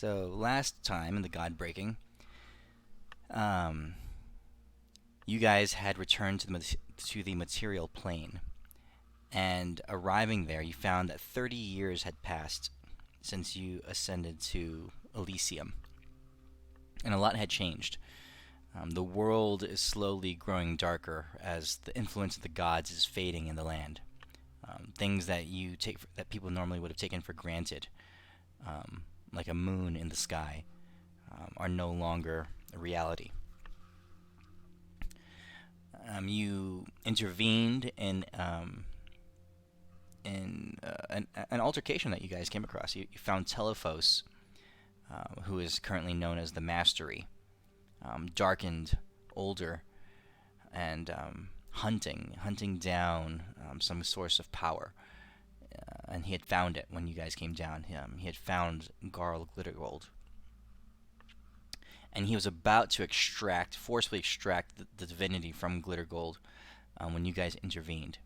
So last time in the GodBreaking, um, you guys had returned to the material plane, and arriving there, you found that 30 years had passed since you ascended to Elysium, and a lot had changed. The world is slowly growing darker as the influence of the gods is fading in the land. Things that that people normally would have taken for granted, um, like a moon in the sky, are no longer a reality. You intervened in an altercation that you guys came across. You found Telephos, who is currently known as the Mastery, darkened, older, and hunting down some source of power. And he had found it when you guys came down. He had found Garl Glittergold, and he was about to forcefully extract the divinity from Glittergold when you guys intervened.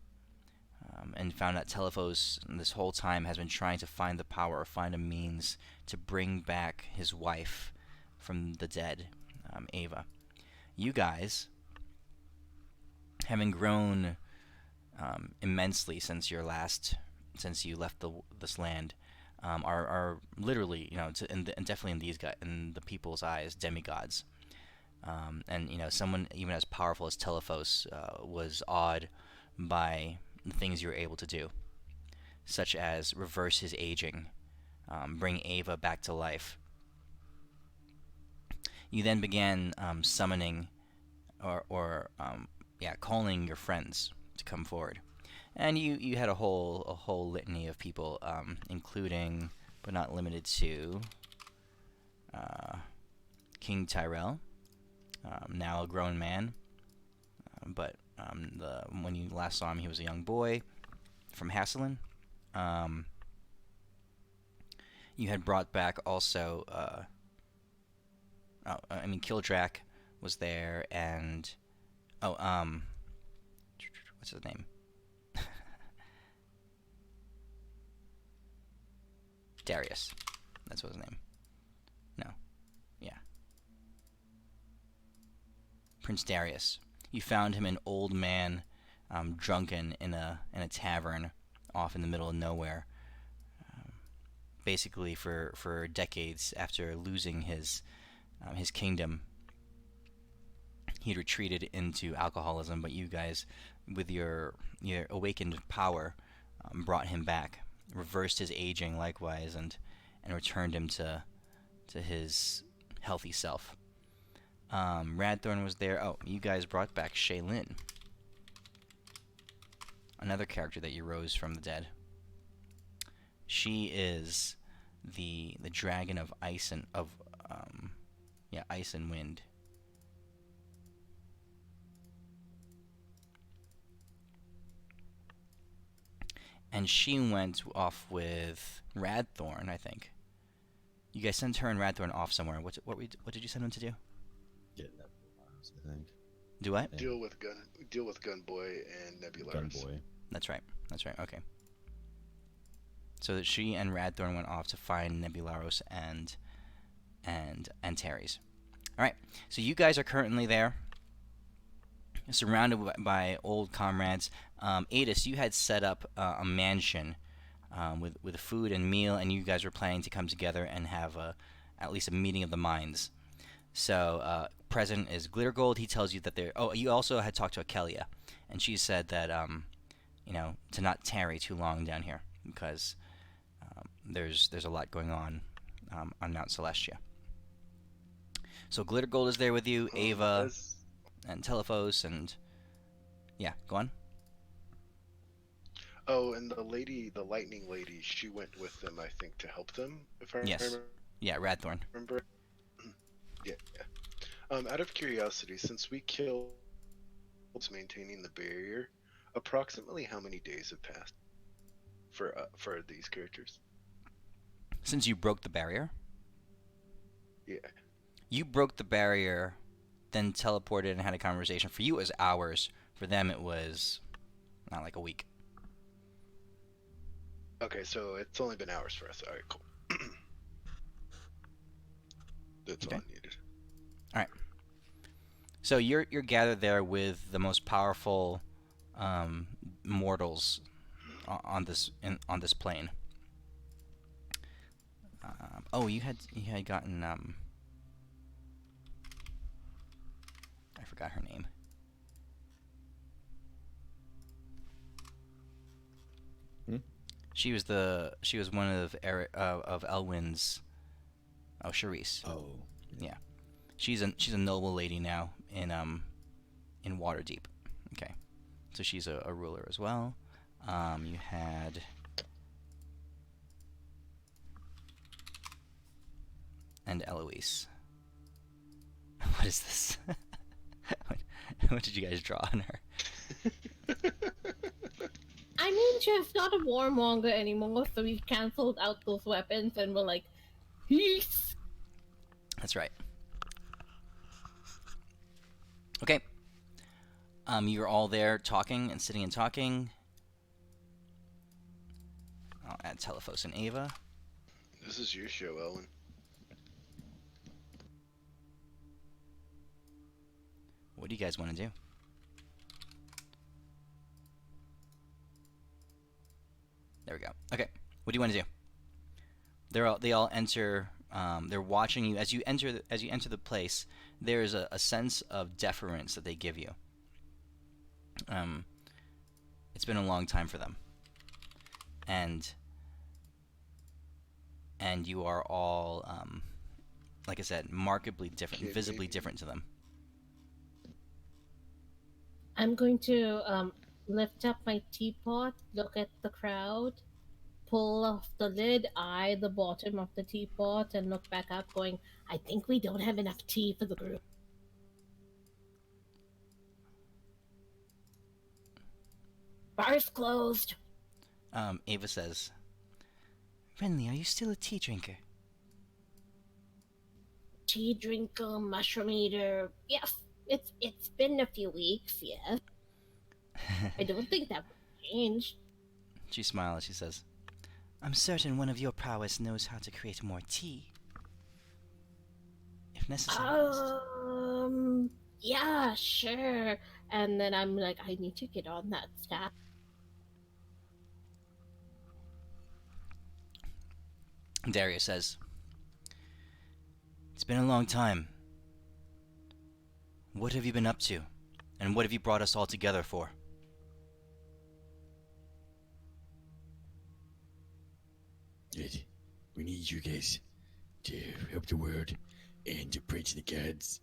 And found that Telephos this whole time has been trying to find the power or find a means to bring back his wife from the dead, Ava. You guys, having grown immensely since you left this land, are literally, and definitely in the people's eyes, demigods. And someone even as powerful as Telephos was awed by the things you were able to do, such as reverse his aging, bring Ava back to life. You then began summoning or calling your friends to come forward. And you had a whole litany of people, including but not limited to King Tyrell, now a grown man, but when you last saw him, he was a young boy from Hasselin. Um, you had brought back also, Kildrak was there, and what's his name? Darius. That's what his name. No, yeah, Prince Darius. You found him an old man, drunken in a tavern off in the middle of nowhere. Um, Basically, for decades after losing his kingdom, he'd retreated into alcoholism. But you guys, with your awakened power, brought him back, reversed his aging likewise, and returned him to his healthy self. Radthorn was there. Oh, you guys brought back Shaylin, another character that you rose from the dead. She is the dragon of ice and ice and wind. And she went off with Radthorn, I think. You guys sent her and Radthorn off somewhere. What did you send them to do? Get Nebularis, I think. Do what? Yeah. Deal with Gunboy and Nebularis. Gunboy. That's right. Okay. So that she and Radthorn went off to find Nebularos and Antares. All right. So you guys are currently there, surrounded by old comrades. Adis, you had set up a mansion with food and meal, and you guys were planning to come together and have at least a meeting of the minds. So present is Glittergold. He tells you that they're. Oh, you also had talked to Akelia, and she said that to not tarry too long down here because there's a lot going on Mount Celestia. So Glittergold is there with you, Ava, and Telephos, and yeah, go on. Oh, and the lightning lady, she went with them, I think, to help them, if I Yes. Yeah, Radthorn. remember. Yeah. Out of curiosity, since we killed maintaining the barrier, approximately how many days have passed for these characters? Since you broke the barrier? Yeah. You broke the barrier, then teleported and had a conversation. For you, it was hours. For them, it was not like a week. Okay, so it's only been hours for us. All right, cool. That's Okay. all I needed. All right. So you're gathered there with the most powerful um, mortals on this plane. Oh, you had gotten I forgot her name. Hmm? She was one of of Elwyn's. Oh, Charisse. Oh. Yeah, she's a noble lady now in Waterdeep. Okay, so she's a ruler as well. You had and Eloise. What is this? what, what did you guys draw on her? I mean, she's not a warmonger anymore, so we canceled out those weapons and we're like, peace. That's right. Okay. You're all there talking and sitting and talking. I'll add Telephos and Ava. This is your show, Ellen. What do you guys want to do? There we go. Okay. What do you want to do? They all enter. They're watching you as you enter the place. There's a sense of deference that they give you. It's been a long time for them, and you are all, like I said, markedly different, Kid visibly baby. different to them. I'm going to lift up my teapot, look at the crowd, pull off the lid, eye the bottom of the teapot, and look back up, going, I think we don't have enough tea for the group. Bar's closed. Ava says, "Renly, are you still a tea drinker?" Tea drinker, mushroom eater. Yes, it's been a few weeks, yes. I don't think that will change. She smiles. She says, "I'm certain one of your prowess knows how to create more tea, if necessary." Yeah, sure. And then I'm like, I need to get on that staff. Darius says, "It's been a long time. What have you been up to? And what have you brought us all together for?" Good. We need you guys to help the world and to preach the gods.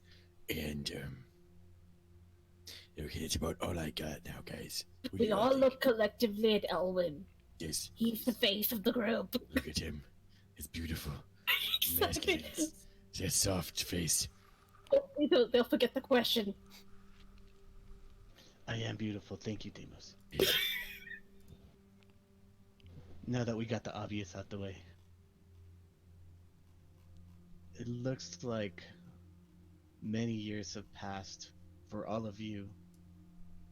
And, okay, that's about all I got now, guys. What do We you all think? look collectively at Elwyn. Yes, He's the face of the group. look at him. It's beautiful. Masculine. That soft face. They'll forget the question. I am beautiful. Thank you, Deimos. Yes. Now that we got the obvious out the way. It looks like many years have passed for all of you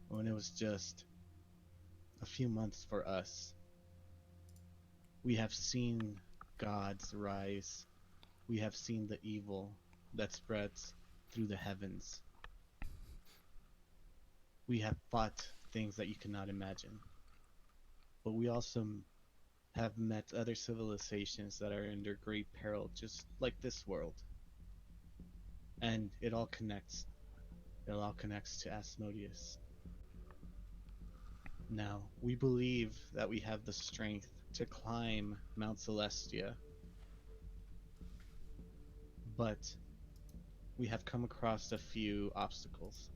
when it was just a few months for us. We have seen gods rise. We have seen the evil that spreads through the heavens. We have fought things that you cannot imagine. But we also have met other civilizations that are under great peril, just like this world. And it all connects. It all connects to Asmodeus. Now, we believe that we have the strength to climb Mount Celestia. But we have come across a few obstacles.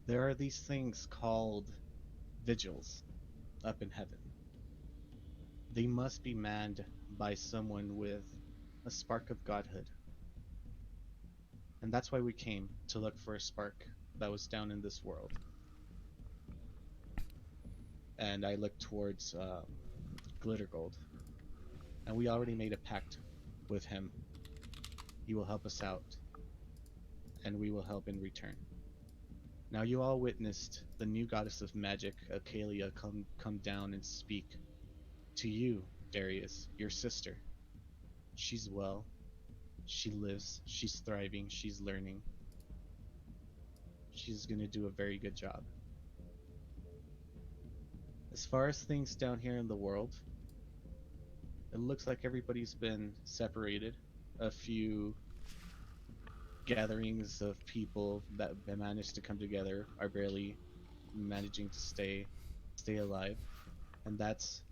There are these things called vigils up in heaven. They must be manned by someone with a spark of godhood. And that's why we came, to look for a spark that was down in this world. And I looked towards Glittergold. And we already made a pact with him. He will help us out. And we will help in return. Now you all witnessed the new goddess of magic, Acalia, come down and speak to you, Darius, your sister. She's well. She lives, she's thriving, she's learning. She's gonna do a very good job. As far as things down here in the world, it looks like everybody's been separated. A few gatherings of people that managed to come together are barely managing to stay alive, and that's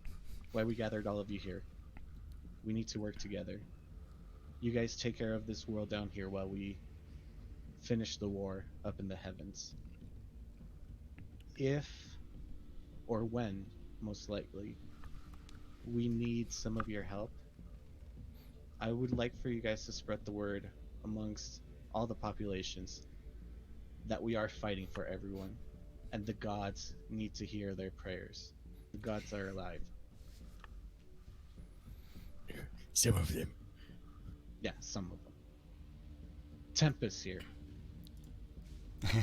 why we gathered all of you here. We need to work together. You guys take care of this world down here while we finish the war up in the heavens. If or when, most likely, we need some of your help, I would like for you guys to spread the word amongst all the populations that we are fighting for everyone, and the gods need to hear their prayers. The gods are alive. Some of them. Yeah, some of them. Tempest here.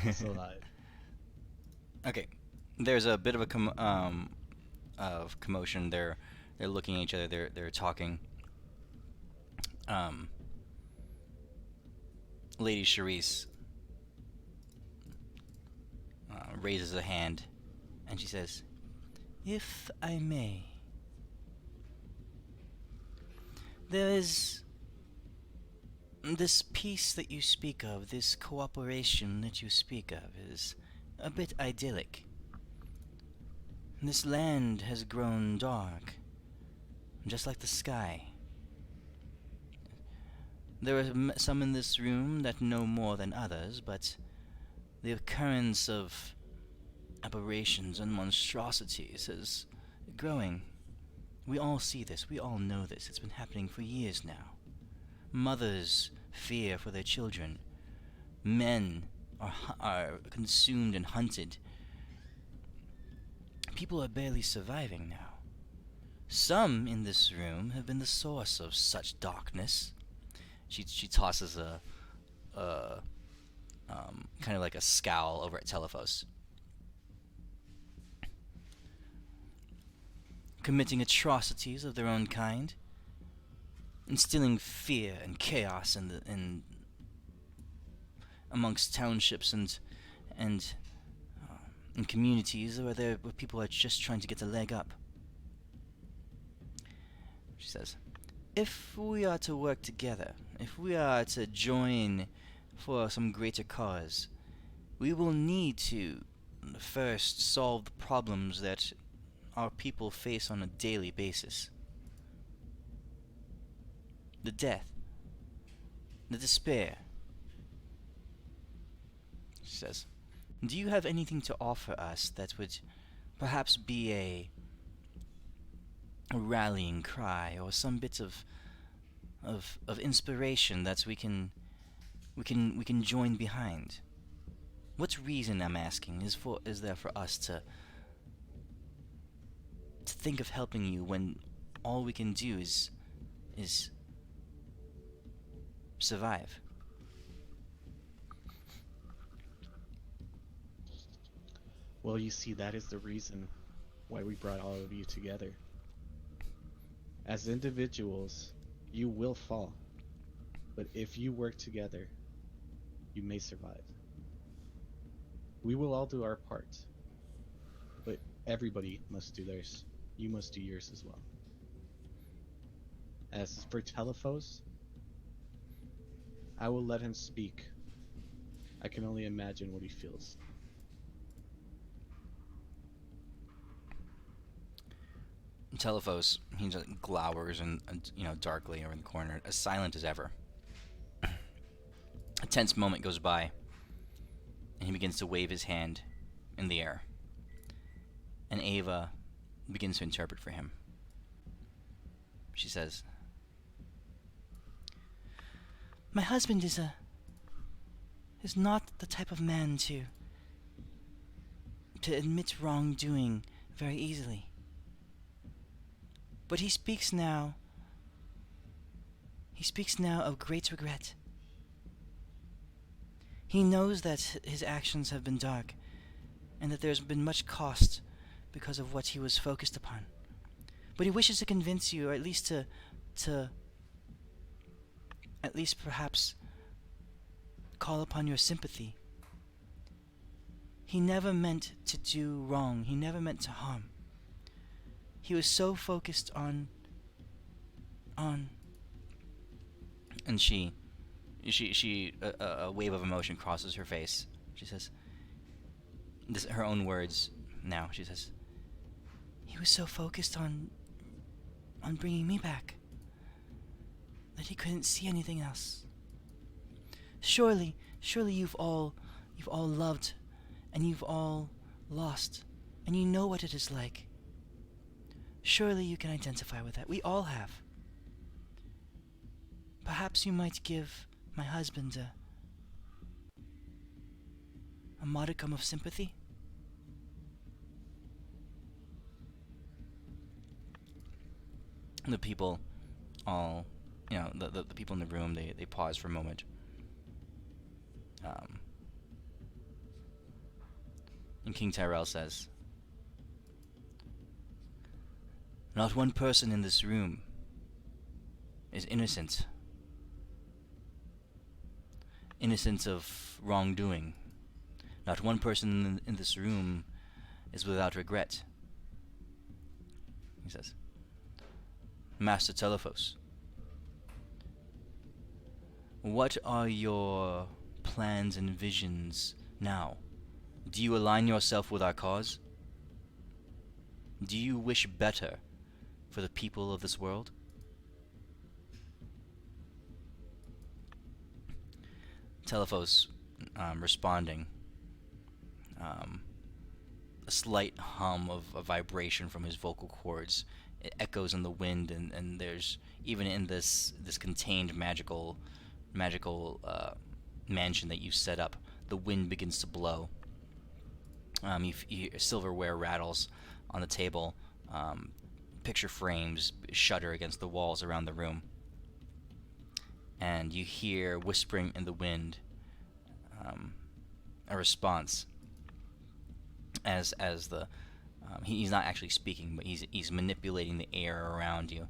He's alive. Okay, there's a bit of a commotion. They're looking at each other. They're talking. Lady Charisse raises a hand, and she says, "If I may, there is this peace that you speak of, this cooperation that you speak of, is a bit idyllic. This land has grown dark, just like the sky. There are some in this room that know more than others, but the occurrence of aberrations and monstrosities is growing. We all see this, we all know this. It's been happening for years now. Mothers fear for their children. Men are consumed and hunted. People are barely surviving now. Some in this room have been the source of such darkness." She tosses a kind of like a scowl over at Telephos. "Committing atrocities of their own kind, instilling fear and chaos in amongst townships and in communities where people are just trying to get a leg up." She says, "If we are to work together, if we are to join for some greater cause, we will need to first solve the problems that our people face on a daily basis. The death, the despair." She says, "Do you have anything to offer us that would perhaps be a rallying cry, or some bit of inspiration that we can join behind? What reason, I'm asking, is there for us to think of helping you when all we can do is survive?" Well, you see, that is the reason why we brought all of you together. As individuals, you will fall, but if you work together, you may survive. We will all do our part, but everybody must do theirs. You must do yours as well. As for Telephos, I will let him speak. I can only imagine what he feels. Telephos, he just glowers and darkly over in the corner, as silent as ever. A tense moment goes by, and he begins to wave his hand in the air. And Ava begins to interpret for him. She says, "My husband is not the type of man to admit wrongdoing very easily. But he speaks now of great regret. He knows that his actions have been dark, and that there's been much cost because of what he was focused upon. But he wishes to convince you, or at least to at least perhaps call upon your sympathy. He never meant to do wrong. He never meant to harm. He was so focused on... And a wave of emotion crosses her face. She says, this her own words now. She says, he was so focused on bringing me back that he couldn't see anything else. Surely you've all loved, and you've all lost, and you know what it is like. Surely you can identify with that. We all have. Perhaps you might give my husband a modicum of sympathy? The people all, the people in the room, they pause for a moment. And King Tyrell says, not one person in this room is innocent of wrongdoing. Not one person in this room is without regret. He says, Master Telephos, what are your plans and visions now? Do you align yourself with our cause? Do you wish better for the people of this world? Telephos responding, a slight hum of a vibration from his vocal cords. It echoes in the wind, and there's, even in this contained magical mansion that you set up, the wind begins to blow. You hear silverware rattles on the table. Picture frames shudder against the walls around the room. And you hear whispering in the wind, a response as the he's not actually speaking, but he's manipulating the air around you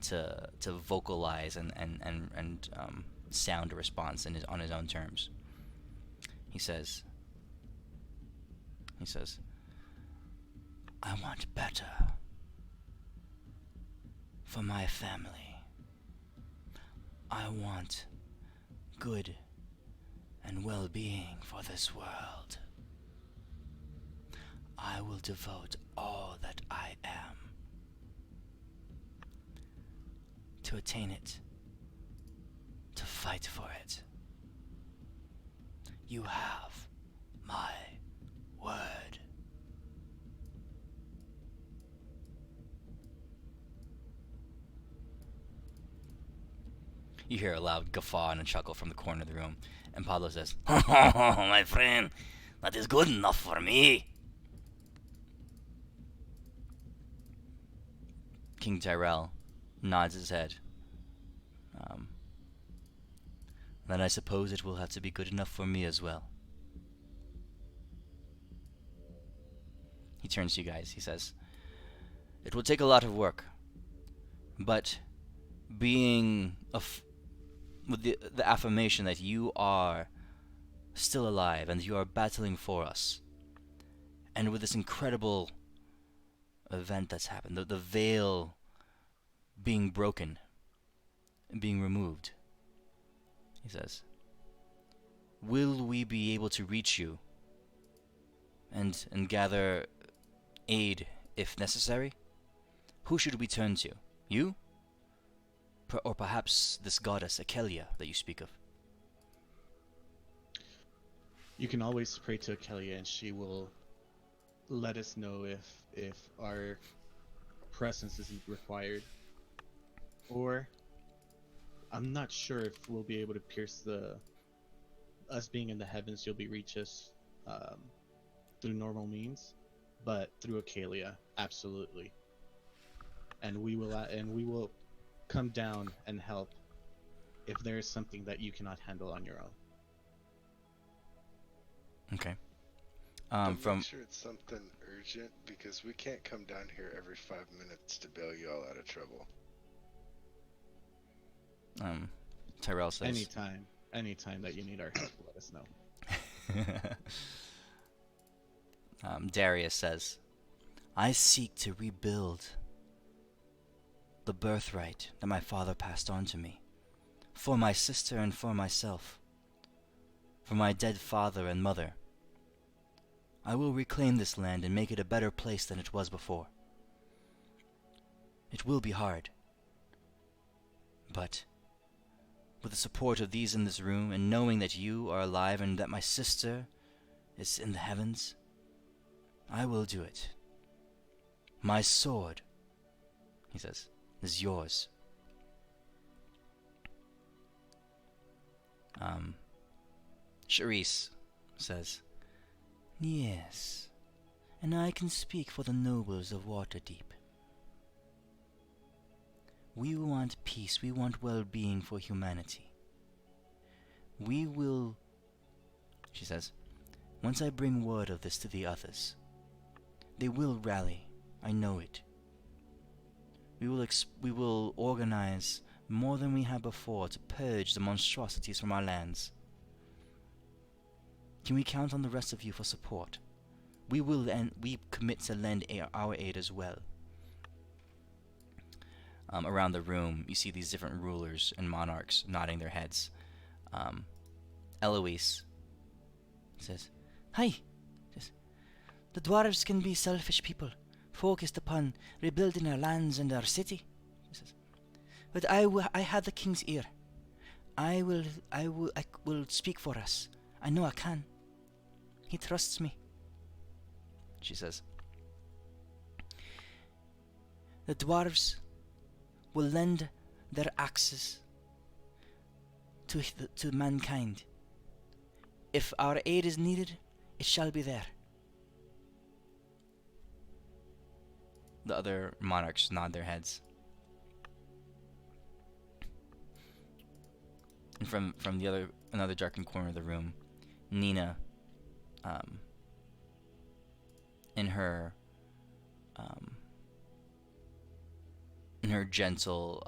to vocalize and sound a response on his own terms. He says, I want better for my family. I want good and well-being for this world. I will devote all that I am to attain it, to fight for it. You have my word. You hear a loud guffaw and a chuckle from the corner of the room, and Pablo says, "Oh, my friend, that is good enough for me." King Tyrell nods his head. Then I suppose it will have to be good enough for me as well. He turns to you guys. He says, it will take a lot of work, but being with the affirmation that you are still alive and you are battling for us, and with this incredible event that's happened, the veil being broken and being removed, he says, will we be able to reach you and gather aid if necessary? Who should we turn to? You? Or perhaps this goddess Akelia that you speak of? You can always pray to Akelia, and she will let us know if our presence is required. Or I'm not sure if we'll be able to pierce us being in the heavens. You'll be reach us through normal means, but through Akelia, absolutely. And we will come down and help if there is something that you cannot handle on your own. Okay. Make sure it's something urgent, because we can't come down here every 5 minutes to bail you all out of trouble. Tyrell says. Anytime that you need our help, let us know. Darius says, I seek to rebuild the birthright that my father passed on to me, for my sister and for myself, for my dead father and mother. I will reclaim this land and make it a better place than it was before. It will be hard, but with the support of these in this room, and knowing that you are alive and that my sister is in the heavens, I will do it. My sword, he says, is yours. Charisse says, yes, and I can speak for the nobles of Waterdeep. We want peace, we want well-being for humanity. We will, she says, once I bring word of this to the others, they will rally, I know it. We will organize more than we have before to purge the monstrosities from our lands. Can we count on the rest of you for support? We commit to lend our aid as well. Around the room, you see these different rulers and monarchs nodding their heads. Eloise says, hi. Says, the dwarves can be selfish people, focused upon rebuilding our lands and our city. She says, but I have the king's ear. I will speak for us. I know I can. He trusts me. She says, the dwarves will lend their axes to mankind. If our aid is needed, it shall be there. The other monarchs nod their heads. And from another darkened corner of the room, Nina, in her gentle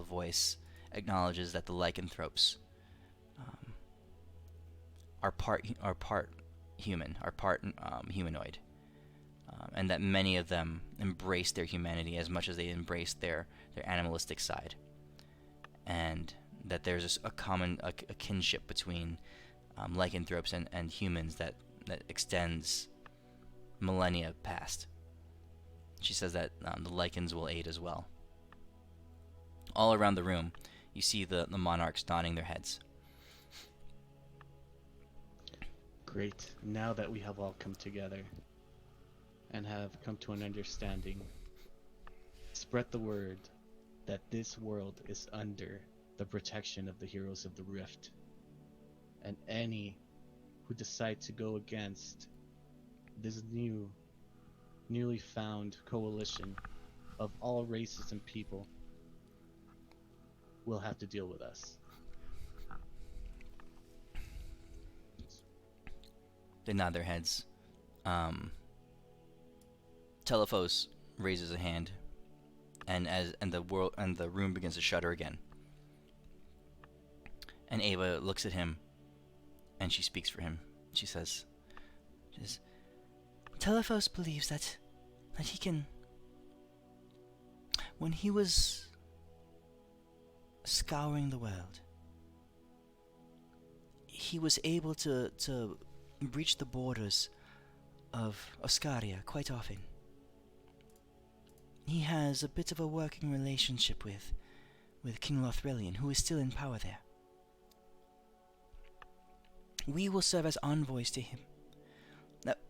voice, acknowledges that the lycanthropes are part human, are part humanoid, and that many of them embrace their humanity as much as they embrace their animalistic side, and that there's a kinship between lycanthropes and humans that extends millennia past. She says that the Lycans will aid as well. All around the room, you see the monarchs nodding their heads. Great. Now that we have all come together and have come to an understanding, spread the word that this world is under the protection of the Heroes of the Rift. And any who decide to go against this newly found coalition of all races and people will have to deal with us. They nod their heads. Telephos raises a hand, and the room begins to shudder again. And Ava looks at him, and she speaks for him. She says, Telephos believes that he can. When he was scouring the world, he was able to breach the borders of Oscaria quite often. He has a bit of a working relationship with King Lothrelian, who is still in power there. We will serve as envoys to him,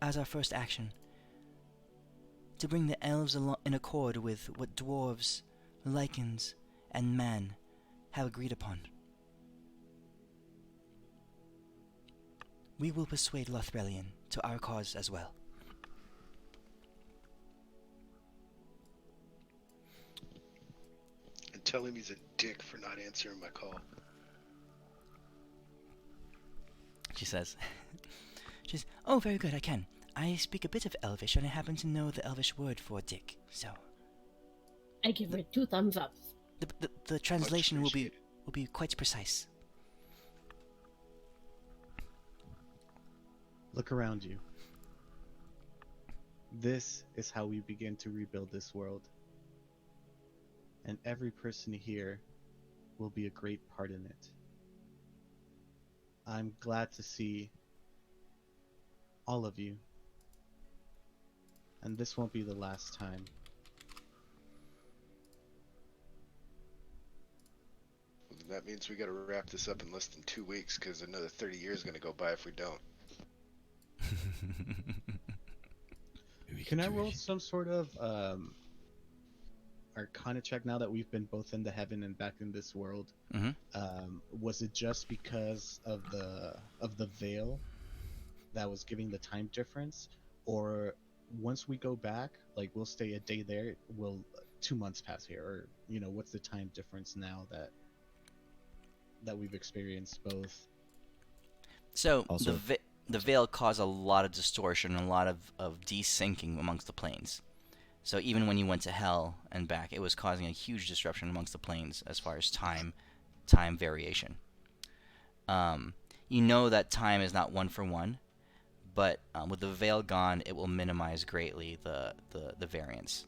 as our first action, to bring the elves along in accord with what dwarves, lycans, and man have agreed upon. We will persuade Lothrelian to our cause as well. And tell him he's a dick for not answering my call. She says, oh, very good, I can. I speak a bit of Elvish, and I happen to know the Elvish word for dick, so... I give her 2 thumbs up. The Much translation appreciated. will be quite precise. Look around you. This is how we begin to rebuild this world. And every person here will be a great part in it. I'm glad to see all of you. And this won't be the last time. That means we got to wrap this up in less than 2 weeks because another 30 years is going to go by if we don't. We Can I do roll it. some sort of Arcana check now that we've been both in the heaven and back in this world? Mm-hmm. Was it just because of the veil that was giving the time difference, or once we go back, like we'll stay a day there, will 2 months pass here, or what's the time difference now that we've experienced both? So Also- the veil caused a lot of distortion, a lot of desyncing amongst the planes. So even when you went to hell and back, it was causing a huge disruption amongst the planes as far as time variation. You know that time is not one for one, but with the veil gone, it will minimize greatly the variance.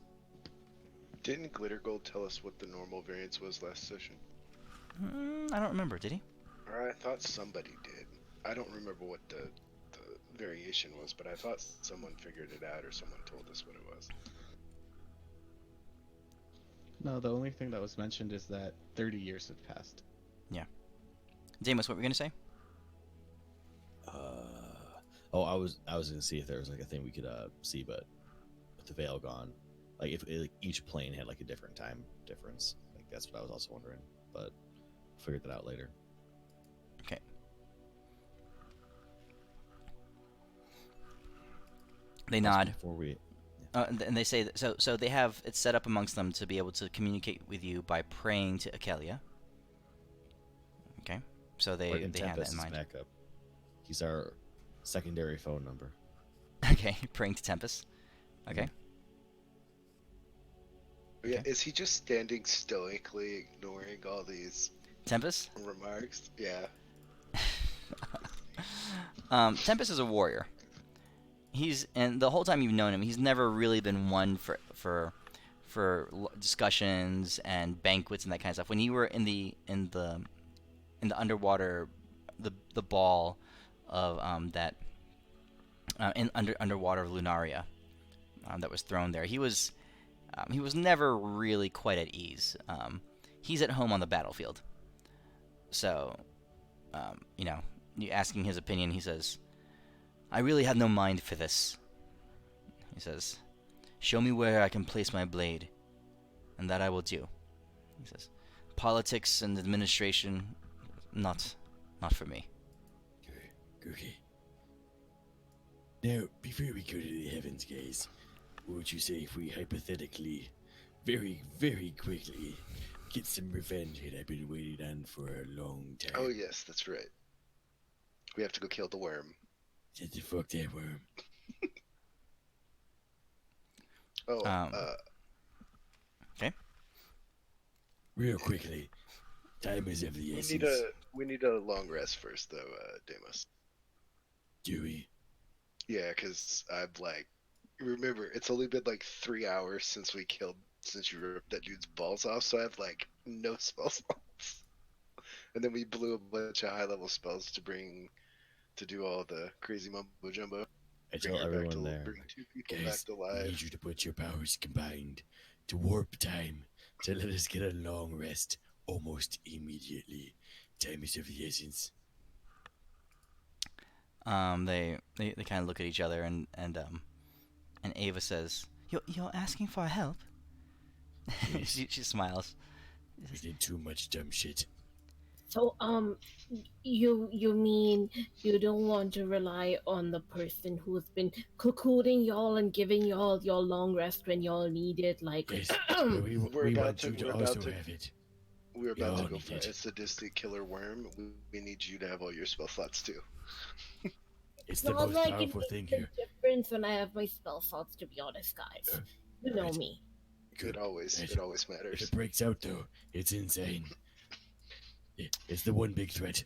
Didn't Glitter Gold tell us what the normal variance was last session? I don't remember. Did he? Or I thought somebody did. I don't remember what the variation was, but I thought someone figured it out or someone told us what it was. No, the only thing that was mentioned is that 30 years have passed. Damus, what were we gonna say? Oh, I was gonna see if there was like a thing we could see, but with the veil gone, like if like, each plane had like a different time difference. Like that's what I was also wondering, but figured that out later. Okay. They Also, nod. before we. And they say that, so they have it set up amongst them to be able to communicate with you by praying to Akelia. Okay, so they Or have that Tempest in is mind. backup. He's our secondary phone number. Okay, praying to Tempest. Okay. Yeah, Okay. is he just standing stoically ignoring all these Tempest. remarks? Yeah. Tempest is a warrior. And the whole time you've known him, he's never really been one for discussions and banquets and that kind of stuff. When you were in the underwater, the ball of that in underwater Lunaria that was thrown there, he was never really quite at ease. He's at home on the battlefield, so you asking his opinion, he says, "I really had no mind for this." He says, "Show me where I can place my blade, and that I will do." He says, "Politics and administration, not for me." Okay. Now, before we go to the heavens, guys, what would you say if we hypothetically, very, very quickly, get some revenge that I've been waiting on for a long time? Oh yes, that's right. We have to go kill the worm. Shut the fuck that worm. Oh, Okay. Real quickly, time is of the we essence. need a long rest first, though, Deimos. Do we? Yeah, because I'm like, remember, it's only been like 3 hours since you ripped that dude's balls off, so I have like no spell slots. And then we blew a bunch of high level spells to do all the crazy mumbo jumbo. I tell everyone there, Bring 2 people guys, back to I life. need you to put your powers combined to warp time to let us get a long rest almost immediately. Time is of the essence. They kind of look at each other, and Ava says, "You're asking for help?" Yes. she smiles. We did too much dumb shit. So, you mean you don't want to rely on the person who's been cocooning y'all and giving y'all your long rest when y'all need it? Like, Yes, but we want you to we're also about to- have it. We're about to all go need fight it. a sadistic killer worm. We need you to have all your spell slots too. It's the not most like it powerful makes thing a here. difference when I have my spell slots. To be honest, guys, you know Right. me. It always If matters. it breaks out though, it's insane. It's the one big threat.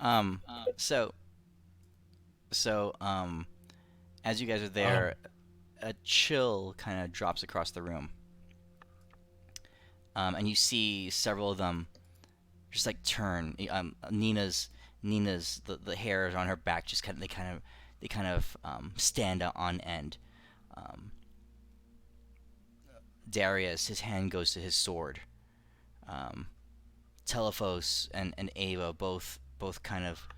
Um. So as you guys are there, a chill kind of drops across the room. And you see several of them just like turn. Nina's the hairs on her back just they kind of stand out on end. Um, Darius, his hand goes to his sword. Telephos and Ava both kind of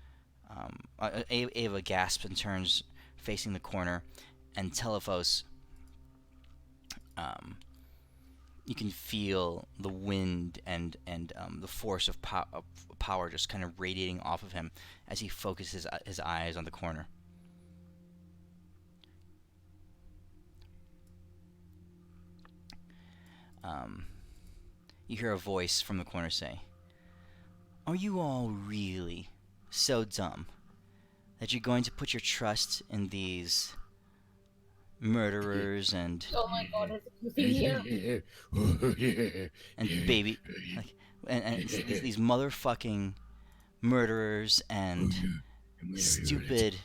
Ava gasps and turns facing the corner, and Telephos, you can feel the wind and the force of power just kind of radiating off of him as he focuses his eyes on the corner. You hear a voice from the corner say, "Are you all really so dumb that you're going to put your trust in these murderers and Oh my god, it's here. baby like and these motherfucking murderers and stupid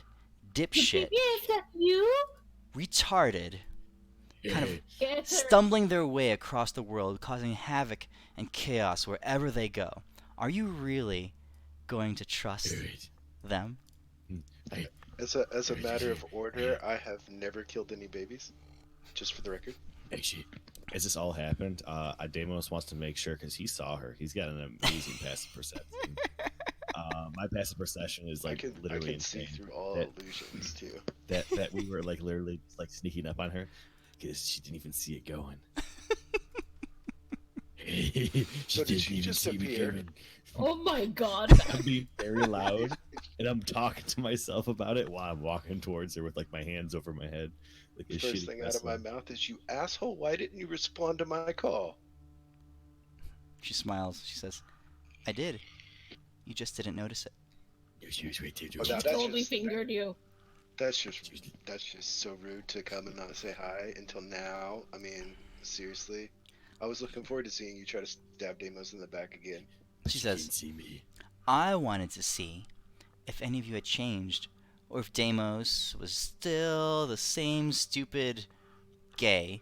dipshit Is that you? retarded kind of Get her. stumbling their way across the world, causing havoc and chaos wherever they go? Are you really going to trust them?" As a matter of order, I have never killed any babies. Just for the record. Actually, as this all happened, Deimos wants to make sure because he saw her. He's got an amazing passive perception. My passive perception is like I literally can see insane. through all illusions too. That we were like literally like sneaking up on her because she didn't even see it going. So did she just appear? Oh my god. I'm being very loud and I'm talking to myself about it while I'm walking towards her with like my hands over my head. Like a First shitty thing out of my wrestler. mouth is, "You asshole! Why didn't you respond to my call?" She smiles. She says, "I did. You just didn't notice it." She was right there. Oh, She that's totally just- fingered you. That's just so rude to come and not say hi until now. I mean, seriously. I was looking forward to seeing you try to stab Deimos in the back again. She says, Didn't see me. "I wanted to see if any of you had changed, or if Deimos was still the same stupid gay."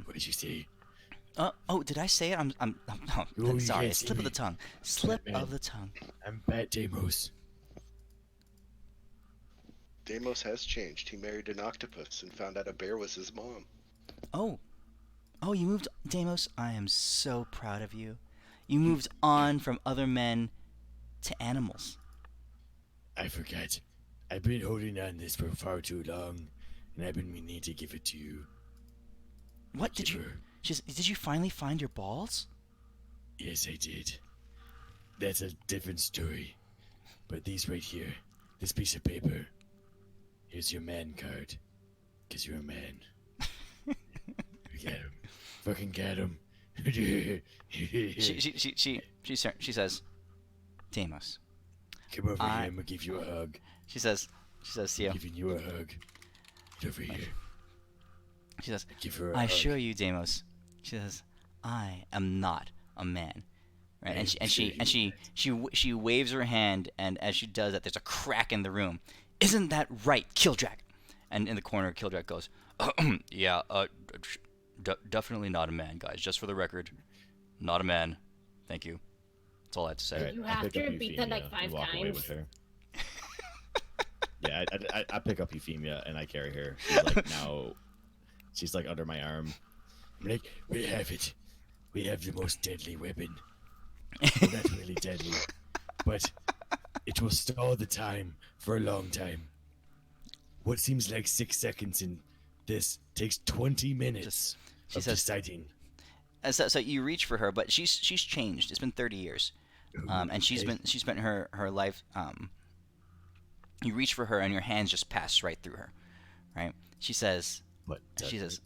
What did you say? Oh, did I say it? I'm Oh, you sorry. can't see Slip of me. the tongue. Slip man. of the tongue. I'm Bat Deimos. Deimos has changed. He married an octopus and found out a bear was his mom. Oh, you moved, Deimos. I am so proud of you. You moved on from other men to animals. I forgot. I've been holding on this for far too long, and I've been meaning to give it to you. What did you? Give her. Did you finally find your balls? Yes, I did. That's a different story. But these right here, this piece of paper, here's your man card. Because you're a man. We got him. Fucking got him. She says, "Deimos." Come over I- here, I'm gonna give you a hug. She says to you. I'm giving you a hug. Get over here. She says, Give her a "I hug. assure you, Deimos." She says, "I am not a man." Right? And I'm sure she waves her hand, and as she does that, there's a crack in the room. "Isn't that right, Kildrak?" And in the corner, Kildrak goes, "Yeah, definitely not a man, guys. Just for the record, not a man. Thank you. That's all I have to say." Alright, You I have pick to up repeat that like Euphemia 5 and walk away times. with her. Yeah, I pick up Euphemia and I carry her. She's like now, she's like under my arm. I'm like, we have it. We have the most deadly weapon. Well, not really deadly, but it will stall the time for a long time. What seems like 6 seconds in this takes 20 minutes she of says- deciding. And so you reach for her, but she's changed. It's been 30 years, and she spent her life. You reach for her, and your hands just pass right through her, right? She says, What? she says,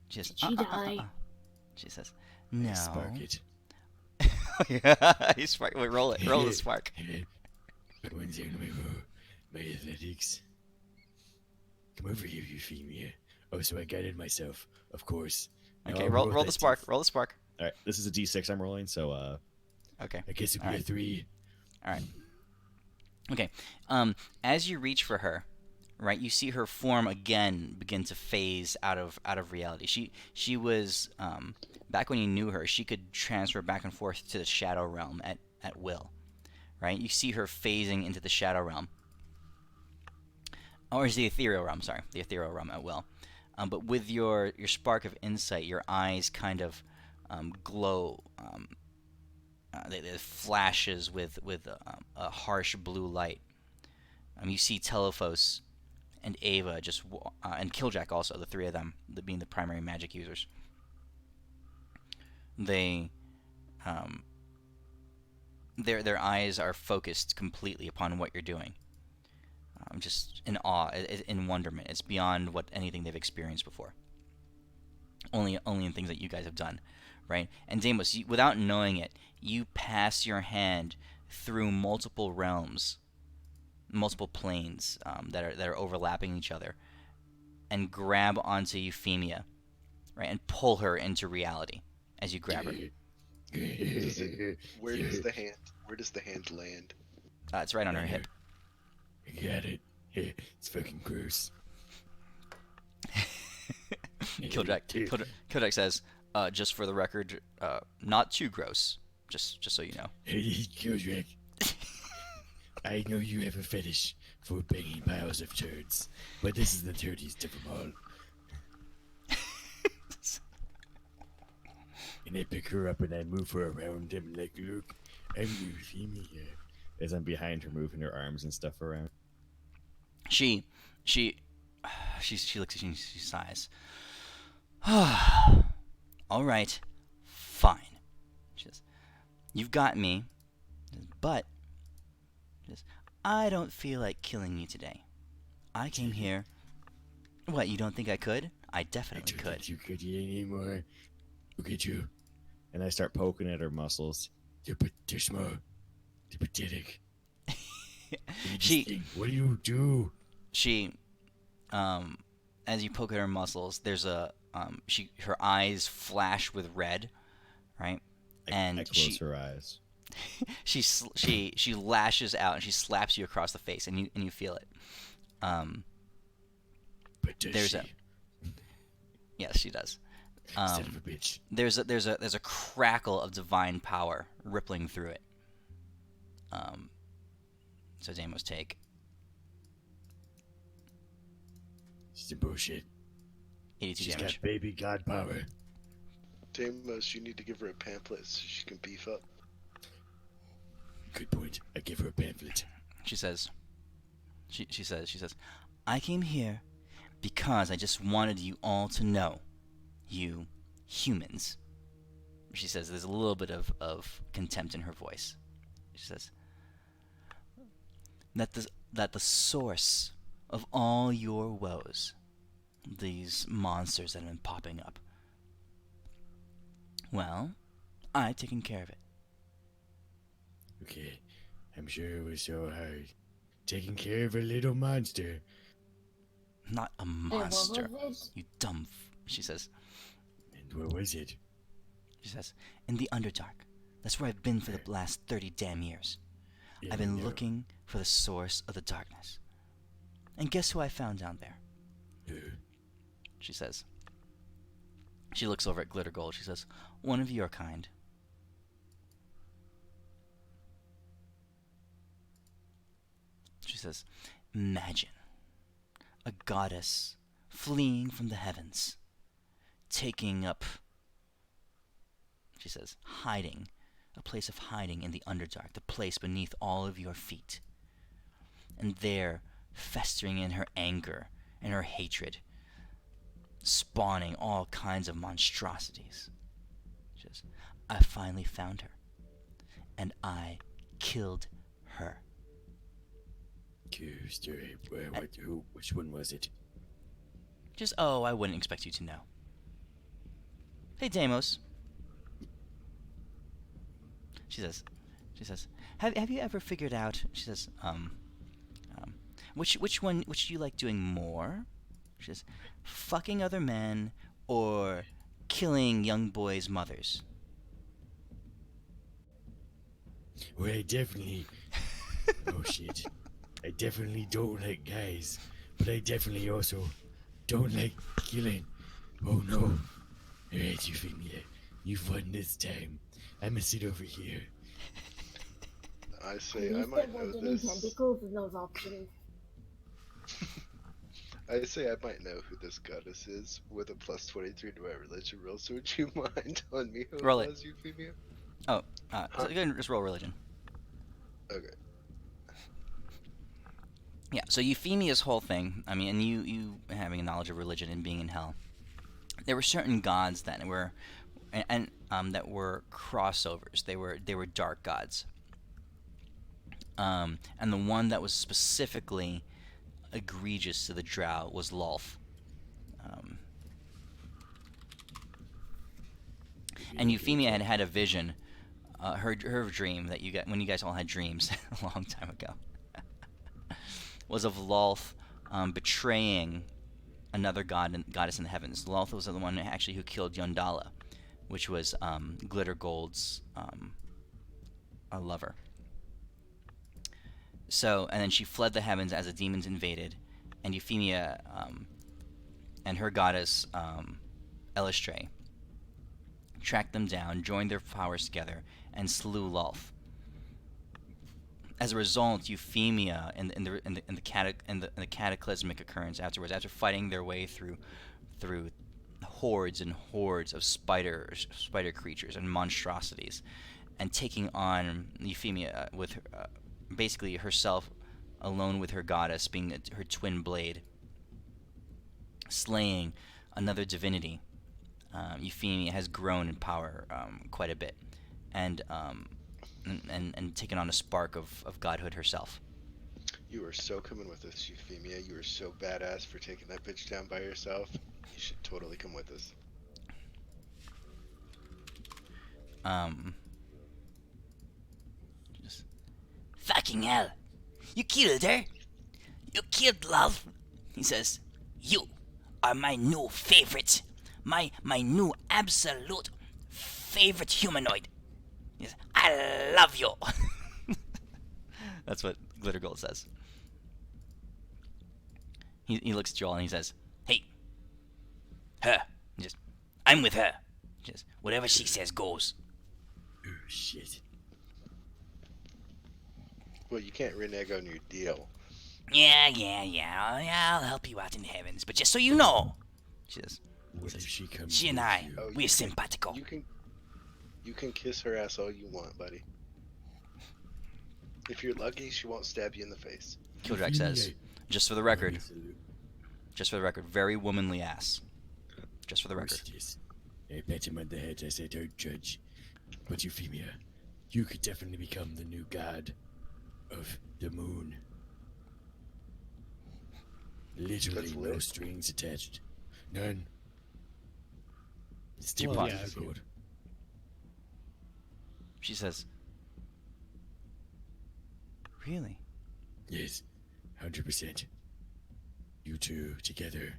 Did she die? She says, "No." Spark it. Yeah, you spark. Wait, roll it. Roll the spark. One second, let me roll my athletics. Come over here, Euphemia. Oh, so I guided myself, of course. Okay, I'll roll roll the that spark. D4. Roll the spark. All right, this is a D6 I'm rolling, so Okay. I guess it'd be All a right. 3. All right. Okay. As you reach for her, right, you see her form again begin to phase out of reality. She was back when you knew her, she could transfer back and forth to the shadow realm at will. Right? You see her phasing into the shadow realm. Or is the ethereal realm, sorry. The ethereal realm at will. But with your spark of insight, your eyes kind of glow. It flashes with a harsh blue light. You see Telephos and Ava and Killjack also, the three of them, being the primary magic users. They their eyes are focused completely upon what you're doing. Just in awe, in wonderment. It's beyond what anything they've experienced before. Only in things that you guys have done, right? And Deimos, without knowing it, you pass your hand through multiple realms, multiple planes that are overlapping each other, and grab onto Euphemia, right, and pull her into reality as you grab her. Where does the hand land? It's right on her hip. I got it. It's fucking gross. Killjack says, just for the record, not too gross. Just so you know. Hey, Killjack. I know you have a fetish for banging piles of turds, but this is the dirtiest of them all. And I pick her up and I move her around him like, look, I'm Euphemia. As I'm behind her, moving her arms and stuff around. She looks at you and she sighs. All right, fine. She says, "You've got me, but I don't feel like killing you today. I came here. What? You don't think I could? I definitely I don't could. think you could anymore. Look at you." And I start poking at her muscles. They're small. They're pathetic. What do you do? She, as you poke at her muscles, there's her eyes flash with red, right? I close her eyes. she lashes out and she slaps you across the face, and you feel it. But does she? Yes, she does. Son of a bitch. There's a crackle of divine power rippling through it. So Deimos, take Some bullshit. 82 She's damage. got baby god power. Deimos, you need to give her a pamphlet so she can beef up. Good point. I give her a pamphlet. She says, she says, I came here because I just wanted you all to know, you humans. She says, there's a little bit of contempt in her voice. She says, that the source of all your woes, these monsters that have been popping up, well, I've taken care of it. Okay, I'm sure it was so hard. Taking care of a little monster. Not a Wait, what monster, was it? you dumb she says. And what was it? She says, in the Underdark. That's where I've been for the last 30 damn years. Yeah, I've been no. looking for the source of the darkness. And guess who I found down there? She says. She looks over at Glitter Gold. She says, one of your kind. She says, imagine a goddess fleeing from the heavens, taking up, she says, hiding, a place of hiding in the Underdark, the place beneath all of your feet. And there, festering in her anger and her hatred, spawning all kinds of monstrosities. She says, I finally found her, and I killed her. Cool story. Which one was it? Just, oh, I wouldn't expect you to know. Hey, Deimos. She says, have you ever figured out, she says, which one do you like doing more? She says, fucking other men or killing young boys' mothers. Well, I definitely. Oh shit. I definitely don't like guys, but I definitely also don't like killing. Oh no. Alright, Euphemia. You've won this time. I'ma sit over here. I At say I least might there know weren't any this. tentacles in those options. I say I might know who this goddess is with a plus 23 to my religion roll. So would you mind telling me who Roll it it. was, Euphemia? So Huh? go ahead and just roll religion. Okay. Yeah, so Euphemia's whole thing, I mean, and you having a knowledge of religion and being in hell, there were certain gods that were, that were crossovers. They were dark gods. And the one that was specifically egregious to the Drow was Lolth. And Euphemia had had a vision, her dream that you got when you guys all had dreams a long time ago, was of Lolth betraying another god and goddess in the heavens. Lolth was the one actually who killed Yondala, which was Glitter Gold's a lover. So, and then she fled the heavens as the demons invaded, and Euphemia and her goddess Elistray tracked them down, joined their powers together, and slew Lolth. As a result, Euphemia and the cataclysmic occurrence afterwards, after fighting their way through hordes and hordes of spider creatures and monstrosities, and taking on Euphemia with basically herself alone with her goddess being her twin blade, slaying another divinity. Euphemia has grown in power quite a bit, and taken on a spark of godhood herself. You are so coming with us, Euphemia. You are so badass for taking that bitch down by yourself. You should totally come with us. Just fucking hell! You killed her. You killed Lolth. He says, "You are my new favorite, my new absolute favorite humanoid. Yes, I love you." That's what Glitter Gold says. He looks at Joel and he says, "Hey, her. Just, I'm with her. Just whatever she says goes." Oh shit. Well, you can't renege on your deal. Yeah. I'll help you out in the heavens, but just so you know, she says, What if she comes she and with I, you? Oh, we're simpatico. You can kiss her ass all you want, buddy. If you're lucky, she won't stab you in the face. Kildrak Euphemia. says, just for the record, very womanly ass. Just for the record. I pat him on the head as I don't judge. But Euphemia, you could definitely become the new god of the moon. Literally That's no lit. strings attached. None. It's Well, well, yeah, if you- good. She says, really? Yes, 100%. You two together.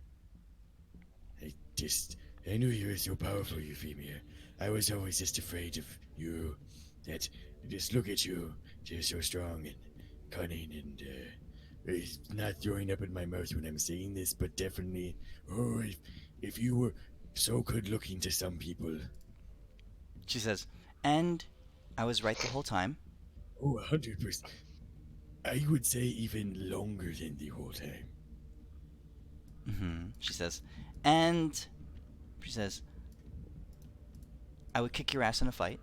I knew you were so powerful, Euphemia. I was always just afraid of you. That, just look at you. You're so strong and cunning and, it's not throwing up in my mouth when I'm saying this, but definitely, if you were so good looking to some people. She says, and I was right the whole time. Oh, 100%. I would say even longer than the whole time. She says, and she says, I would kick your ass in a fight.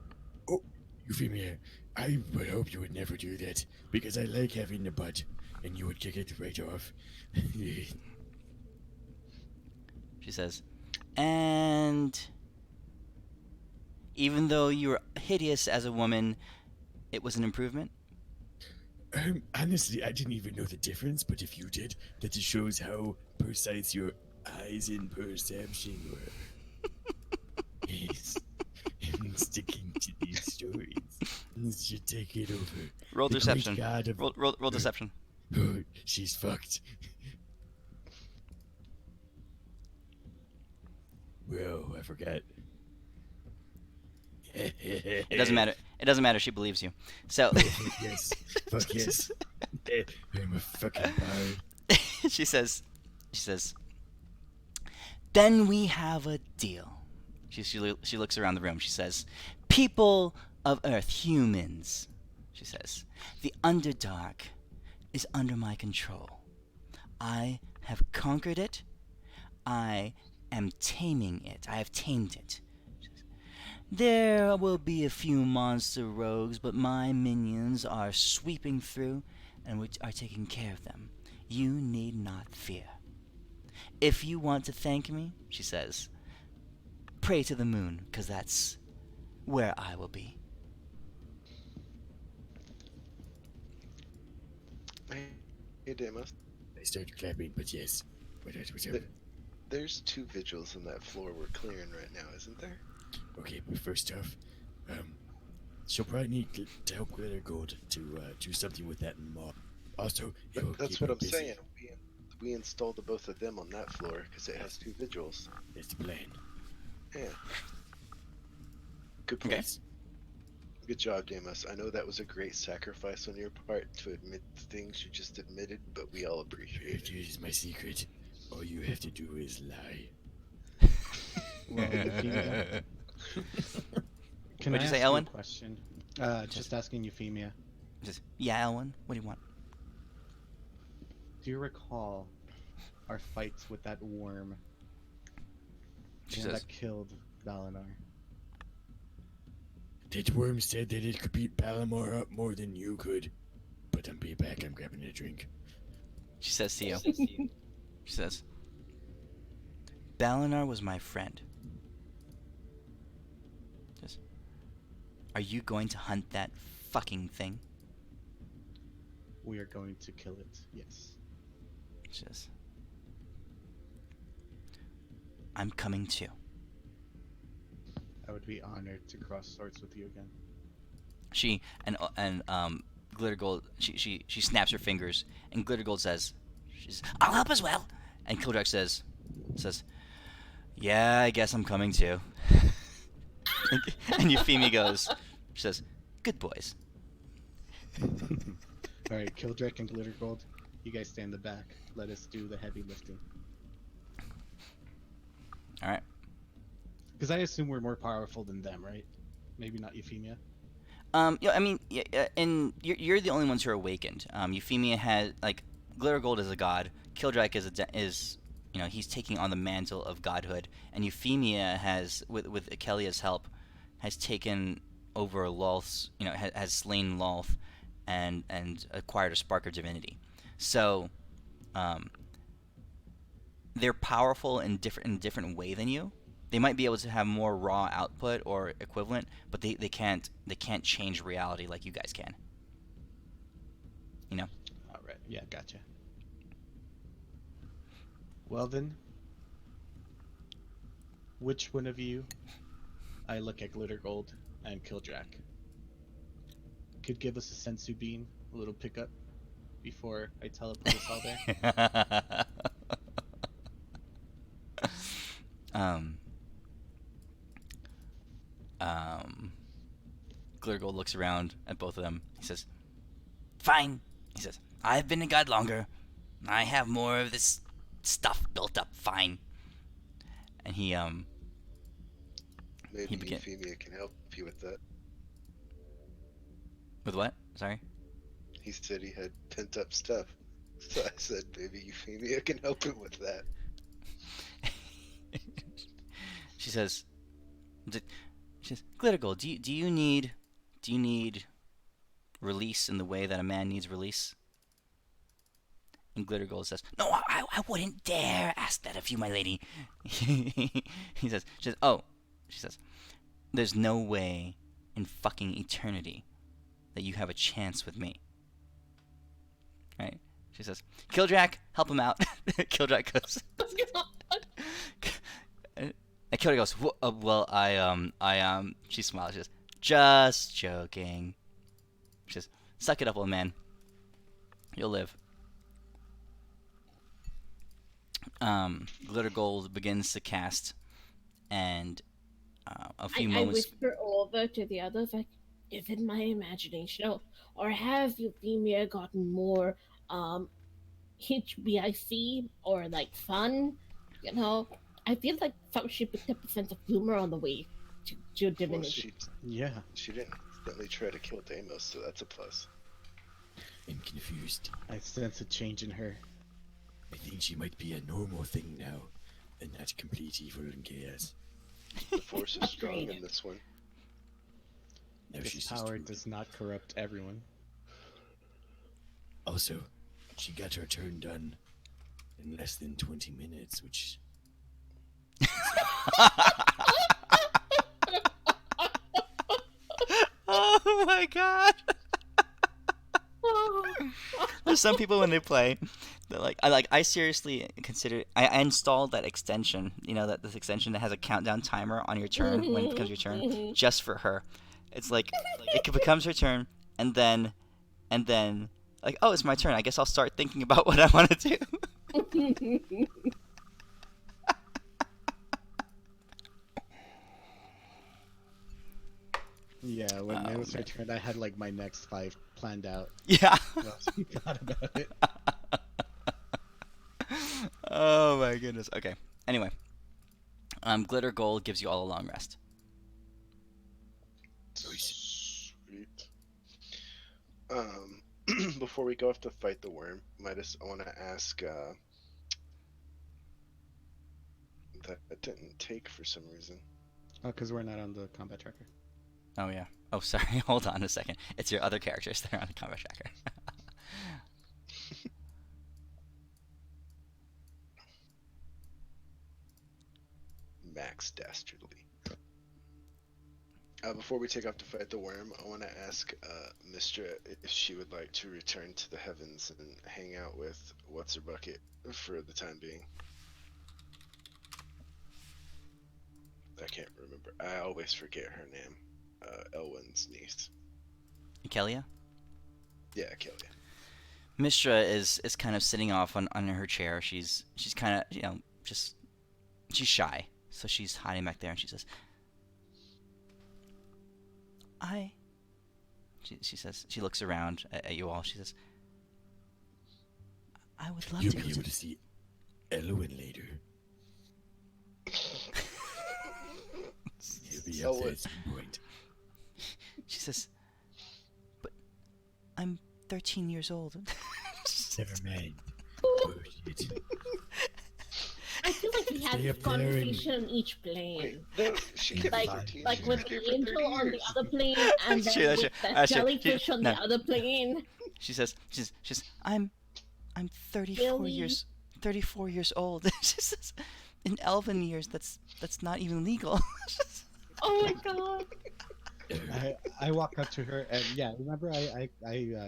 Oh, Euphemia, I would hope you would never do that, because I like having the butt, and you would kick it right off. She says, and even though you were hideous as a woman, it was an improvement. Honestly, I didn't even know the difference, but if you did, that just shows how precise your eyes in perception were. Yes. I'm sticking to these stories. This should take it over. Roll The great deception. god of- Roll deception. Oh, she's fucked. Well, I forgot. It doesn't matter. It doesn't matter. She believes you. So Yes. Fuck yes. I'm a fucking bard. she says, then we have a deal. She looks around the room. She says, people of Earth, humans. She says, the Underdark is under my control. I have conquered it. I am taming it. I have tamed it. There will be a few monster rogues, but my minions are sweeping through and we are taking care of them. You need not fear. If you want to thank me, she says, pray to the moon, because that's where I will be. Hey, Deimos. I start clapping, but yes. What's up? Th- There's 2 vigils on that floor we're clearing right now, isn't there? Okay, but first off, she'll probably need to help Glitter Gold to do something with that mob. Also, it will That's keep what her I'm busy. saying. We installed the both of them on that floor because it has 2 vigils. That's the plan. Yeah. Good plan. Okay. Good job, Deimos. I know that was a great sacrifice on your part to admit the things you just admitted, but we all appreciate It it. is my secret. All you have to do is lie. Well, Euphemia, can What'd I you say, ask Ellen? you a question? Just asking Euphemia. Just, yeah, Elwin, what do you want? Do you recall our fights with that worm? She The one says, that killed Valinar. That worm said that it could beat Palamore up more than you could. But I'm being back. I'm grabbing a drink. she says to you, she says, Balinar was my friend. Says, are you going to hunt that fucking thing? We are going to kill it. Yes. She says, I'm coming too. I would be honored to cross swords with you again. She and Glitter Gold, she snaps her fingers, and Glitter Gold says, I'll help as well. And Kildrak says, yeah, I guess I'm coming too. And Euphemia goes, she says, good boys. All right, Kildrek and Glittergold, you guys stay in the back. Let us do the heavy lifting. All right. Because I assume we're more powerful than them, right? Maybe not Euphemia. Yeah, I mean, and you're the only ones who are awakened. Euphemia has Glitter Gold is a god. Kildrak is he's taking on the mantle of godhood, and Euphemia has with Akelia's help has taken over Lolth's has slain Lolth, and acquired a spark of divinity. So, they're powerful in a different way than you. They might be able to have more raw output or equivalent, but they can't change reality like you guys can. All right. Yeah, gotcha. Well then, which one of you? I look at Glittergold and Kildrak. Could give us a sensu bean, a little pickup, before I teleport us all there. Glitter Gold looks around at both of them. He says, fine. He says, I've been a god longer. I have more of this stuff built up. Fine. And he Maybe begin- Euphemia can help you with that. with what? Sorry? He said he had pent up stuff. So I said maybe Euphemia can help him with that. She says, Glitter Gold, do you need release in the way that a man needs release? And Glitter Gold says, no, I wouldn't dare ask that of you, my lady. She says, there's no way in fucking eternity that you have a chance with me. Right? She says, Kildrak, help him out. Kildrak goes, and Kildrak goes, well, she smiles, she says, just joking. She says, suck it up, old man. You'll live. Glitter Gold begins to cast, and A few I moments. whisper over to the others, like, is it my imagination? Or have Euphemia gotten more um, HBIC or like fun? You know, I feel like she picked up a sense of humor on the way to Well, divinity. Yeah. she didn't accidentally try to kill Deimos, so that's a plus. I'm confused. I sense a change in her. I think she might be a normal thing now, and not complete evil and chaos. The force is strong Agreed. in this one. Now This she's just power weak. does not corrupt everyone. Also, she got her turn done in less than 20 minutes, which Oh my god! There's some people when they play, they're like, I seriously consider. I installed that extension. You know that this extension that has a countdown timer on your turn when it becomes your turn, just for her. It's like it becomes her turn, and then like, oh, it's my turn. I guess I'll start thinking about what I want to do. Yeah, when Oh, it was her man. turn, I had like my next 5 planned out. Yeah. What else we thought about it? Oh my goodness. Okay. Anyway, glitter gold gives you all a long rest. Sweet. Before we go off to fight the worm, Midas, I want to ask. That didn't take for some reason. Oh, because we're not on the combat tracker. Oh yeah. Oh sorry. Hold on a second. It's your other characters that are on the combat tracker. Max Dastardly. Before we take off to fight the worm, I want to ask Mistra if she would like to return to the heavens and hang out with What's Her Bucket for the time being. I can't remember. I always forget her name. Elwyn's niece. Kelia? Yeah, Kelly. Mistra is kind of sitting off on her chair. She's kind of, she's shy. So she's hiding back there and she says, she says, she looks around at you all. She says, I would love you'll to be go able to... to see Elwyn later. He'll be up there at some point. She says, but I'm 13 years old. Never mind. Oh, shit. I feel like we had Stay this up there and- conversation on each plane. Wait, no, she could Like, be 13. like She's with been the here for 30 angel on the years. other plane, and That's then true, with that's true, the that's true. jellyfish on No. the other plane. She says, I'm 34 Really? years 34 years old. She says, in elven years, that's not even legal. Oh my god. I walk up to her and yeah, remember I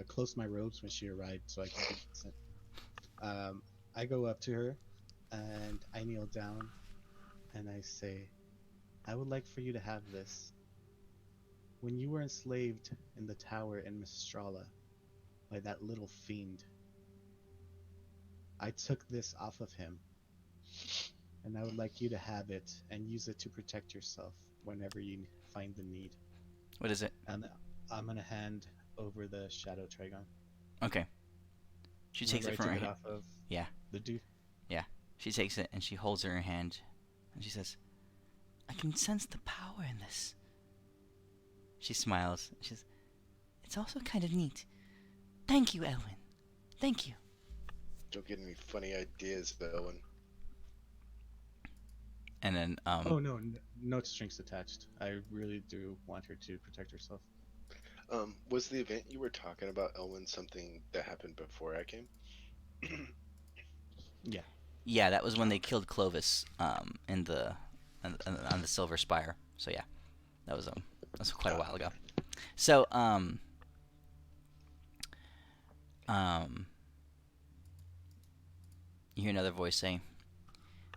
closed my robes when she arrived so I could be decent. I go up to her and I kneel down and I say, I would like for you to have this. When you were enslaved in the tower in Mistrala by that little fiend, I took this off of him, and I would like you to have it and use it to protect yourself whenever you find the need. What is it? And I'm gonna hand over the Shadow Trigon. Okay. She takes Remember it I from took her it hand. off of Yeah. the dude. She takes it and she holds it in her hand. And she says, I can sense the power in this. She smiles. She says, it's also kind of neat. Thank you, Elwyn. Thank you. Don't get any funny ideas, Owen. And then, Oh no, no strings attached. I really do want her to protect herself. Was the event you were talking about, Elwyn, something that happened before I came? Yeah. yeah, that was when they killed Clovis in the on the Silver Spire. So yeah, that was quite a while ago. So you hear another voice saying,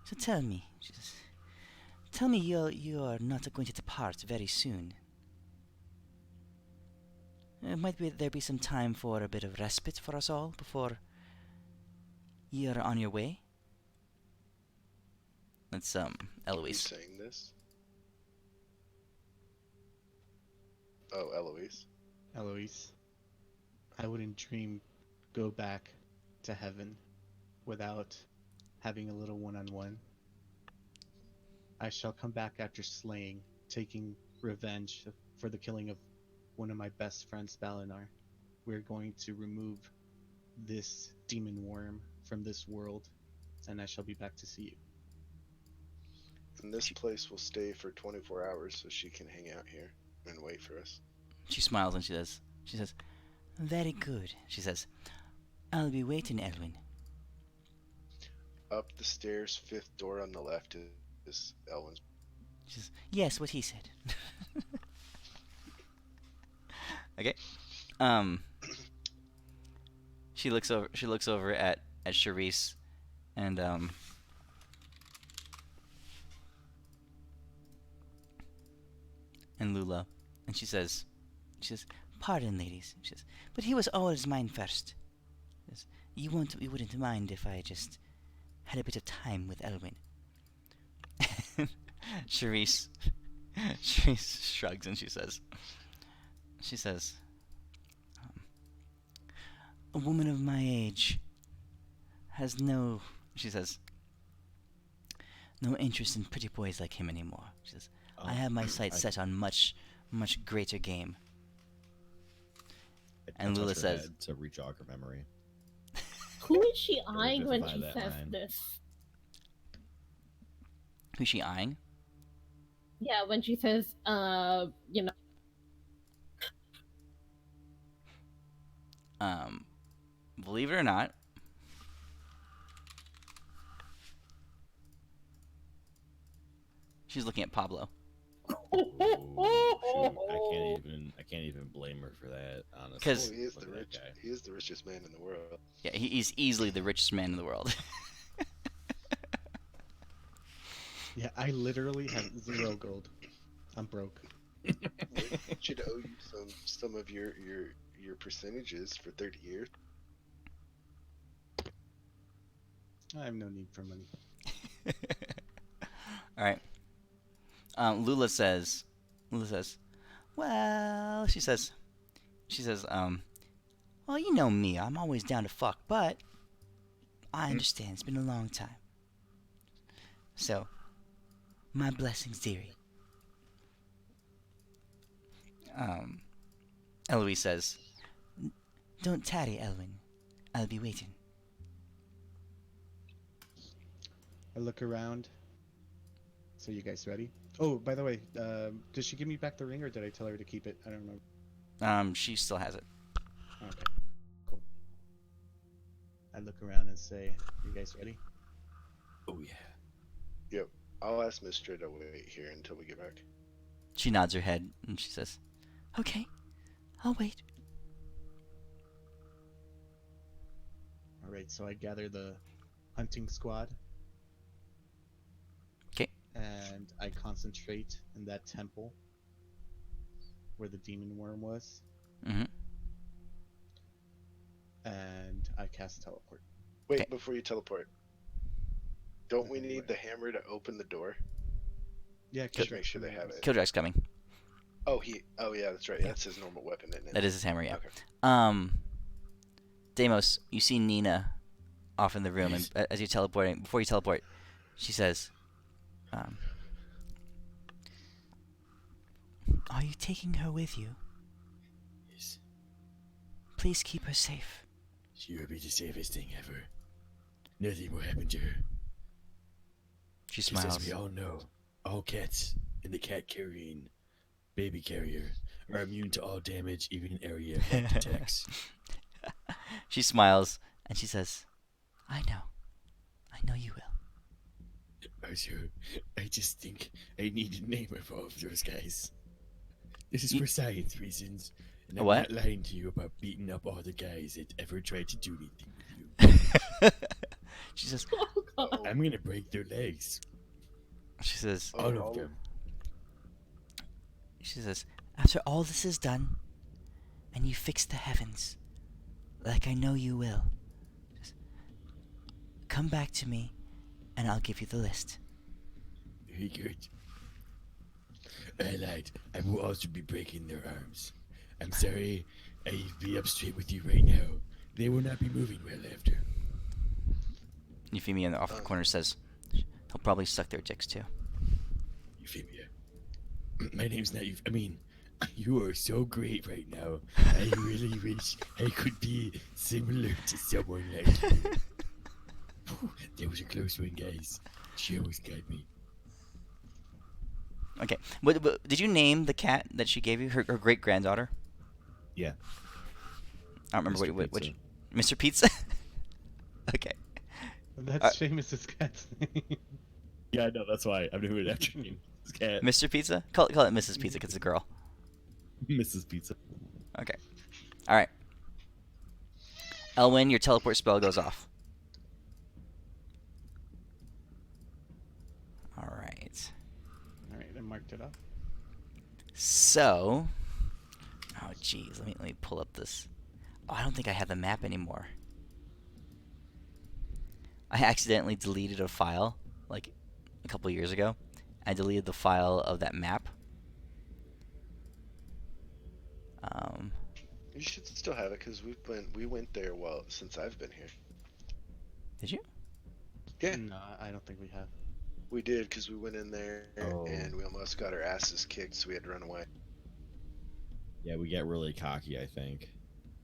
"So tell me," she says, "tell me you are not going to depart very soon. There be some time for a bit of respite for us all before you are on your way?" That's Who's Eloise. saying this? Oh, Eloise. Eloise, I wouldn't dream go back to heaven without having a little one-on-one. I shall come back after slaying, taking revenge for the killing of one of my best friends, Balinar. We're going to remove this demon worm from this world, and I shall be back to see you. And this place will stay for 24 hours so she can hang out here and wait for us. She smiles and she says, very good. She says, I'll be waiting, Elwin. Up the stairs, fifth door on the left is Elwin's. She says, yes, what he said. Okay. She looks over at Charisse and Lula, and she says, pardon, ladies. She says, but he was always mine first. She says, you wouldn't mind if I just had a bit of time with Elwin. Charisse shrugs and she says, a woman of my age has no interest in pretty boys like him anymore. She says, I have my sights set on much greater game. And Lula says, to re-jog her memory. Who is she Or eyeing when justify she that says line. this? who's she eyeing? Yeah, when she says, Believe it or not, she's looking at Pablo. Oh, shoot. I can't even blame her for that, honestly. 'Cause- Oh, he is Look the at that rich. guy. He is the richest man in the world. Yeah, he's easily the richest man in the world. Yeah, I literally have 0 gold. I'm broke. We should owe you some of your percentages for 30 years. I have no need for money. All right. Lula says, well, she says, well, you know me, I'm always down to fuck, but I understand, it's been a long time. So, my blessings, dearie. Eloise says, don't tarry, Elwin. I'll be waiting. I look around. So you guys ready? Oh, by the way, did she give me back the ring, or did I tell her to keep it? I don't remember. She still has it. Okay, cool. I look around and say, you guys ready? Oh yeah. Yep. I'll ask Mistra to wait here until we get back. She nods her head and she says, okay, I'll wait. Alright, so I gather the hunting squad. 'Kay. And I concentrate in that temple where the demon worm was. Mm-hmm. And I cast teleport. Wait, Okay. before you teleport. Don't we Okay, need wait. the hammer to open the door? Yeah, Just make sure they have it. Killjoy's coming. Oh, yeah, that's right. Yeah. That's his normal weapon, isn't it? That is his hammer, yeah. Okay. Deimos, you see Nina off in the room, Yes. and as you're teleporting, before you teleport, she says, are you taking her with you? Yes. Please keep her safe. She will be the safest thing ever. Nothing will happen to her. She Just as smiles. we all know, all cats in the cat carrying baby carrier are immune to all damage, even in area effect attacks. She smiles, and she says, I know you will. Arthur, I just think I need to name of all of those guys. This is You- for science reasons, and A I'm what? not lying to you about beating up all the guys that ever tried to do anything with you. She says, Oh god. I'm gonna break their legs, she all of them. says, after all this is done, and you fix the heavens, like I know you will, just come back to me, and I'll give you the list. Very good. I lied. I will also be breaking their arms. I'm sorry. I'll be up straight with you right now. They will not be moving well after. Euphemia in the off the Um, corner says, "He'll probably suck their dicks too." Euphemia. My name's not I mean, you are so great right now. I really wish I could be similar to someone like you. Whew, that was a close one, guys. She almost got me. Okay. But did you name the cat that she gave you? Her great granddaughter? Yeah. I don't remember Mr. what Pizza. Mr. Pizza. Okay. That's Seamus's cat's name. Yeah, I know. That's why I'm doing it after this cat. Mr. Pizza. Call it Mrs. Pizza because it's a girl. Mrs. Pizza. Okay. All right. Elwyn, your teleport spell goes off. All right. All right, I marked it up. So, oh geez, let me pull up this. Oh, I don't think I have the map anymore. I accidentally deleted a file like a couple years ago. I deleted the file of that map. You should still have it because we went there since I've been here. Did you? Yeah. No, I don't think we have. We did because we went in there Oh. and we almost got our asses kicked, so we had to run away. Yeah, we got really cocky, I think,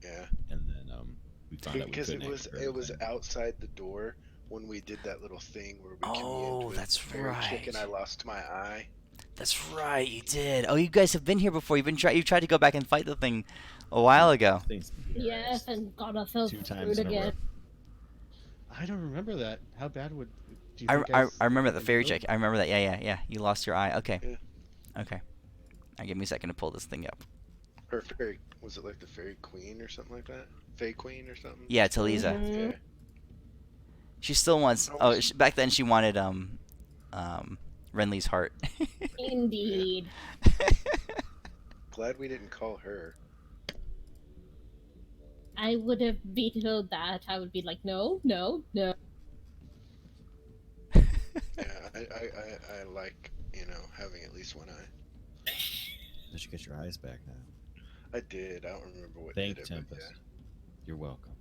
Yeah, and then we found out we because couldn't. it was outside the door when we did that little thing where we Oh, communed with that's the fairy chick, and right. I lost my eye. That's right, you did. Oh, you guys have been here before. You tried to go back and fight the thing a while ago. Things Yes, and got ourselves 2 times screwed in a row. again. I don't remember that. How bad would? Do you I, think I remember the fairy killed? chick. I remember that. Yeah. You lost your eye. Okay. Yeah. Okay. Give me a second to pull this thing up. Her fairy, was it like the fairy queen or something like that? Fey queen or something? Yeah, Talisa. Mhm. Yeah. She still wants. Oh, back then she wanted Renly's heart. Indeed. Glad we didn't call her. I would have vetoed that. I would be like, no, no, no. Yeah, I like, having at least one eye. You should get your eyes back now. I did. I don't remember what Thank did it, but Tempest. yeah. You're welcome.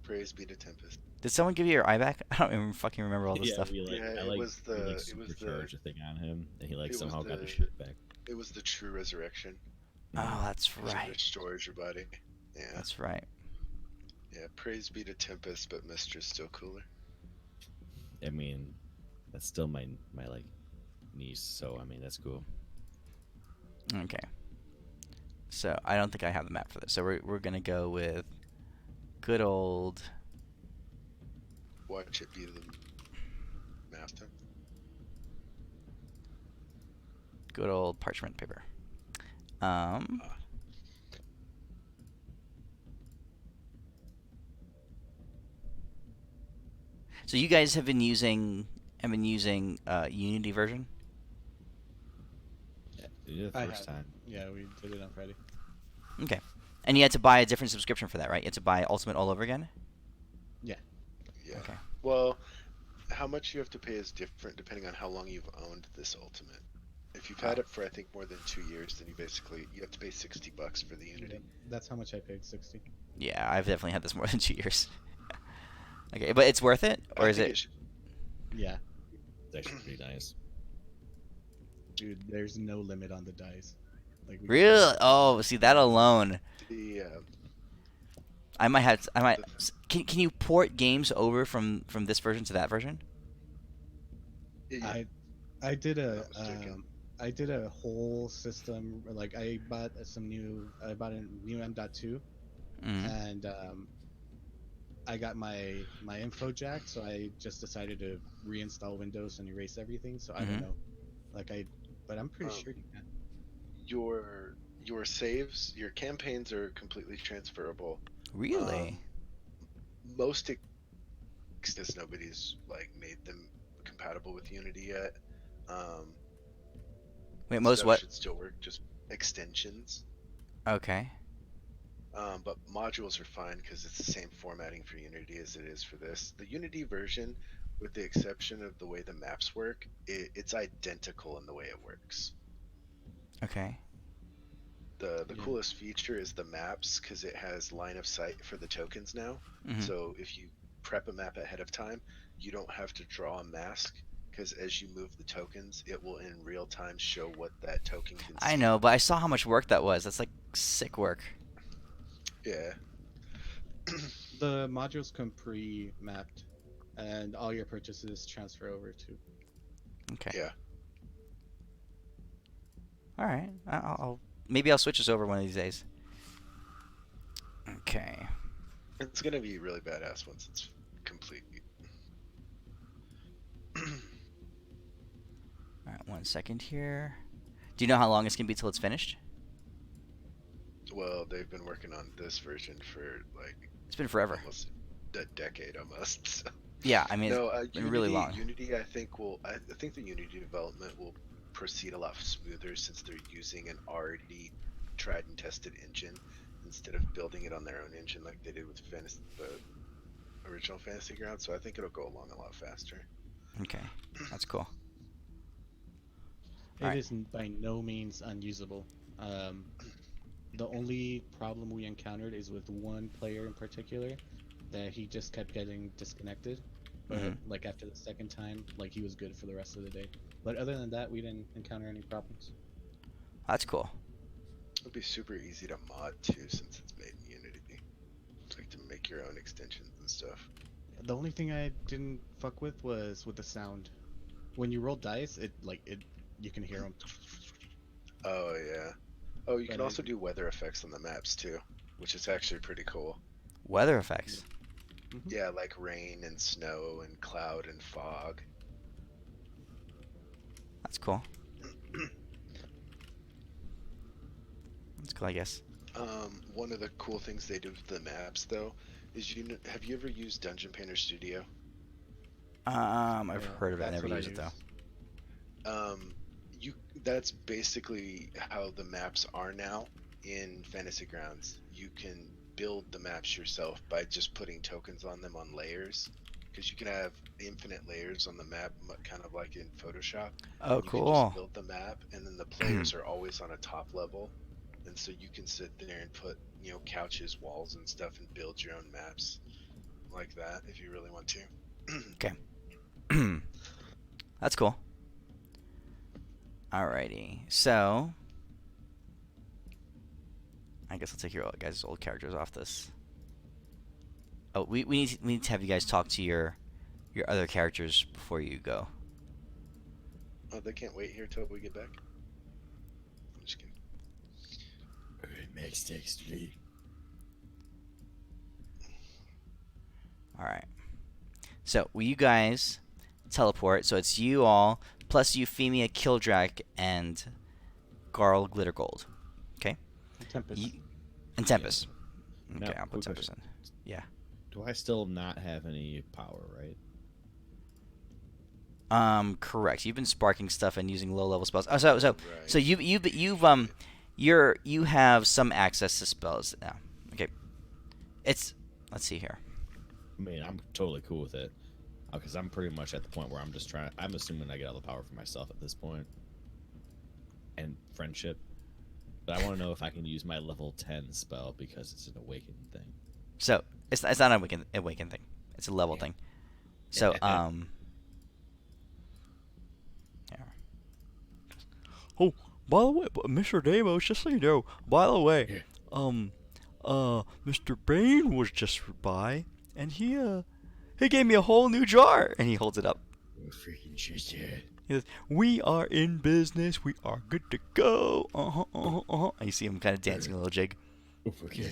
Praise be to Tempest. Did someone give you your eye back? I don't even fucking remember all this yeah, stuff. we like, Yeah, I it like, was we, the- like it was the- supercharged a thing on him, and he like it was somehow got the- his shit back. It was the true resurrection. Oh, that's It right. restores your body. Yeah. That's right. Yeah. Praise be to Tempest, but Mistress still cooler. I mean, that's still my like niece, so I mean that's cool. Okay. So I don't think I have the map for this. So we're gonna go with good old. Watch it be the master. Good old parchment paper. So you guys have been using Unity version? Yeah, we did it the I first have. time. Yeah, we did it on Friday. Okay. And you had to buy a different subscription for that, right? You had to buy Ultimate all over again? Yeah. Okay. Well, how much you have to pay is different depending on how long you've owned this Ultimate. If you've had it for I think more than 2 years, then you have to pay $60 for the Unity. Yeah, that's how much I paid, 60. Yeah, I've definitely had this more than 2 years. Okay, but it's worth it? Or I is think it... should- Yeah, It's actually pretty nice. dude, there's no limit on the dice. Like Really? Oh, see, that alone... the I might... Can you port games over from this version to that version? yeah, I did a Not mistaken. I did a whole system. Like I bought a new M.2, Mm. and I got my info jack, so I just decided to reinstall Windows and erase everything. So I Mhm. don't know, but I'm pretty Um, sure you can. your saves, your campaigns are completely transferable. Really? Most because nobody's like made them compatible with Unity yet. Wait, most stuff what? should still work, just extensions. Okay. But modules are fine because it's the same formatting for Unity as it is for this. The Unity version, with the exception of the way the maps work, it's identical in the way it works. Okay. The Yeah. coolest feature is the maps because it has line of sight for the tokens now. Mhm. So if you prep a map ahead of time, you don't have to draw a mask because as you move the tokens, it will in real time show what that token can I see. know, but I saw how much work that was. That's like sick work. Yeah. The modules come pre-mapped, and all your purchases transfer over to. Okay. Yeah. All right. I'll maybe I'll switch this over one of these days. Okay. It's gonna be really badass once it's complete. All right. 1 second here. Do you know how long it's gonna be till it's finished? Well, they've been working on this version for like It's been forever. almost a decade almost. So. Yeah. I mean, No, it's been really long. Unity, I think I think the Unity development will proceed a lot smoother since they're using an already tried and tested engine instead of building it on their own engine like they did with the original Fantasy Ground. So I think it'll go along a lot faster. Okay. That's cool. It Alright. is by no means unusable. The only problem we encountered is with one player in particular, that he just kept getting disconnected. But Mhm. like after the second time, like he was good for the rest of the day. But other than that, we didn't encounter any problems. That's cool. It'll be super easy to mod too since it's made in Unity. It's like to make your own extensions and stuff. The only thing I didn't fuck with was with the sound. When you roll dice, you can hear them. Oh yeah. Oh, you But can also do weather effects on the maps too, which is actually pretty cool. Weather effects. Yeah, like rain and snow and cloud and fog. That's cool. That's cool, I guess. One of the cool things they do with the maps though is have you ever used Dungeon Painter Studio? I've Yeah, heard of it. I that's never what I used it though. You that's basically how the maps are now in Fantasy Grounds. You can build the maps yourself by just putting tokens on them on layers, because you can have infinite layers on the map, kind of like in Photoshop. Oh, You can cool. just build the map, and then the players are always on a top level, and so you can sit there and put couches, walls, and stuff, and build your own maps like that if you really want to. Okay. That's cool. Alrighty. So, I guess I'll take your guys' old characters off this. Oh, we need to have you guys talk to your other characters before you go. Oh, they can't wait here till we get back. I'm just kidding. Alright, Max text me. Alright. So, will you guys teleport? So it's you all, plus Euphemia, Kildrak, and Garl Glittergold. Okay? Tempest. And Tempest. Now, Okay, I'll put quick Tempest in. Yeah. Do I still not have any power, right? Correct. You've been sparking stuff and using low-level spells. Oh, Right. so you have some access to spells now. Okay. Let's see here. I mean, I'm totally cool with it. Because I'm pretty much at the point where I'm assuming I get all the power for myself at this point. And friendship. But I want to know if I can use my level 10 spell because it's an awakened thing. So it's not an awaken thing. It's a level thing. So yeah. Oh, by the way, Mr. Damos, just so you know, by the way, Mr. Bane was just by, and he gave me a whole new jar, and he holds it up. Oh, freaking shit, yeah. He says, "We are in business. We are good to go." And you see him kind of dancing a little jig. Oh, fuck yeah.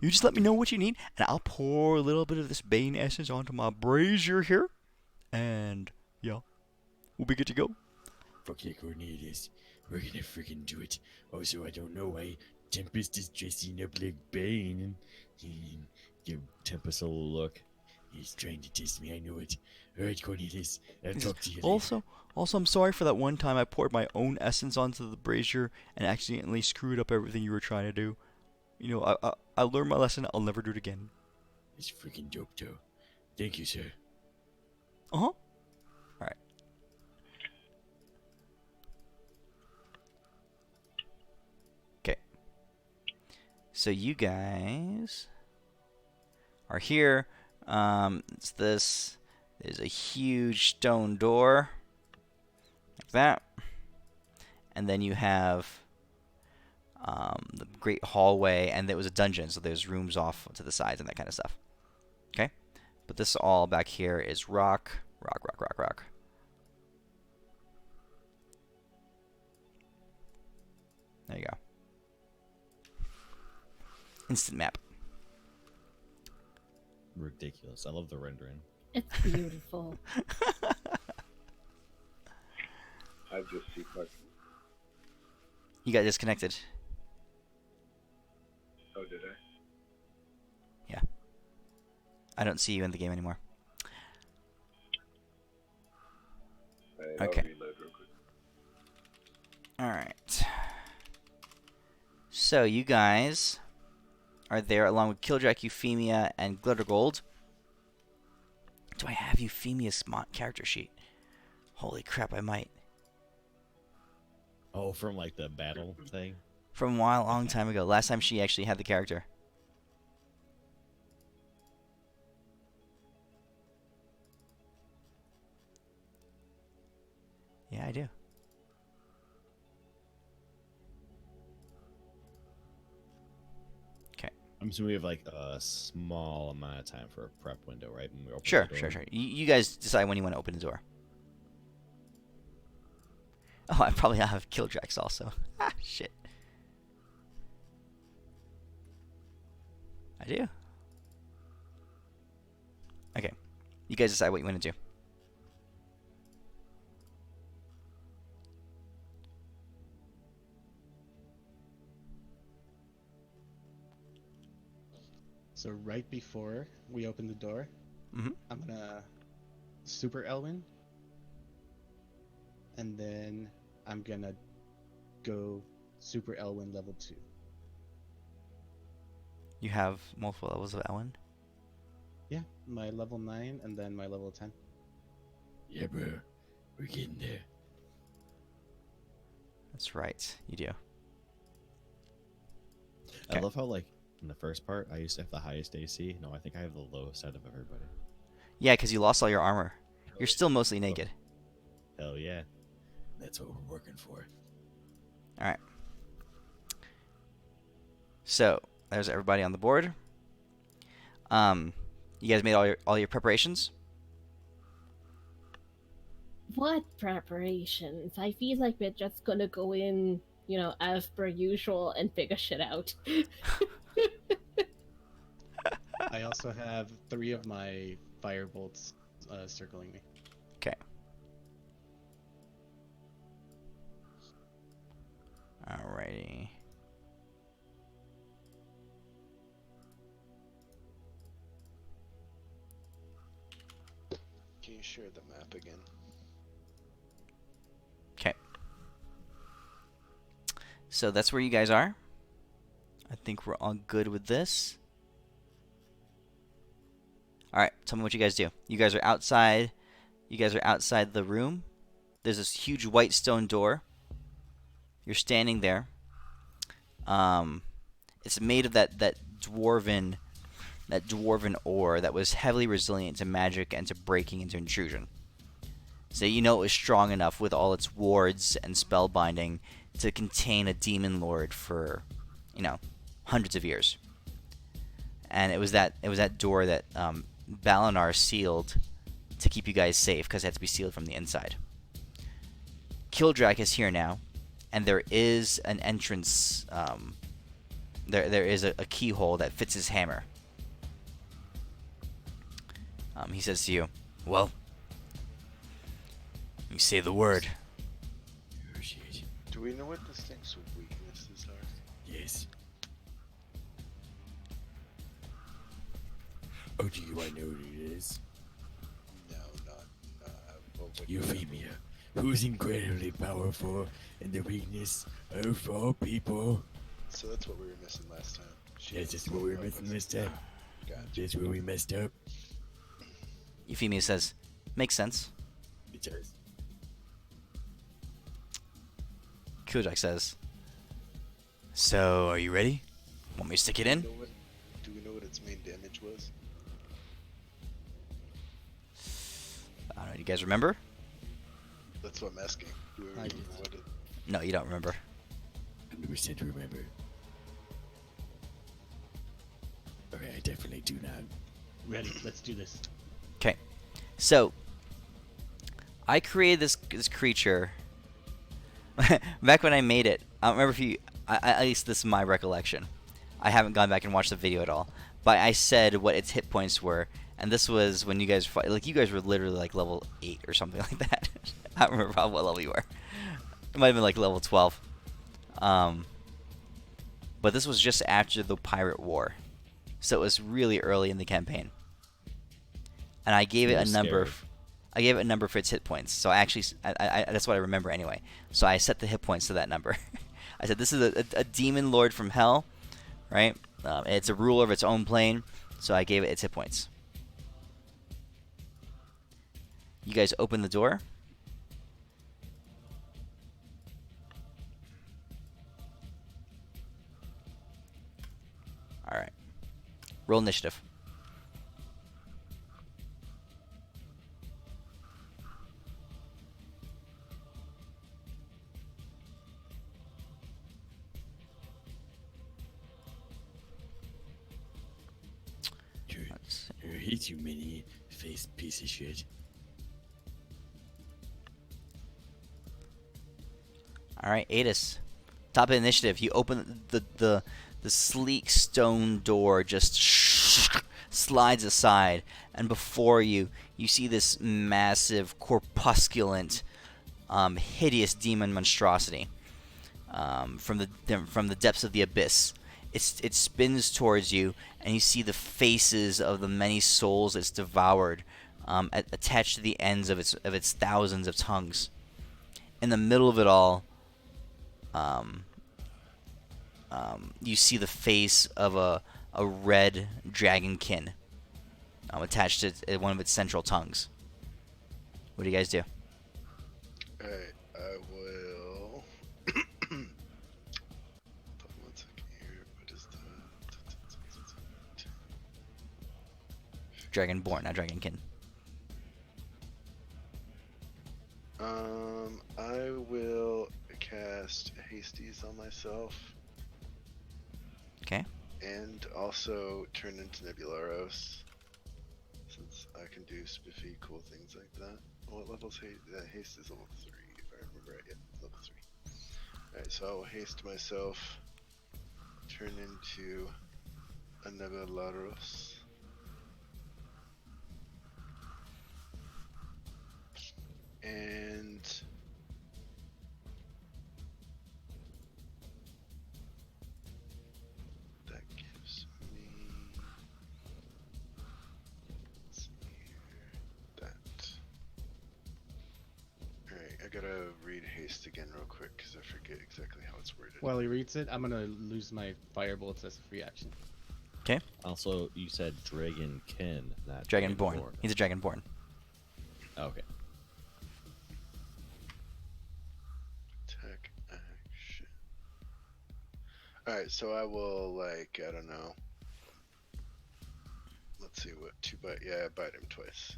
You just let me know what you need, and I'll pour a little bit of this Bane essence onto my brazier here, and yeah, we'll be good to go. Fuck yeah, Cornelius. We're gonna freaking do it. Also, I don't know why Tempest is dressing up like Bane. Give Tempest a little look. He's trying to test me, I know it. Alright, Cornelius, I'll talk to you later. Also, I'm sorry for that one time I poured my own essence onto the brazier and accidentally screwed up everything you were trying to do. You know, I learned my lesson. I'll never do it again. It's freaking dope, though. Thank you, sir. Uh-huh. Alright. So you guys are here. It's this. There's a huge stone door, like that. And then you have the great hallway, and there was a dungeon, so there's rooms off to the sides and that kind of stuff. Okay? But this all back here is rock, rock, rock, rock, rock. There you go. Instant map. Ridiculous. I love the rendering. It's beautiful. I just see my. You got disconnected. Oh, did I? Yeah. I don't see you in the game anymore. I'll Okay. reload real quick. Alright. So you guys are there along with Killjack, Euphemia, and Glittergold. Do I have Euphemia's character sheet? Holy crap, I might. Oh, from like the battle thing. From a while, long time ago. Last time she actually had the character. Yeah, I do. I'm assuming we have like a small amount of time for a prep window, right? When we open Sure, the door. sure. You guys decide when you want to open the door. Oh, I probably have Killdrax also. Ah, shit. I do. Okay. You guys decide what you want to do. So right before we open the door, Mm-hmm. I'm gonna Super Elwin, and then I'm gonna go Super Elwin level 2. You have multiple levels of Ellen? Yeah, my level 9 and then my level 10. Yeah, bro. We're getting there. That's right. You do. I Okay. love how like in the first part I used to have the highest AC. No, I think I have the lowest out of everybody. Yeah, because you lost all your armor. You're still mostly naked. Hell yeah. That's what we're working for. Alright. So, there's everybody on the board. You guys made all your preparations? What preparations? I feel like we're just gonna go in, as per usual and figure shit out. I also have 3 of my firebolts circling me. Okay. Alrighty. Can you share the map again? Okay. So that's where you guys are. I think we're all good with this. Alright, tell me what you guys do. You guys are outside. You guys are outside the room. There's this huge white stone door. You're standing there. It's made of that dwarven ore that was heavily resilient to magic and to breaking and to intrusion. So you know it was strong enough with all its wards and spellbinding to contain a demon lord for, hundreds of years. And it was that door that Balinar sealed to keep you guys safe because it had to be sealed from the inside. Kildrak is here now, and there is an entrance. There is a keyhole that fits his hammer. He says to you, "Well, you say the word." Oh, shit. Do we know what this thing's weaknesses are? Yes. Oh, do you want to know what it is? No, not. What would Euphemia, who's incredibly powerful and the weakness of all people. So that's what we were missing last time. That's just what we were missing this time. Gotcha. That's where we messed up. Euphemia says, "Makes sense." It does. Kildrak says, "So, are you ready? Want me to stick it Do we in? know what? Do we know what its main damage was? I don't know. Do you guys remember? That's what I'm asking. Do we I remember do. what it? No, you don't remember. 100% remember. Okay, I definitely do not. Ready? Let's do this. Okay, so I created this creature back when I made it. I don't remember if you. At least this is my recollection. I haven't gone back and watched the video at all. But I said what its hit points were, and this was when you guys like you guys were literally like level 8 or something like that. I don't remember what level you were. It might have been like level 12. But this was just after the Pirate War, so it was really early in the campaign. And I gave it You a were number. scared. I gave it a number for its hit points. So I actually, that's what I remember anyway. So I set the hit points to that number. I said this is a demon lord from hell, right? It's a ruler of its own plane. So I gave it its hit points. You guys open the door. All right. Roll initiative. Let's see. I hate you, mini face piece of shit. All right, Adis. Top of initiative. You open the sleek stone door, just slides aside, and before you see this massive, corpusculent, hideous demon monstrosity from the depths of the abyss. It spins towards you, and you see the faces of the many souls it's devoured, attached to the ends of its thousands of tongues. In the middle of it all, you see the face of a red dragonkin attached to one of its central tongues. What do you guys do? Alright, I will. Hold on 1 second here. What is Dragonborn, not dragonkin. I will cast Hasties on myself. Okay. And also turn into Nebularos. Since I can do spiffy, cool things like that. What level's haste? Haste is level 3, if I remember right. Yeah, level 3. Alright, so I will haste myself. Turn into a Nebularos. And that gives me, let's see here, that. Alright, I gotta read haste again real quick because I forget exactly how it's worded. While he reads it, I'm gonna lose my fire bullets as a free action. Okay. Also, you said Dragonkin, not Dragonborn. He's a dragonborn. Okay. Attack action. Alright, so I will, like, I don't know. Let's see what, 2 bite. Yeah, I bite him twice.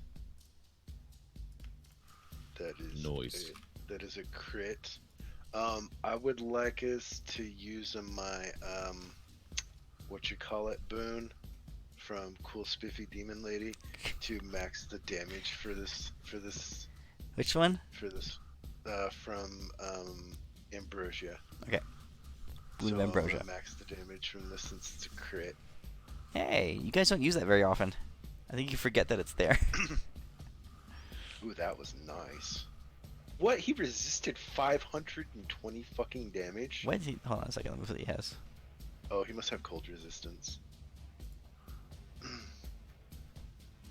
That is Noise. That is a crit. I would like us to use my boon from Cool Spiffy Demon Lady to max the damage for this Which one? from Ambrosia. Okay. Blue So Ambrosia. I'm gonna max the damage from this since it's a crit. Hey, you guys don't use that very often. I think you forget that it's there. Ooh, that was nice. What? He resisted 520 fucking damage? What is he? Hold on a second. Let me see what he has. Oh, he must have cold resistance.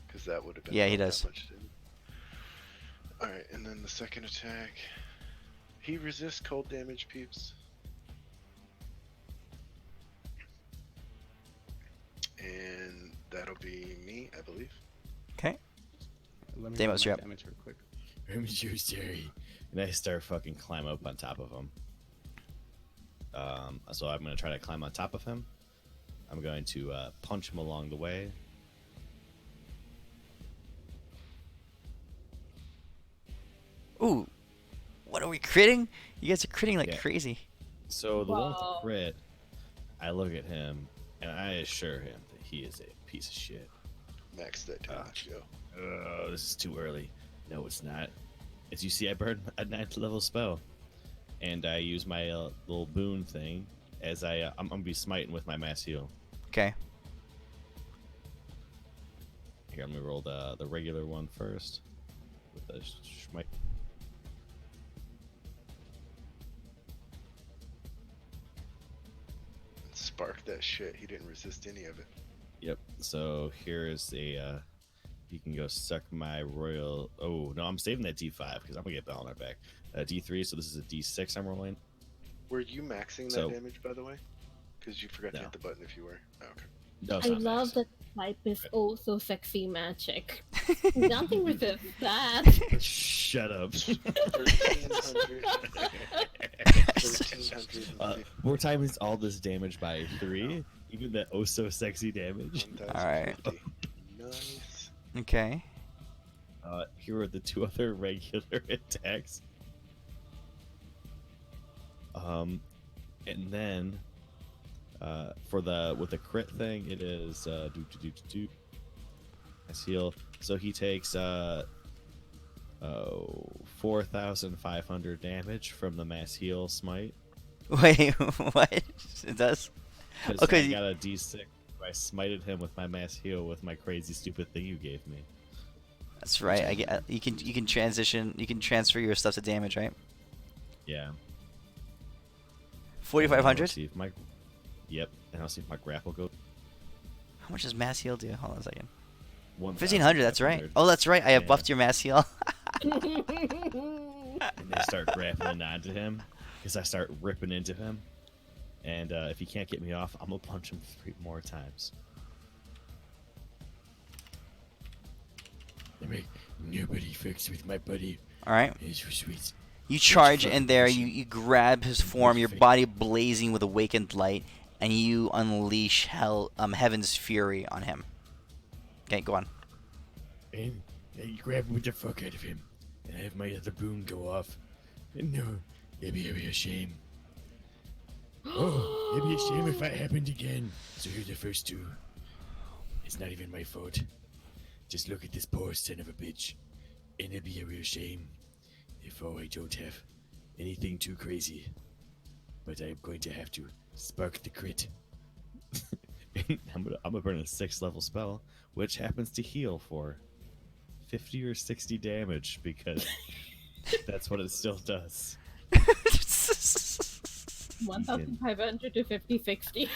Because that would have been. Yeah, he about does. that much damage. Alright, and then the second attack. He resists cold damage, peeps. And that'll be me, I believe. Okay. Let me Deimos, roll you're my up. damage real quick. I'm so sorry. And I start fucking climb up on top of him. So I'm gonna try to climb on top of him. I'm going to punch him along the way. Ooh, what are we critting? You guys are critting like Yeah. crazy. So the one with Whoa. the crit, I look at him and I assure him that he is a piece of shit. Max that damage, yo. Oh, this is too early. No, it's not. As you see, I burned a 9th level spell, and I use my little boon thing as I'm gonna be smiting with my mass heal. Okay. Here, I'm gonna roll the regular one first with the smite. Spark that shit. He didn't resist any of it. Yep. So here is a. You can go suck my royal. Oh no, I'm saving that D5 because I'm gonna get Balnor back. D3. So this is a D6 I'm rolling. Were you maxing that So- damage, by the way? Because you forgot to No. hit the button if you were. Oh, okay. No, it's I not love max. that type is also sexy magic. Nothing resists that. Shut up. 1300. 1350. We're timing all this damage by 3. Even that oh so sexy damage. 1050. Nice. Okay. Here are the 2 other regular attacks. And then for with the crit thing, it is Nice heal. So he takes 4,500 damage from the mass heal smite. Wait, what? It does? Because Okay, I you- got a D6. I smited him with my mass heal with my crazy stupid thing you gave me. That's right. I get. You can transition. You can transfer your stuff to damage, right? Yeah. 4,500. See if my. Yep, and I'll see if my grapple goes. How much does mass heal do? Hold on a second. 1,500. 1,500. That's right. Oh, that's right. I have Yeah. buffed your mass heal. And they start grappling onto him because I start ripping into him. And if he can't get me off, I'm gonna punch him 3 more times. Nobody fucks with my buddy. All right. It's so sweet. You charge fucking in there. pushing. You grab his form, your Perfect. body blazing with awakened light, and you unleash heaven's fury on him. Okay, go on. And I grab the fuck out of him. And I have my other boon go off. And no, it'd be a shame. Oh, it'd be a shame if that happened again. So here are the first 2. It's not even my fault. Just look at this poor son of a bitch. And it'd be a real shame if I don't have anything too crazy. But I'm going to have to spark the crit. I'm gonna burn a 6th level spell, which happens to heal for 50 or 60 damage because that's what it still does. 1,500 to 50-60.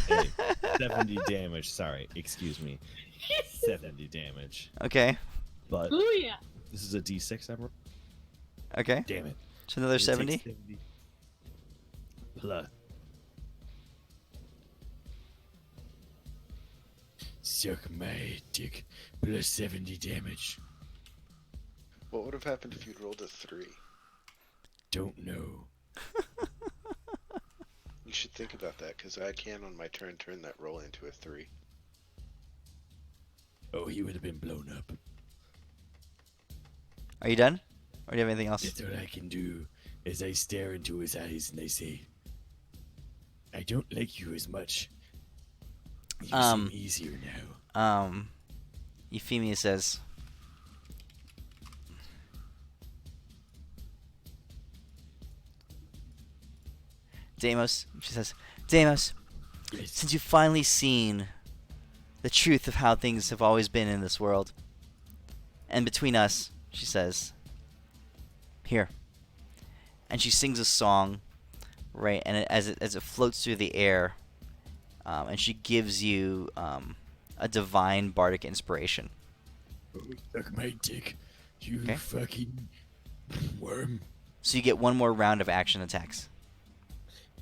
Hey, 70 damage. Sorry, excuse me. 70 damage. Okay. But Ooh, yeah. this is a D6 emerald. Okay. Damn it. So another It takes 70. Plus. Suck my dick. Plus 70 damage. What would have happened if you'd rolled a 3? Don't know. You should think about that, because I can, on my turn, turn that roll into a 3. Oh, he would have been blown up. Are you done? Or do you have anything else? That's all I can do as I stare into his eyes and I say, I don't like you as much. You seem easier now. Euphemia says, Deimos, she says, Deimos, Yes. since you've finally seen the truth of how things have always been in this world, and between us, she says, here. And she sings a song, right? And as it floats through the air, and she gives you a divine bardic inspiration. Oh, suck my dick, you Okay. fucking worm. So you get one more round of action attacks.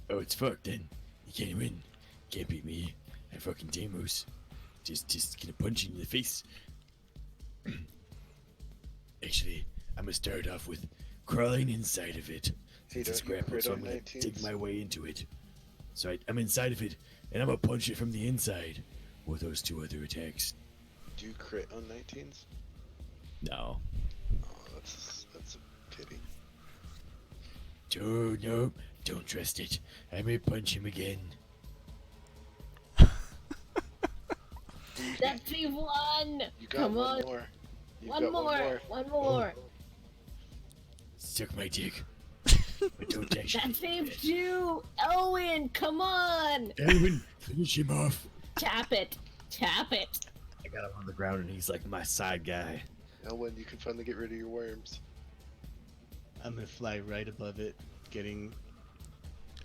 Oh, it's fucked then. You can't win. Can't beat me. I'm fucking Deimos. Just gonna punch you in the face. Actually, I'm gonna start off with crawling inside of it. Hey, Since it's don't you grappled, crit so on I'm gonna 19s? dig my way into it. So I'm inside of it, and I'm gonna punch it from the inside with those 2 other attacks. Do you crit on 19s? No. Oh, that's a pity. Oh, no, don't trust it. I may punch him again. That's one. You got Come one on. more. You One got more. One more. Suck my dick. But don't actually. That saved you. Elwin, come on. Elwin, finish him off. Tap it. Tap it. I got him on the ground and he's like my side guy. Elwin, you can finally get rid of your worms. I'm gonna fly right above it, getting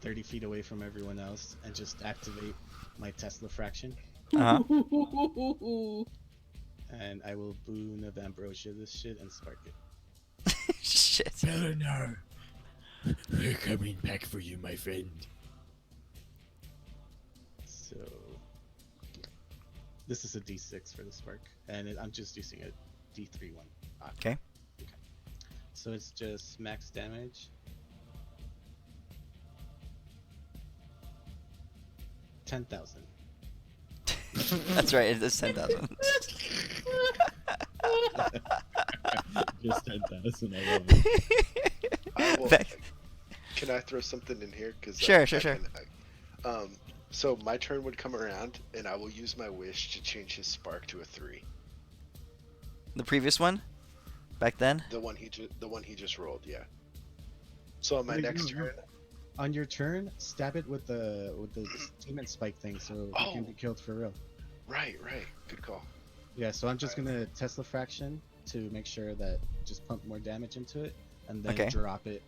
30 feet away from everyone else, and just activate my Tesla fraction. And I will boon of Ambrosia this shit and spark it. Shit. Eleanor, we're coming back for you, my friend. So this is a D6 for the spark, and I'm just using a D3 one. Okay. So it's just max damage. 10,000. That's right. It's 10,000. Just 10,000. I love it. I will, Back- can I throw something in here? Cause Sure. So my turn would come around, and I will use my wish to change his spark to a 3. The previous one? Back then? The one he just rolled, yeah. So on my next turn, On your turn, stab it with the demon spike thing, so it can be killed for real. right, good call. Yeah, so I'm just gonna Tesla fraction to make sure that just pump more damage into it, and then Okay. drop it.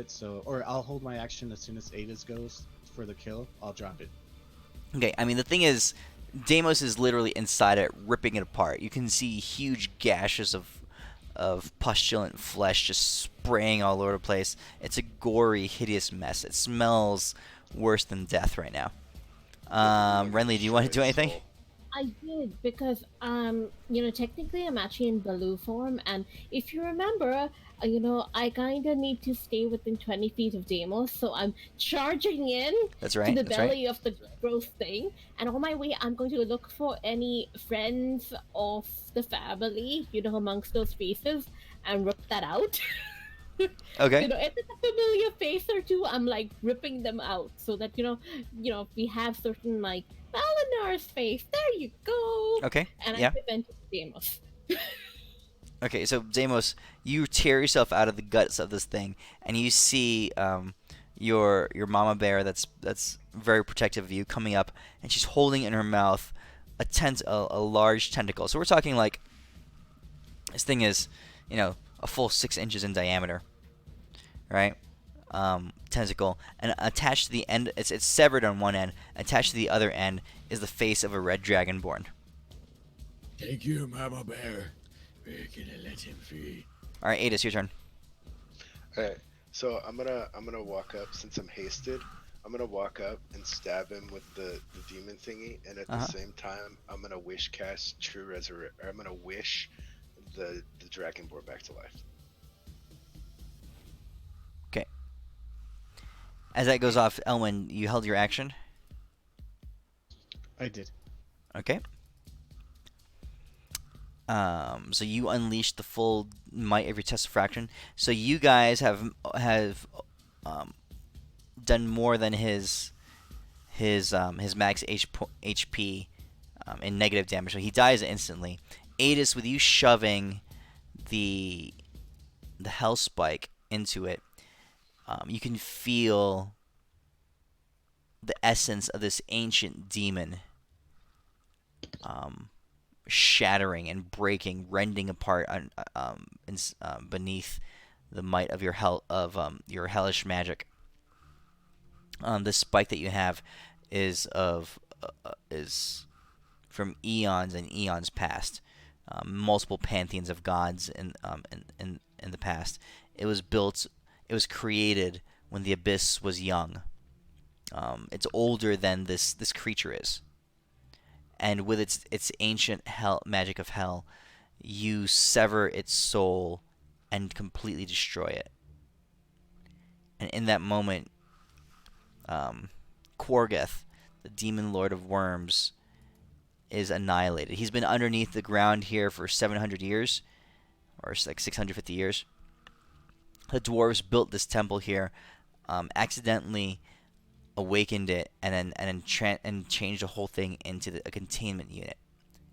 So, or I'll hold my action as soon as Ada's goes for the kill. I'll drop it. Okay, I mean, the thing is, Deimos is literally inside it, ripping it apart. You can see huge gashes of pustulant flesh just spraying all over the place. It's a gory, hideous mess. It smells worse than death right now. Renly, do you want to do anything? I did because technically I'm actually in Baloo form, and if you remember, I kind of need to stay within 20 feet of Deimos, so I'm charging in That's to right. the That's right. belly of the growth thing, and on my way I'm going to look for any friends of the family, amongst those faces, and rip that out. Okay. If it's a familiar face or two, I'm like ripping them out so that we have certain like Valinar's face. There you go. Okay. And Yeah. I prevented Deimos. Okay, so Deimos, you tear yourself out of the guts of this thing, and you see your mama bear that's very protective of you coming up, and she's holding in her mouth a large tentacle. So we're talking like this thing is, a full 6 inches in diameter, right? Tentacle, and attached to the end, it's severed on one end. Attached to the other end is the face of a red dragonborn. Thank you, Mama Bear. We're gonna let him free. All right, Ada, it's your turn. All right, so I'm gonna walk up since I'm hasted. I'm gonna walk up and stab him with the demon thingy, and at the same time, I'm gonna wish cast True Resurrect. I'm gonna wish the dragonborn back to life. Okay. As that goes off, Elwin, you held your action. I did. Okay. So you unleashed the full might of your test of fraction. So you guys have done more than his max HP in negative damage. So he dies instantly. Adis, with you shoving the hell spike into it, you can feel the essence of this ancient demon shattering and breaking, rending apart beneath the might of your your hellish magic. This spike that you have is from eons and eons past. Multiple pantheons of gods in the past. It was created when the abyss was young. It's older than this creature is. And with its ancient magic of hell, you sever its soul and completely destroy it. And in that moment, Korgeth, the demon lord of worms, is annihilated. He's been underneath the ground here for 700 years, or like 650 years. The dwarves built this temple here, accidentally awakened it, and then changed the whole thing into a containment unit,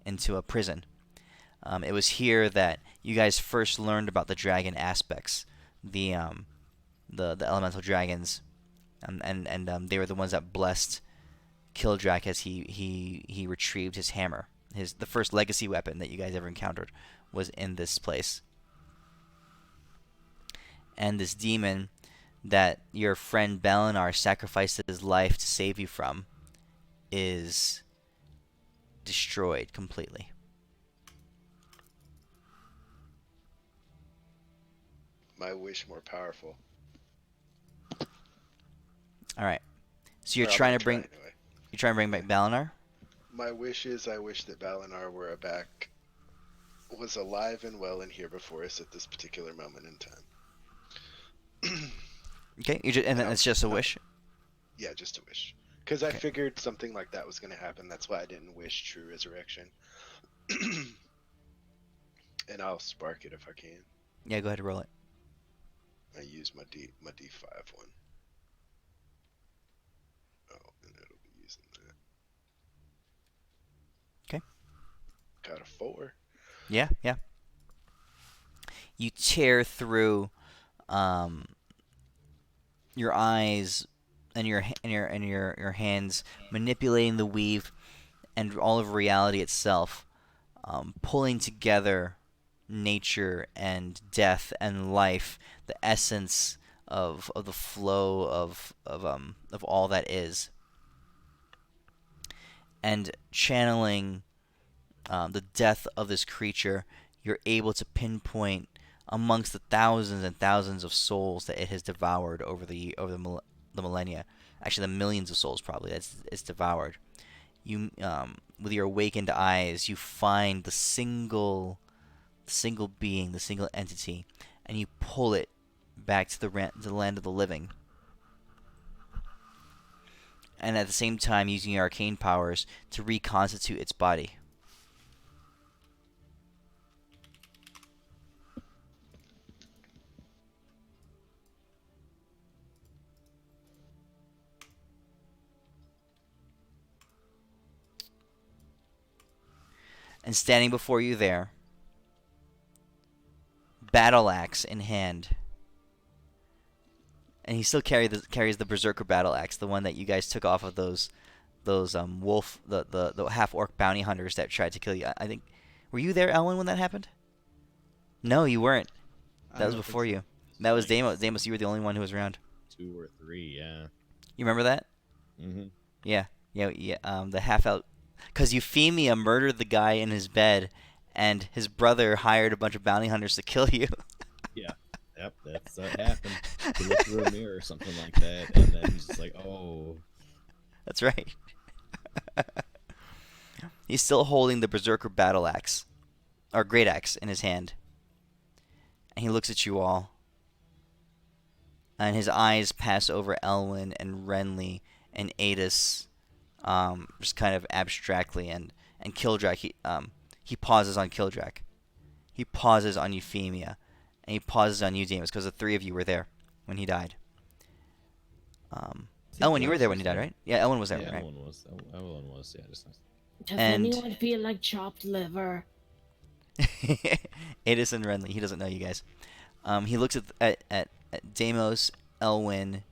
into a prison. It was here that you guys first learned about the dragon aspects, the elemental dragons, and they were the ones that blessed Kildrak as he retrieved his hammer. The first legacy weapon that you guys ever encountered was in this place. And this demon that your friend Balinar sacrificed his life to save you from is destroyed completely. My wish more powerful. All right. So you're Or I'm trying gonna to bring try anyway. you're trying to bring back Balinar? My wish is I wish that Balinar was alive and well and here before us at this particular moment in time. Okay. And then it's just a wish. Yeah, just a wish. Because I Okay. figured something like that was going to happen. That's why I didn't wish true resurrection. And I'll spark it if I can. Yeah. Go ahead and roll it. I use my D5 one. Oh, and it'll be using that. Okay. Got a 4. Yeah. Yeah. You tear through your eyes and your hands, manipulating the weave and all of reality itself, pulling together nature and death and life, the essence of the flow of all that is, and channeling the death of this creature. You're able to pinpoint amongst the thousands and thousands of souls that it has devoured over the millennia, actually the millions of souls probably that's it's devoured. You, with your awakened eyes, you find the single being, the single entity, and you pull it back to the land of the living. And at the same time, using your arcane powers to reconstitute its body. And standing before you there, battle axe in hand. And he still carries the berserker battle axe, the one that you guys took off of those wolf the half orc bounty hunters that tried to kill you. I think, were you there, Elwin, when that happened? No, you weren't. I That was don't think before so. you. That was Deimos. Deimos, you were the only one who was around. 2 or 3, yeah. You remember that? Mm-hmm. Yeah. The half out, because Euphemia murdered the guy in his bed, and his brother hired a bunch of bounty hunters to kill you. Yeah. Yep, that's what happened. He looked through a mirror or something like that, and then he's just like, oh. That's right. He's still holding the berserker battle axe, or great axe, in his hand. And he looks at you all. And his eyes pass over Elwyn and Renly and Adis, just kind of abstractly, and Kildrak. He pauses on Kildrak. He pauses on Euphemia, and he pauses on you, Deimos, because the 3 of you were there when he died. Elwyn, you were there when he died, right? Yeah, Elwyn was there, Yeah, right? Ellen was, yeah, just Does And- anyone feel like chopped liver? Adis and Renly. He doesn't know you guys. He looks at Deimos, Elwyn,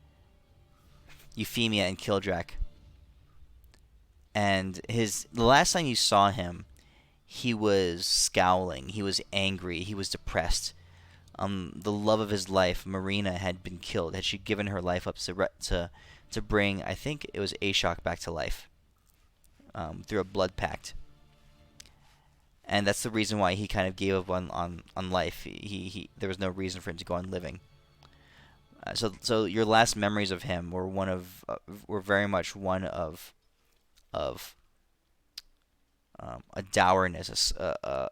Euphemia, and Kildrak. And the last time you saw him, he was scowling. He was angry. He was depressed. The love of his life, Marina, had been killed. Had she given her life up to bring, I think it was Ashok, back to life through a blood pact. And that's the reason why he kind of gave up on life. There was no reason for him to go on living. So your last memories of him were very much one of a dourness, a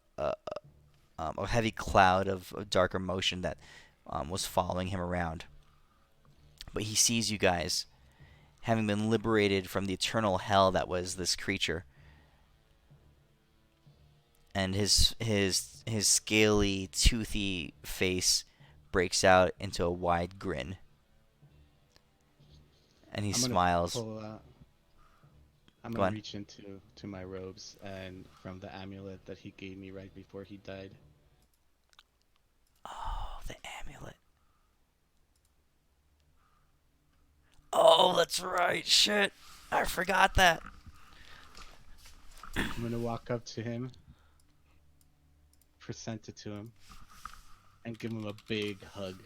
heavy cloud of dark emotion that was following him around. But he sees you guys. having been liberated from the eternal hell that was this creature. And his scaly, toothy face breaks out into a wide grin. And he I'm gonna smiles. pull out. I'm Go gonna on. reach into my robes and from the amulet that he gave me right before he died. Oh, the amulet. Oh, that's right. Shit. I forgot that. I'm gonna walk up to him, present it to him, and give him a big hug.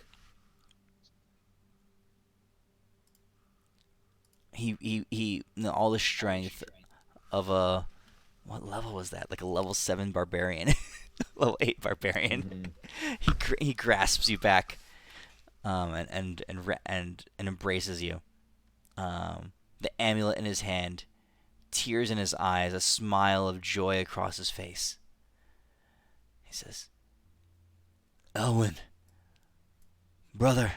All the strength of a, what level was that? Like a level 7 barbarian, level 8 barbarian. He grasps you back, and embraces you. The amulet in his hand, tears in his eyes, a smile of joy across his face. He says, "Elwyn, brother,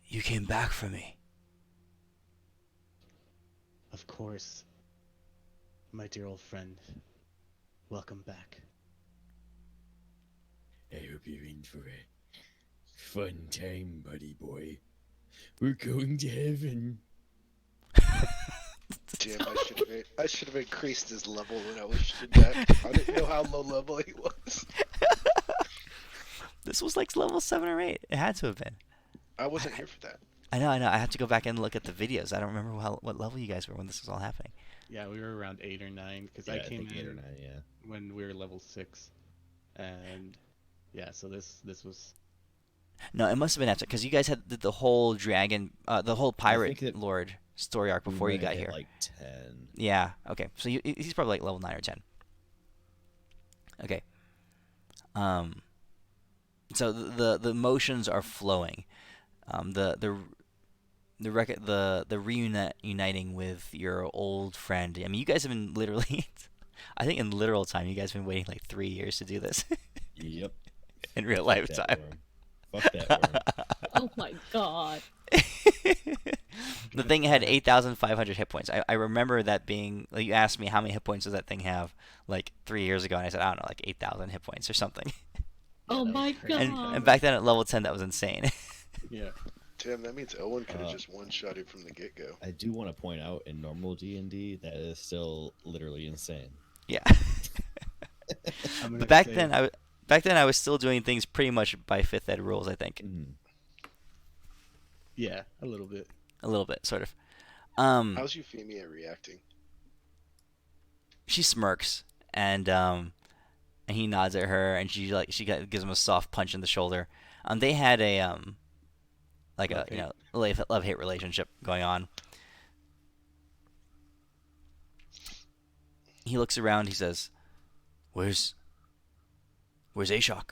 you came back for me." Of course, my dear old friend. Welcome back. I hope you're in for a fun time, buddy boy. We're going to heaven. Damn, I should have increased his level when I was shooting back. I didn't know how low level he was. This was like level 7 or 8. It had to have been. I wasn't here for that. I know. I have to go back and look at the videos. I don't remember what level you guys were when this was all happening. Yeah, we were around 8 or 9 because Yeah, I I came think 8 or in 9. Yeah. when we were level 6, and yeah, so this was No, it must have been after, because you guys had the whole dragon, the whole pirate that lord story arc before We you might have got hit, here. like 10. Yeah. Okay. So he's probably like level 9 or 10. Okay. So the emotions are flowing. The reuniting with your old friend. I mean, you guys have been literally, I think in literal time, you guys have been waiting like 3 years to do this Yep. in real Fuck lifetime. that worm. Fuck that worm. Oh my god. The thing had 8,500 hit points. I remember that being, like, you asked me how many hit points does that thing have like 3 years ago, and I said, I don't know, like 8,000 hit points or something. Oh that was my crazy. god. And back then at level 10, that was insane. Yeah. Damn, that means Owen could have just one-shot it from the get-go. I do want to point out in normal D&D that is still literally insane. Yeah. I'm gonna But back say- then I was still doing things pretty much by 5th ed rules, I think. Yeah, a little bit. A little bit, sort of. How's Euphemia reacting? She smirks, and he nods at her, and gives him a soft punch in the shoulder. They had a love-hate relationship going on. He looks around. He says, "Where's Ashok?"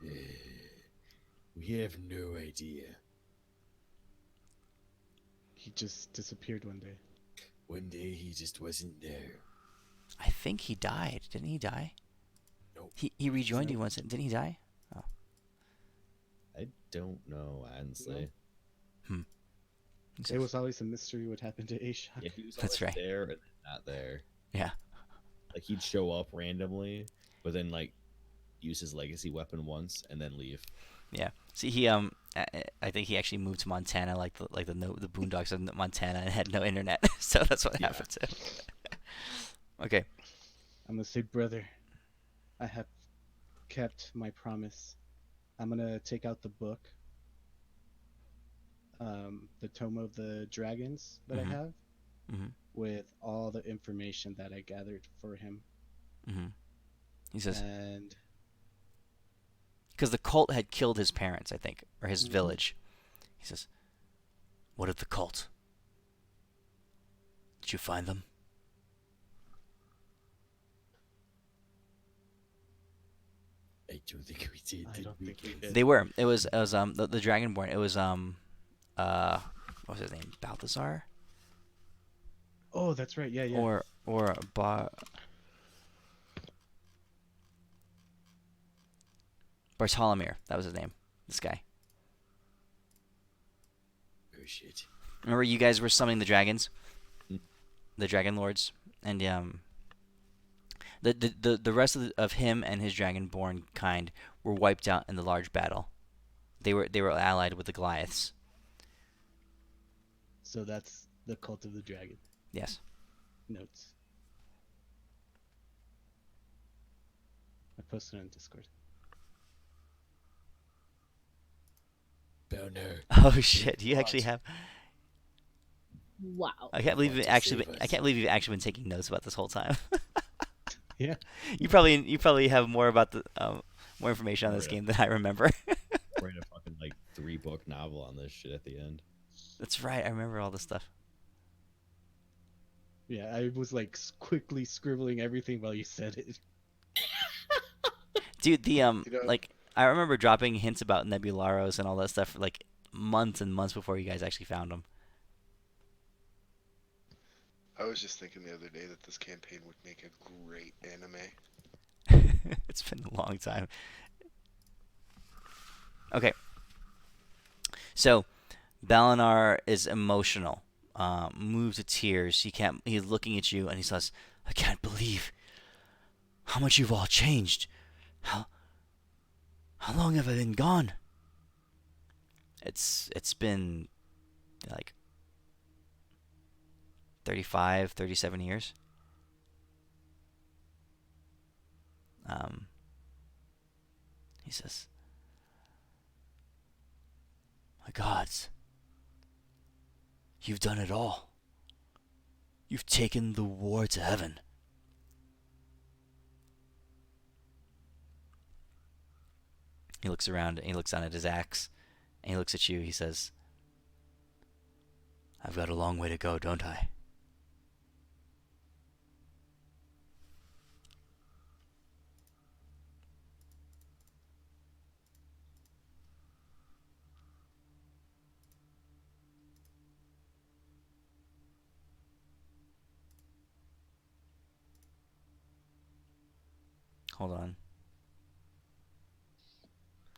We have no idea. He just disappeared one day. One day he just wasn't there. I think he died. Didn't he die? Nope. He rejoined you once. Didn't he die? Oh. I don't know, honestly. It was always a mystery what happened to Ashok. Yeah, he was That's always right. there and not there. Yeah. Like, he'd show up randomly, but then, like, use his legacy weapon once and then leave. Yeah. See, he I think he actually moved to Montana, like the boondocks of Montana, and had no internet. So that's what happened to him. Okay. I'm gonna say, brother, I have kept my promise. I'm gonna take out the book, the Tome of the Dragons that Mhm. I have, Mhm. with all the information that I gathered for him. Mhm. He says, And because the cult had killed his parents, I think, or his Mhm. village. He says, "What of the cult? Did you find them?" I don't think we did. I did don't we, think we guys? did. They were. It was the Dragonborn. It was what was his name? Balthazar oh, that's right. Yeah, yeah. or Bartolomir. That was his name. This guy. shit. Remember, you guys were summoning the dragons, Mm. the dragon lords, and the rest of him and his dragonborn kind were wiped out in the large battle. They were allied with the Goliaths. So that's the cult of the dragon. Yes. Notes. I posted on Discord. Found her. Oh shit! You actually What? have. Wow. I can't believe Want you to actually. save I us. can't believe you've actually been taking notes about this whole time. Yeah. You probably have more about the more information on this Oh, yeah. game than I remember. Write a fucking like 3-book novel on this shit at the end. That's right. I remember all this stuff. Yeah, I was like quickly scribbling everything while you said it. Dude, the You know, like I remember dropping hints about Nebularos and all that stuff like months and months before you guys actually found them. I was just thinking the other day that this campaign would make a great anime. It's been a long time. Okay. So, Balinar is emotional, moved to tears. He can't. He's looking at you and he says, "I can't believe how much you've all changed. How long have I been gone?" It's been like 35, 37 years. He says, "My gods, you've done it all. You've taken the war to heaven." He looks around and he looks down at his axe and he looks at you. He says, "I've got a long way to go, don't I?" Hold on.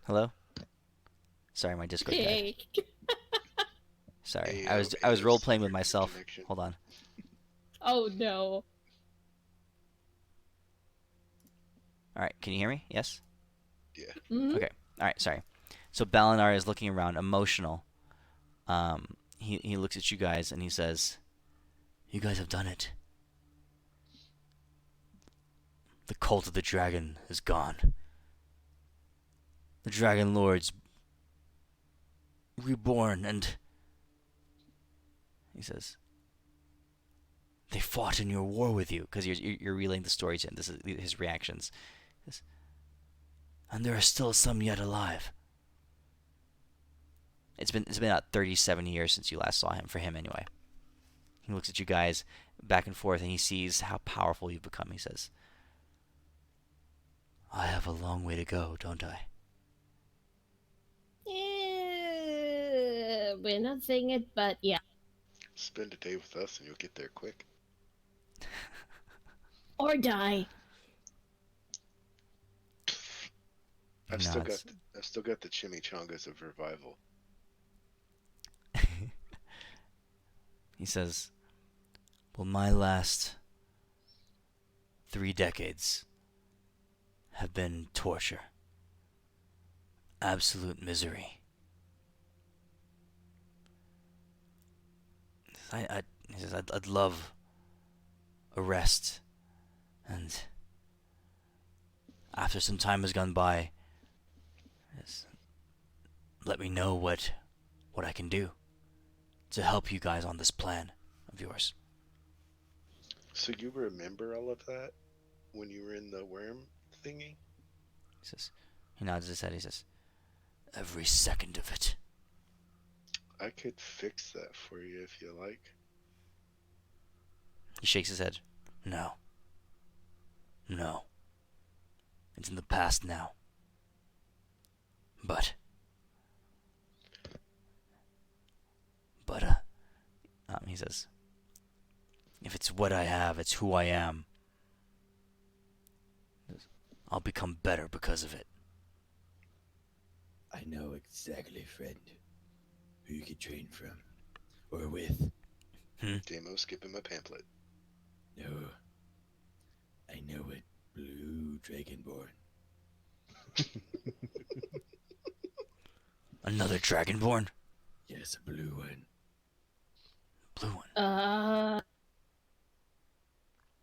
Hello? Sorry, my Discord died. Hey. Sorry. Hey, I was hey, role this playing with weird myself. connection. Hold on. Oh no. All right, can you hear me? Yes? Yeah. Mhm. Okay. All right, sorry. So Balinar is looking around, emotional. He looks at you guys and he says, "You guys have done it. The cult of the dragon is gone. The dragon lords reborn, and," he says, "they fought in your war with you," because you're relaying the story to him. This is his reactions. He says, "And there are still some yet alive." It's been about 37 years since you last saw him. For him, anyway. He looks at you guys back and forth, and he sees how powerful you've become. He says, "I have a long way to go, don't I?" We're not saying it, but yeah. Spend a day with us and you'll get there quick. Or die. He I've still got nods. the chimichangas of revival. He says, "Well, my last 3 decades have been torture, absolute misery. He says, I'd love a rest, and after some time has gone by, just let me know what I can do to help you guys on this plan of yours." So you remember all of that when you were in the worm thingy? He says, he nods his head. He says, "Every second of it." I could fix that for you if you like. He shakes his head. No. No. It's in the past now. But, he says, "If it's what I have, it's who I am. I'll become better because of it." I know exactly, friend, who you could train from. or with? Demo's skipping my pamphlet. No. I know it. Blue Dragonborn. Another Dragonborn? Yes, a blue one. Blue one.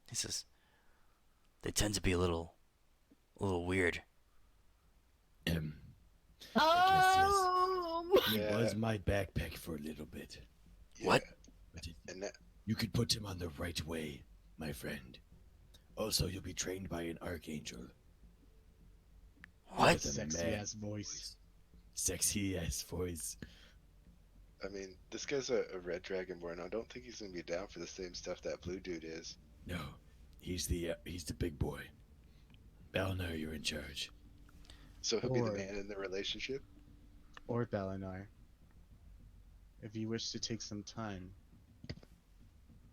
He says, they tend to be a little weird. He Yeah. was my backpack for a little bit. What? But And that, you could put him on the right way, my friend. Also, you'll be trained by an archangel. What? With a Sexy mad ass voice. Sexy ass voice. I mean, this guy's a red dragonborn. I don't think he's gonna be down for the same stuff that blue dude is. No, he's the big boy. Balnar, you're in charge. So he'll be the Or- man in the relationship. Or Balinar. If you wish to take some time,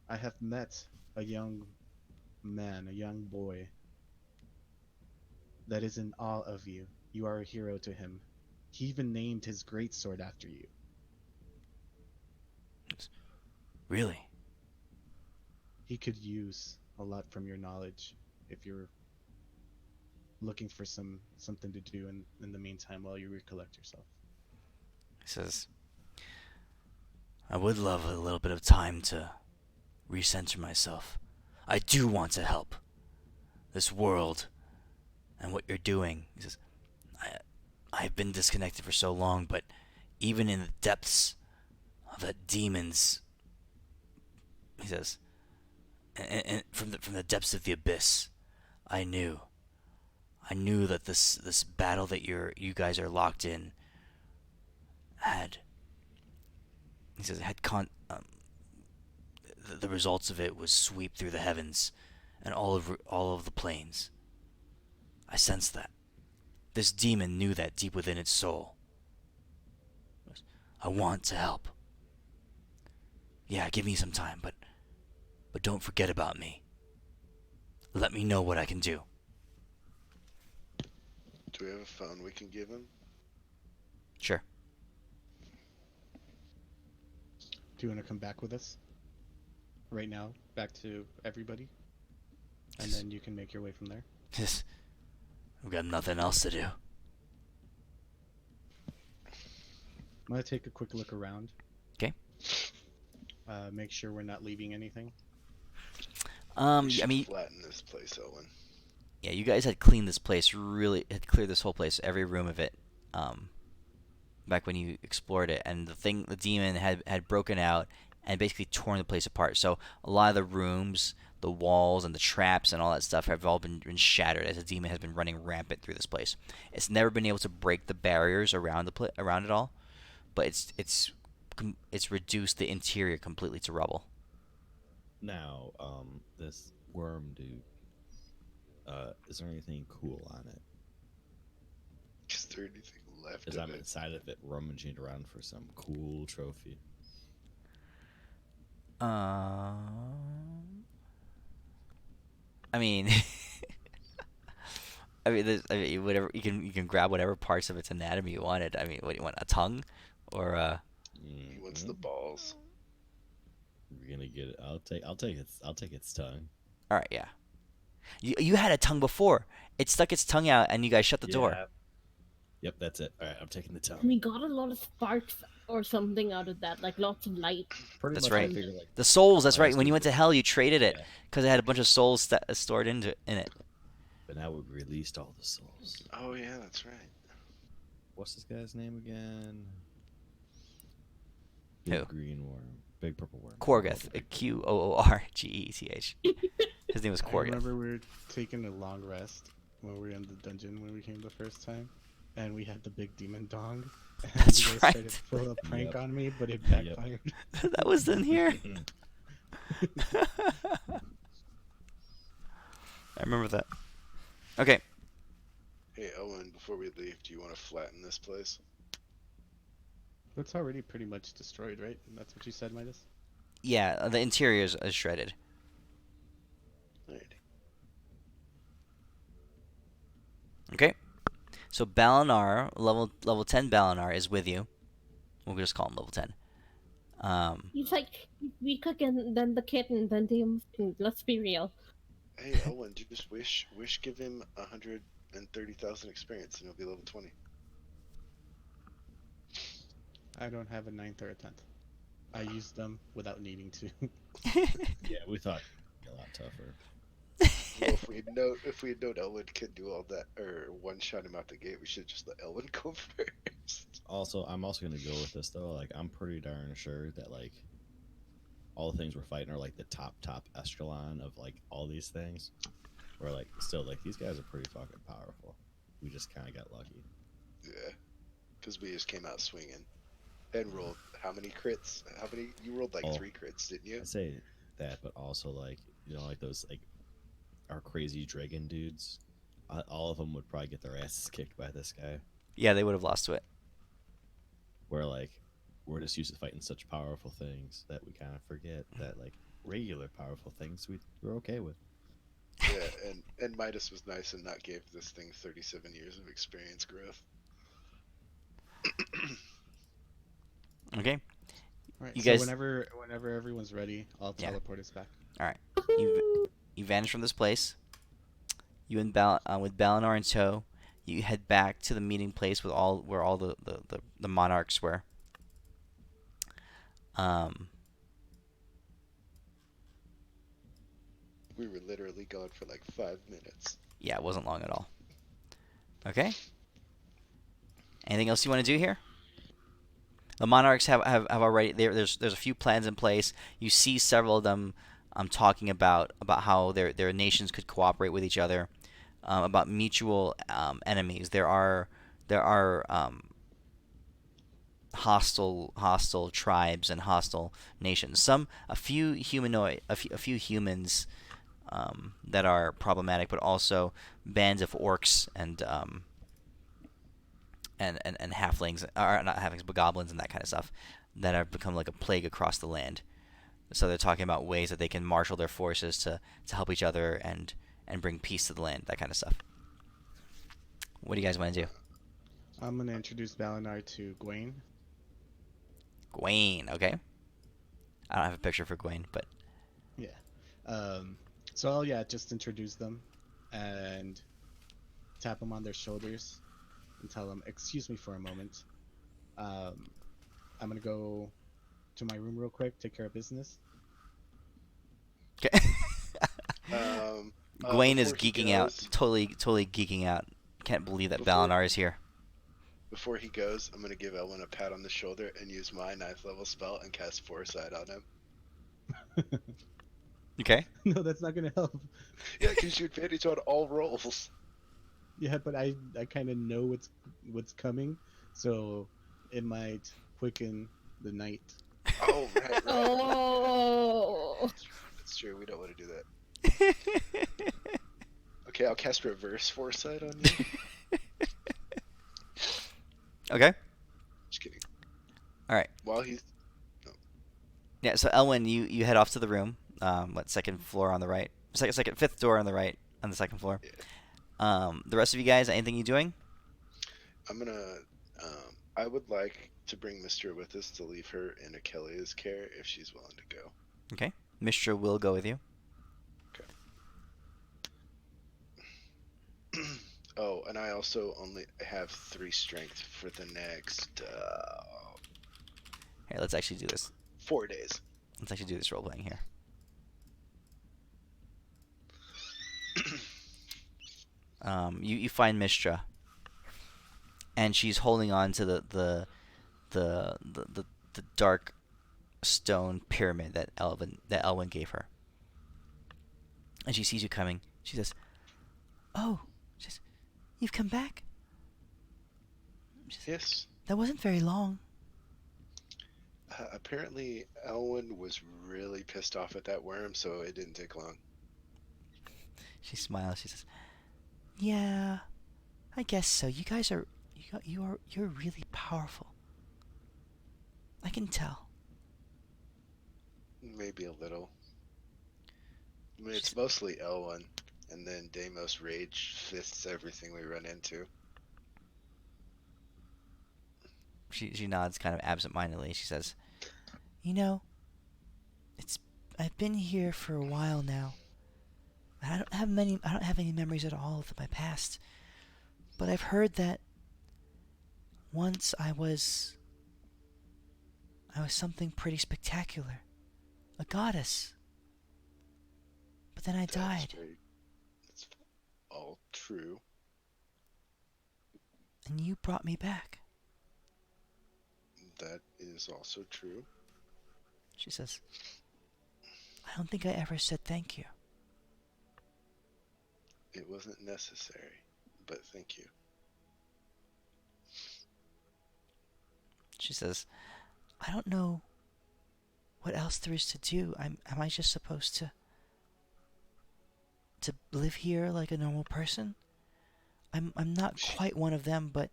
I have met a young man, a young boy, that is in awe of you. You are a hero to him. He even named his greatsword after you. Really? He could use a lot from your knowledge if you're looking for something to do in the meantime while you recollect yourself. He says, I would love a little bit of time to recenter myself. I do want to help this world and what you're doing. He says, I've been disconnected for so long, but even in the depths of that demon's, he says, and from the depths of the abyss, I knew that this battle that you guys are locked in had, he says, the results of it was sweep through the heavens and all of the planes. I sensed that. This demon knew that deep within its soul. I want to help. Yeah, give me some time, but don't forget about me. Let me know what I can do. Do we have a phone we can give him? Sure. Do you want to come back with us? Right now, back to everybody? And then you can make your way from there. Just, we've got nothing else to do. I'm going to take a quick look around. Okay. Make sure we're not leaving anything. We I should mean, flatten this place, Owen. yeah, you guys had cleaned this place, really had cleared this whole place, every room of it, back when you explored it, and the demon had broken out and basically torn the place apart. So a lot of the rooms, the walls, and the traps and all that stuff have all been shattered as the demon has been running rampant through this place. It's never been able to break the barriers around around it all, but it's reduced the interior completely to rubble. Now, this worm dude, is there anything cool on it? Is there anything left As of I'm it? inside of it, rummaging around for some cool trophy. I mean, whatever you can grab whatever parts of its anatomy you wanted. I mean, what do you want? A tongue, or He wants the Mhm. balls. We're gonna get it. I'll take its tongue. all right, yeah. You had a tongue before. It stuck its tongue out, and you guys shut the door. Yeah. Yep, that's it. All right, I'm taking the tongue. We got a lot of sparks or something out of that, like lots of light. Pretty That's much, I right. figured, like, The souls. That's Oh, right. When you went to hell, you traded it yeah. because it had a bunch of souls stored in it. But now we've released all the souls. Oh yeah, that's right. What's this guy's name again? Who? Big green worm. Big purple worm. Korgoth. Qoorgeth. His name was I Korgoth. remember we were taking a long rest when we were in the dungeon when we came the first time, and we had the big demon dong. And That's you guys tried right. to pull a prank Yep. on me, but it Yep. backfired. That was in here. I remember that. Okay. Hey Owen, before we leave, do you want to flatten this place? It's already pretty much destroyed, right? That's what you said, Midas? Yeah, the interior is shredded. Alrighty. Okay. So Balinar, level 10 Balinar is with you. We'll just call him level 10. He's like weaker than the kitten, than the let's be real. Hey, Elwin, just give him 130,000 experience, and he'll be level 20. I don't have a ninth or a 10th. I used them without needing to. Yeah, we thought it'd be a lot tougher. Well, if we had known Elwin could do all that, or one shot him out the gate, we should just let Elwin go first. Also, I'm also gonna go with this though. Like, I'm pretty darn sure that like all the things we're fighting are like the top echelon of like all these things. Where like still like these guys are pretty fucking powerful. We just kind of got lucky. Yeah, because we just came out swinging and rolled how many crits? How many? You rolled like Oh. 3 crits, didn't you? I say that, but also like like those like our crazy dragon dudes. All of them would probably get their asses kicked by this guy. Yeah, they would have lost to it. Where like we're just used to fighting such powerful things that we kind of forget that like regular powerful things we're okay with. Yeah, and Midas was nice and not gave this thing 37 years of experience growth. Okay. Alright, You so guys- whenever everyone's ready, I'll Yeah. teleport us back. You vanish from this place. You and with Balinor in tow, you head back to the meeting place where all the monarchs were. We were literally gone for like 5 minutes. Yeah, it wasn't long at all. Okay. Anything else you want to do here? The monarchs have already there's a few plans in place. You see several of them talking about how their nations could cooperate with each other, about mutual enemies. There are hostile tribes and hostile nations. A few humans that are problematic, but also bands of orcs and halflings, or not halflings, but goblins and that kind of stuff that have become like a plague across the land. So they're talking about ways that they can marshal their forces to help each other and bring peace to the land, that kind of stuff. What do you guys want to do? I'm gonna introduce Balinar to Gwaine. Gwaine, okay. I don't have a picture for Gwaine, but Yeah. So I'll just introduce them and tap them on their shoulders and tell them, "Excuse me for a moment. I'm gonna go to my room real quick, take care of business." okay. Gwaine is before he geeking out, goes- totally geeking out. Can't believe that Before- Balinar is here. Before he goes, I'm gonna give Elwin a pat on the shoulder and use my 9th level spell and cast Foresight on him. Okay. No, that's not gonna help. Yeah, because you advantage on all rolls. Yeah, but I kind of know what's coming, so it might quicken the night. Oh, right. Oh. That's true. We don't want to do that. Okay, I'll cast Reverse Foresight on you. Okay. Just kidding. All right. While he's Yeah. So Elwin, you head off to the room. Second floor on the right. Fifth door on the right on the second floor. Yeah. The rest of you guys, anything you doing? I'm gonna. I would like to bring Mistra with us to leave her in Achilles' care if she's willing to go. Okay. Mistra will go with you. Oh, and I also only have 3 strength for the next Here, let's actually do this. 4 days. Let's actually do this role playing here. You find Mistra, and she's holding on to the dark stone pyramid that Elwin gave her. And she sees you coming. She says, "Oh, you've come back? Yes. That wasn't very long." Apparently, Elwin was really pissed off at that worm, so it didn't take long. She smiles. She says, "Yeah, I guess so. You guys are you're really powerful. I can tell." Maybe a little. I mean, it's mostly Elwin, and then Deimos rage fists everything we run into. She nods kind of absent-mindedly. She says, You know, it's I've been here for a while now. I don't have any memories at all of my past. But I've heard that once I was something pretty spectacular. A goddess. But then I That's died. very. That's all true. And you brought me back. That is also true. She says, I don't think I ever said thank you. It wasn't necessary, but thank you. She says, I don't know what else there is to do. Am I just supposed to live here like a normal person? I'm not quite one of them, but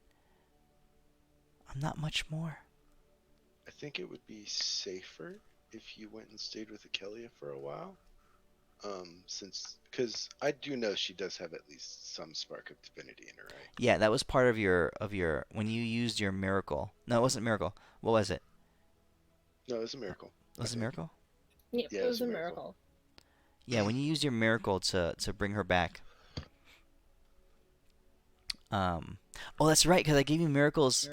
I'm not much more. I think it would be safer if you went and stayed with Akelia for a while. Because I do know she does have at least some spark of divinity in her, right? Yeah, that was part of your when you used your miracle. No, it wasn't miracle. What was it? No, it was a miracle. Was it miracle? Yep, Yeah, it it was was a a miracle. miracle. Yeah, when you used your miracle to bring her back. Um, oh, that's right, because I gave you miracles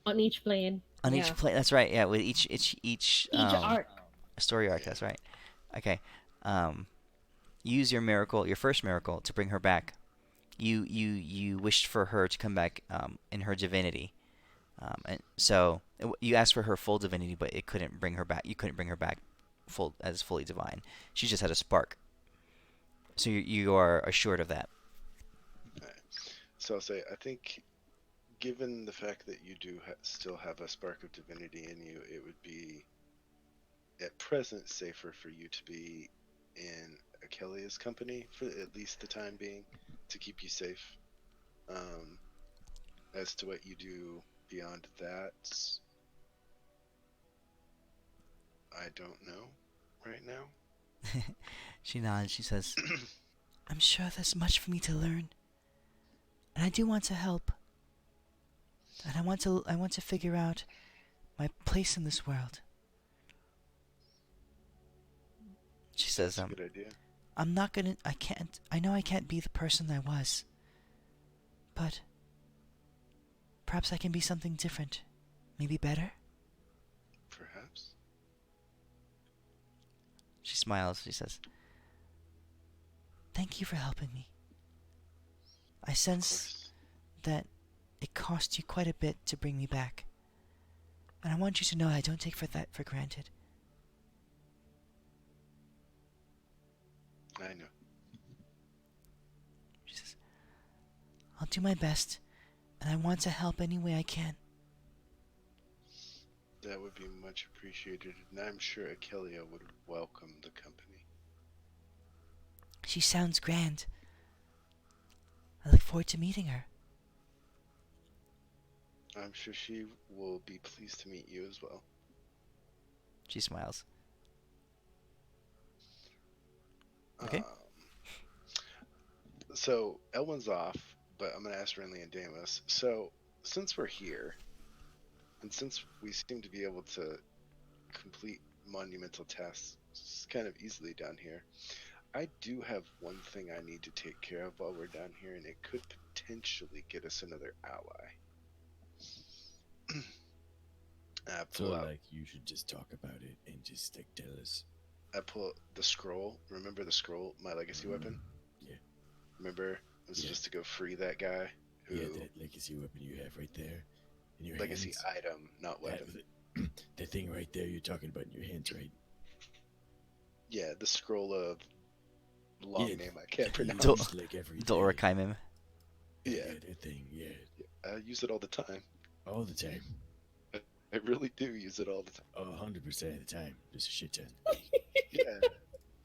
On each plane. on Yeah. each play. That's right. Yeah, with each Each arc. story arc. That's right. Okay. Um, use your miracle, your first miracle, to bring her back. You wished for her to come back in her divinity. And so you asked for her full divinity, but it couldn't bring her back. You couldn't bring her back fully divine. She just had a spark. So you are assured of that. Right. So I'll say, I think, given the fact that you do still have a spark of divinity in you, it would be, at present, safer for you to be in Akelia's company for at least the time being, to keep you safe. As to what you do beyond that, I don't know right now. She nods. She says, I'm sure there's much for me to learn. And I do want to help. And I want to figure out my place in this world. She says, That's a good idea. I know I can't be the person I was. But perhaps I can be something different. Maybe better? Perhaps. She smiles. She says, thank you for helping me. I Of sense course. that it cost you quite a bit to bring me back. And I want you to know I don't take that for granted. I know. She says, I'll do my best, and I want to help any way I can. That would be much appreciated, and I'm sure Akelia would welcome the company. She sounds grand. I look forward to meeting her. I'm sure she will be pleased to meet you as well. She smiles. Okay. So Elwin's off, but I'm gonna ask Renly and Damus. So since we're here, and since we seem to be able to complete monumental tasks kind of easily down here, I do have one thing I need to take care of while we're down here, and it could potentially get us another ally. I So pull out. like you should just talk about it and just like tell us. I pull the scroll. Remember the scroll, my legacy weapon? Yeah. Remember, it was Yeah. just to go free that guy who. Yeah, that legacy weapon you have right there in your legacy hands. item, not weapon. That thing right there you're talking about in your hands, right? Yeah, the scroll of long Yeah, name I can't you pronounce. use like every day. Dolorakaimim. Yeah. That thing, yeah. I use it all the time. All the time. I really do use it all the time. 100% of the time. Just a shit ton. Yeah.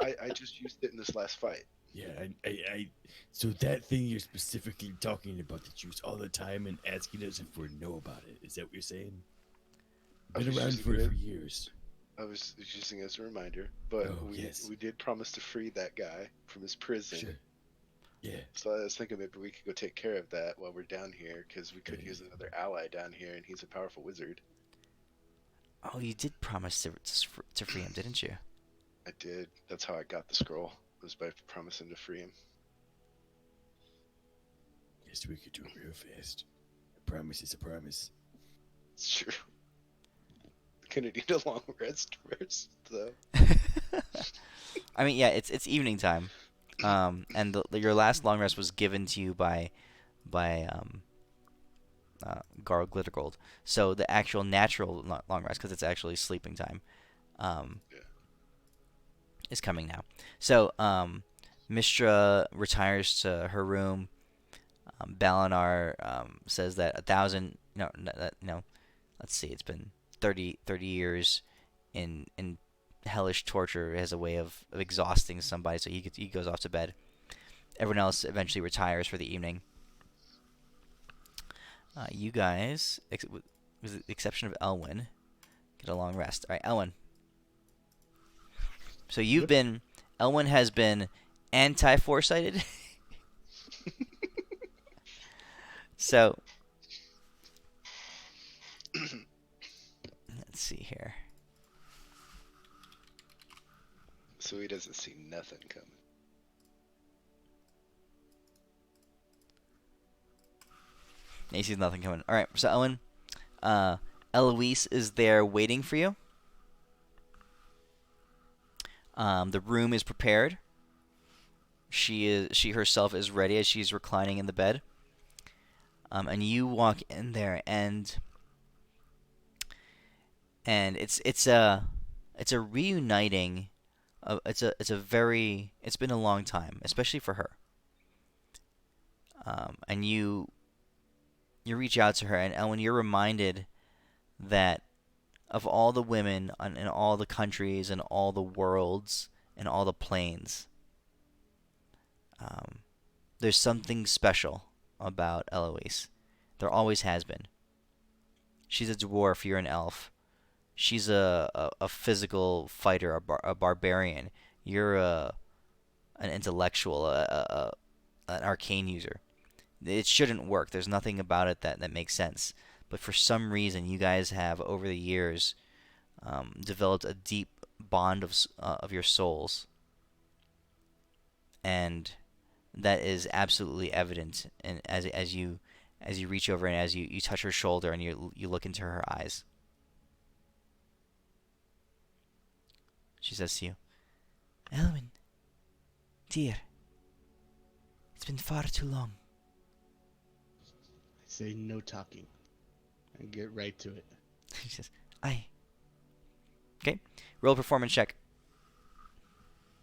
I just used it in this last fight. Yeah, I so that thing you're specifically talking about that you use all the time and asking us if we know about it. Is that what you're saying? I Been was around using for it- years. I was using it as a reminder, but Oh, yes. we did promise to free that guy from his prison. Sure. Yeah. So I was thinking maybe we could go take care of that while we're down here, because we could use another ally down here, and he's a powerful wizard. Oh, you did promise to free him, didn't you? I did. That's how I got the scroll. Was by promising to free him. Guess we could do it real fast. A promise is a promise. It's true. Gonna need a long rest first, though. I mean, yeah, it's evening time, and your last long rest was given to you by Garl Glittergold. So the actual natural long rest, because it's actually sleeping time, Yeah. is coming now. So Mistra retires to her room. Balinar says that 1,000. No. Let's see. It's been 30 years in hellish torture has a way of exhausting somebody, so he goes off to bed. Everyone else eventually retires for the evening. You guys, with the exception of Elwyn, get a long rest. All right, Elwyn. So Elwyn has been anti-foresighted. So let's see here. So he doesn't see nothing coming. He sees nothing coming. All right, so Elwyn, Eloise is there waiting for you. The room is prepared. She herself is ready as she's reclining in the bed. And you walk in there, and it's a reuniting. It's been a long time, especially for her. And you reach out to her, and when you're reminded that of all the women in all the countries and all the worlds and all the planes, there's something special about Eloise. There always has been. She's a dwarf, you're an elf. She's a physical fighter, a barbarian. You're an intellectual, an arcane user. It shouldn't work. There's nothing about it that makes sense. But for some reason, you guys have, over the years, developed a deep bond of your souls. And that is absolutely evident, and as you reach over and as you touch her shoulder and you look into her eyes. She says to you, Elwyn, dear, it's been far too long. I say no talking and get right to it. She says, aye. Okay, roll a performance check.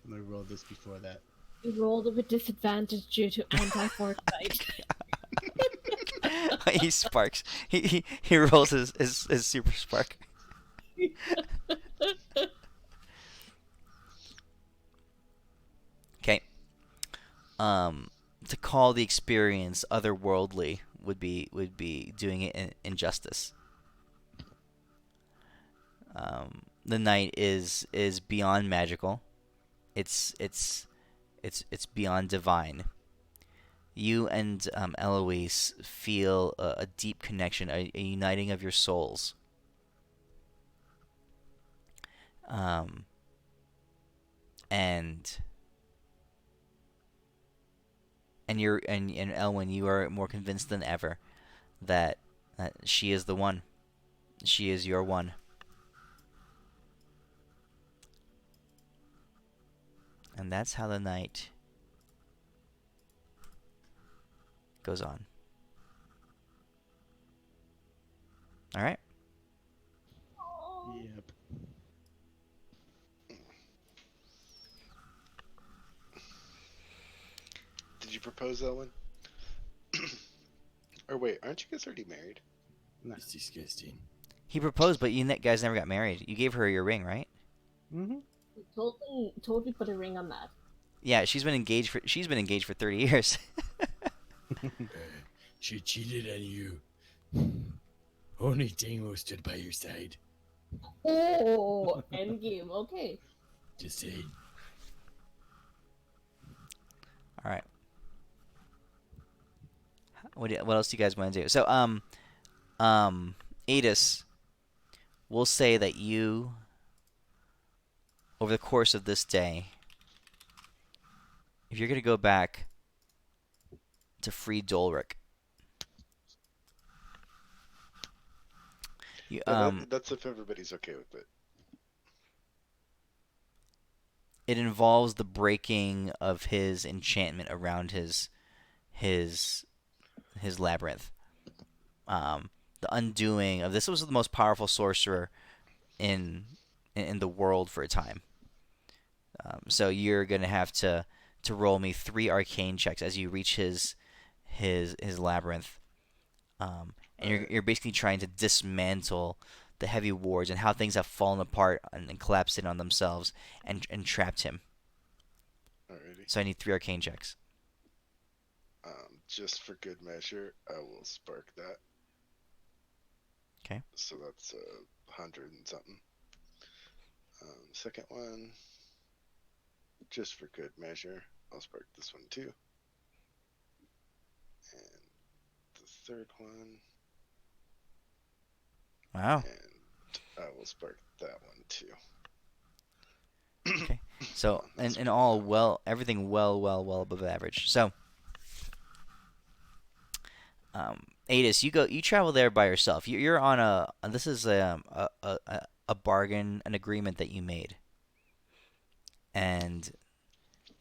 I'm gonna roll this before that. You rolled with disadvantage due to anti-foresight. He sparks. He rolls his super spark. Okay. To call the experience otherworldly would be doing it in injustice. The night is beyond magical. It's beyond divine. You and Eloise feel a deep connection, a uniting of your souls. And Elwyn, you are more convinced than ever that she is the one. She is your one. And that's how the night goes on. All right. Yep. Did you propose, Ellen? Or wait, aren't you guys already married? No. It's disgusting. He proposed, but you guys never got married. You gave her your ring, right? Mm-hmm. You totally put a ring on that. Yeah, she's been engaged for 30 years. She cheated on you. Only Dingo stood by your side. Oh, endgame. Okay. Just saying. All right. What else do you guys want to do? So, Adis, we'll say that you, over the course of this day, if you're going to go back to free Dolric, you, Yeah, that's if everybody's okay with it. it involves the breaking of his enchantment around his labyrinth. The undoing of this was the most powerful sorcerer in the world for a time. So you're gonna have to roll me 3 arcane checks as you reach his labyrinth, and you're basically trying to dismantle the heavy wards and how things have fallen apart and collapsed in on themselves and trapped him. Alrighty. So I need 3 arcane checks. Just for good measure, I will spark that. Okay. So that's 100 and something. Second one, just for good measure, I'll spark this one too. And the third one, Wow. and I will spark that one too. Okay. So in all, everything well above average. So, Adis, you travel there by yourself. You're on this is a bargain, an agreement that you made, and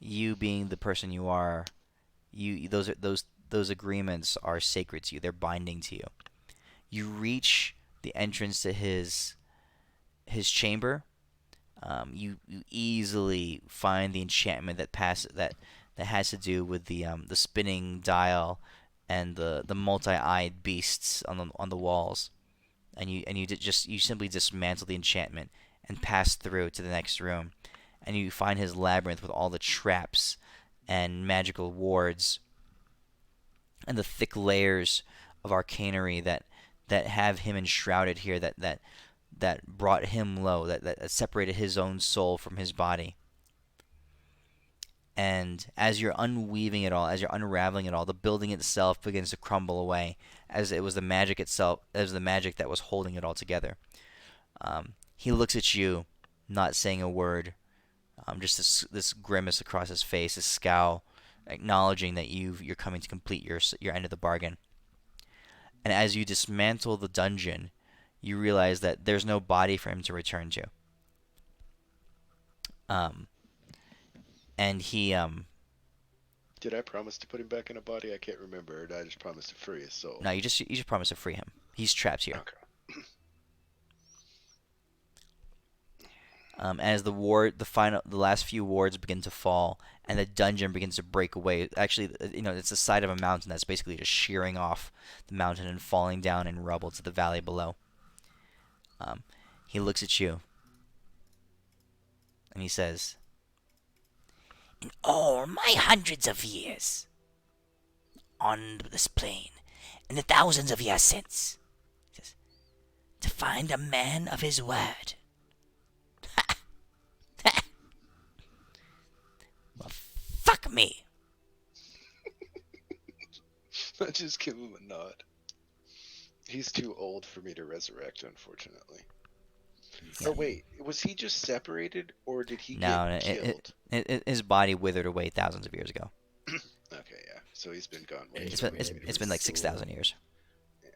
you being the person you are, those agreements are sacred to you. They're binding to you. You reach the entrance to his chamber. You easily find the enchantment that has to do with the spinning dial and the multi-eyed beasts on the walls, and you simply dismantle the enchantment and pass through to the next room, and you find his labyrinth with all the traps and magical wards and the thick layers of arcanery that have him enshrouded here, that brought him low, that separated his own soul from his body. And as you're unweaving it all, as you're unraveling it all, the building itself begins to crumble away, as it was the magic itself, as the magic that was holding it all together. He looks at you, not saying a word, just this grimace across his face, this scowl, acknowledging that you're coming to complete your end of the bargain. And as you dismantle the dungeon, you realize that there's no body for him to return to. And he Did I promise to put him back in a body? I can't remember. Or did I just promise to free his soul? no, you just promise to free him. He's trapped here. Okay. As the last few wards begin to fall, and the dungeon begins to break away. Actually, it's the side of a mountain that's basically just shearing off the mountain and falling down in rubble to the valley below. He looks at you, and he says, "In all my hundreds of years on this plane, and the thousands of years since, he says, to find a man of his word. Well, fuck me." I just give him a nod. He's too old for me to resurrect, unfortunately. Or wait, was he just separated, or did he No, get killed? his body withered away thousands of years ago. Okay, yeah. So he's been gone way It's too been, long. it's been like 6,000 years. Yeah.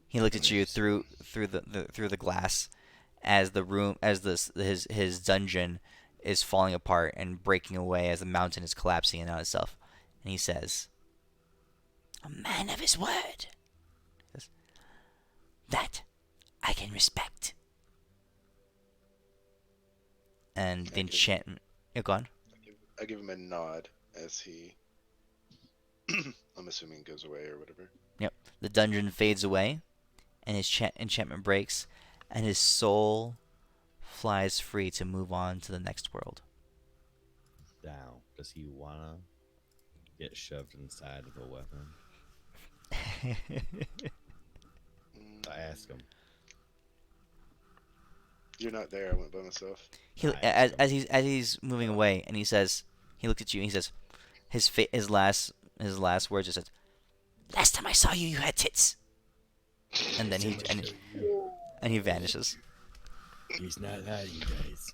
He looked at you through the glass as his dungeon is falling apart and breaking away as the mountain is collapsing in on itself, and he says, "A man of his word. He says, that I can respect." And the enchantment. Yeah, go on. I give him a nod as he, I'm assuming, goes away or whatever. Yep. The dungeon fades away, and his enchantment breaks, and his soul flies free to move on to the next world. Now, does he wanna get shoved inside of a weapon? I ask him. You're not there. I went by myself. As he's moving away, and he looks at you, and he says, his last words just said, "Last time I saw you, you had tits." and then So he much and, for you. and he vanishes. He's not lying, guys.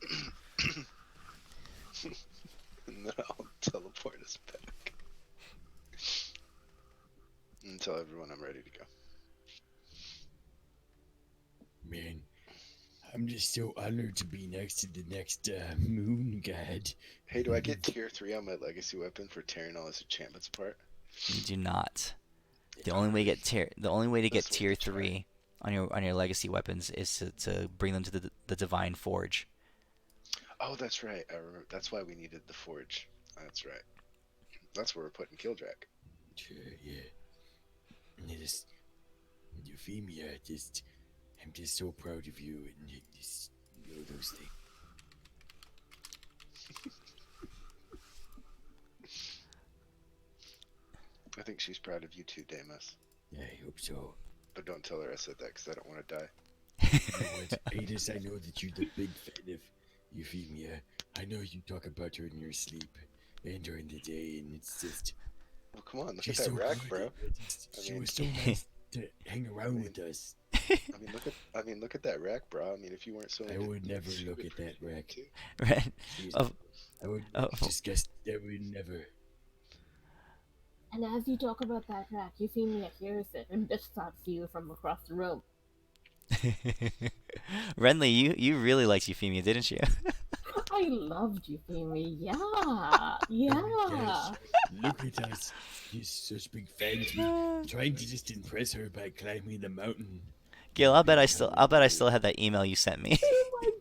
And then I'll teleport us back. And tell everyone I'm ready to go. Man, I'm just so honored to be next to the next moon god. Hey, do I get tier 3 on my legacy weapon for tearing all his enchantments apart? You do not. The Darn. only way to get That's worth tier a try. 3 on your legacy weapons is to bring them to the divine forge. Oh, that's right. I remember. That's why we needed the forge. That's right. That's where we're putting Killdrack. Sure, yeah. And it is Euphemia, I'm just so proud of you and just all those things. I think she's proud of you too, Damus. I hope so. But don't tell her I said that because I don't want to die. You know what, Adis, I know that you're the big fan of Euphemia. I know you talk about her in your sleep and during the day, and it's just Well, come on, look at she's that so rack, good. bro. She mean- was so nice to hang around with us. Look at that rack, bro. I mean, if you weren't so. I into would never she look would at that appreciate rack. it too. Right? She's- Of, I would Oh. just guess that would never. And as you talk about that rack, Euphemia hears it and just stops you from across the room. Renly, you really liked Euphemia, didn't you? I loved Euphemia. Yeah. Yeah. Yes. Look at us. He's such big fans. We trying to just impress her by climbing the mountain. Gil, I'll bet I still have that email you sent me.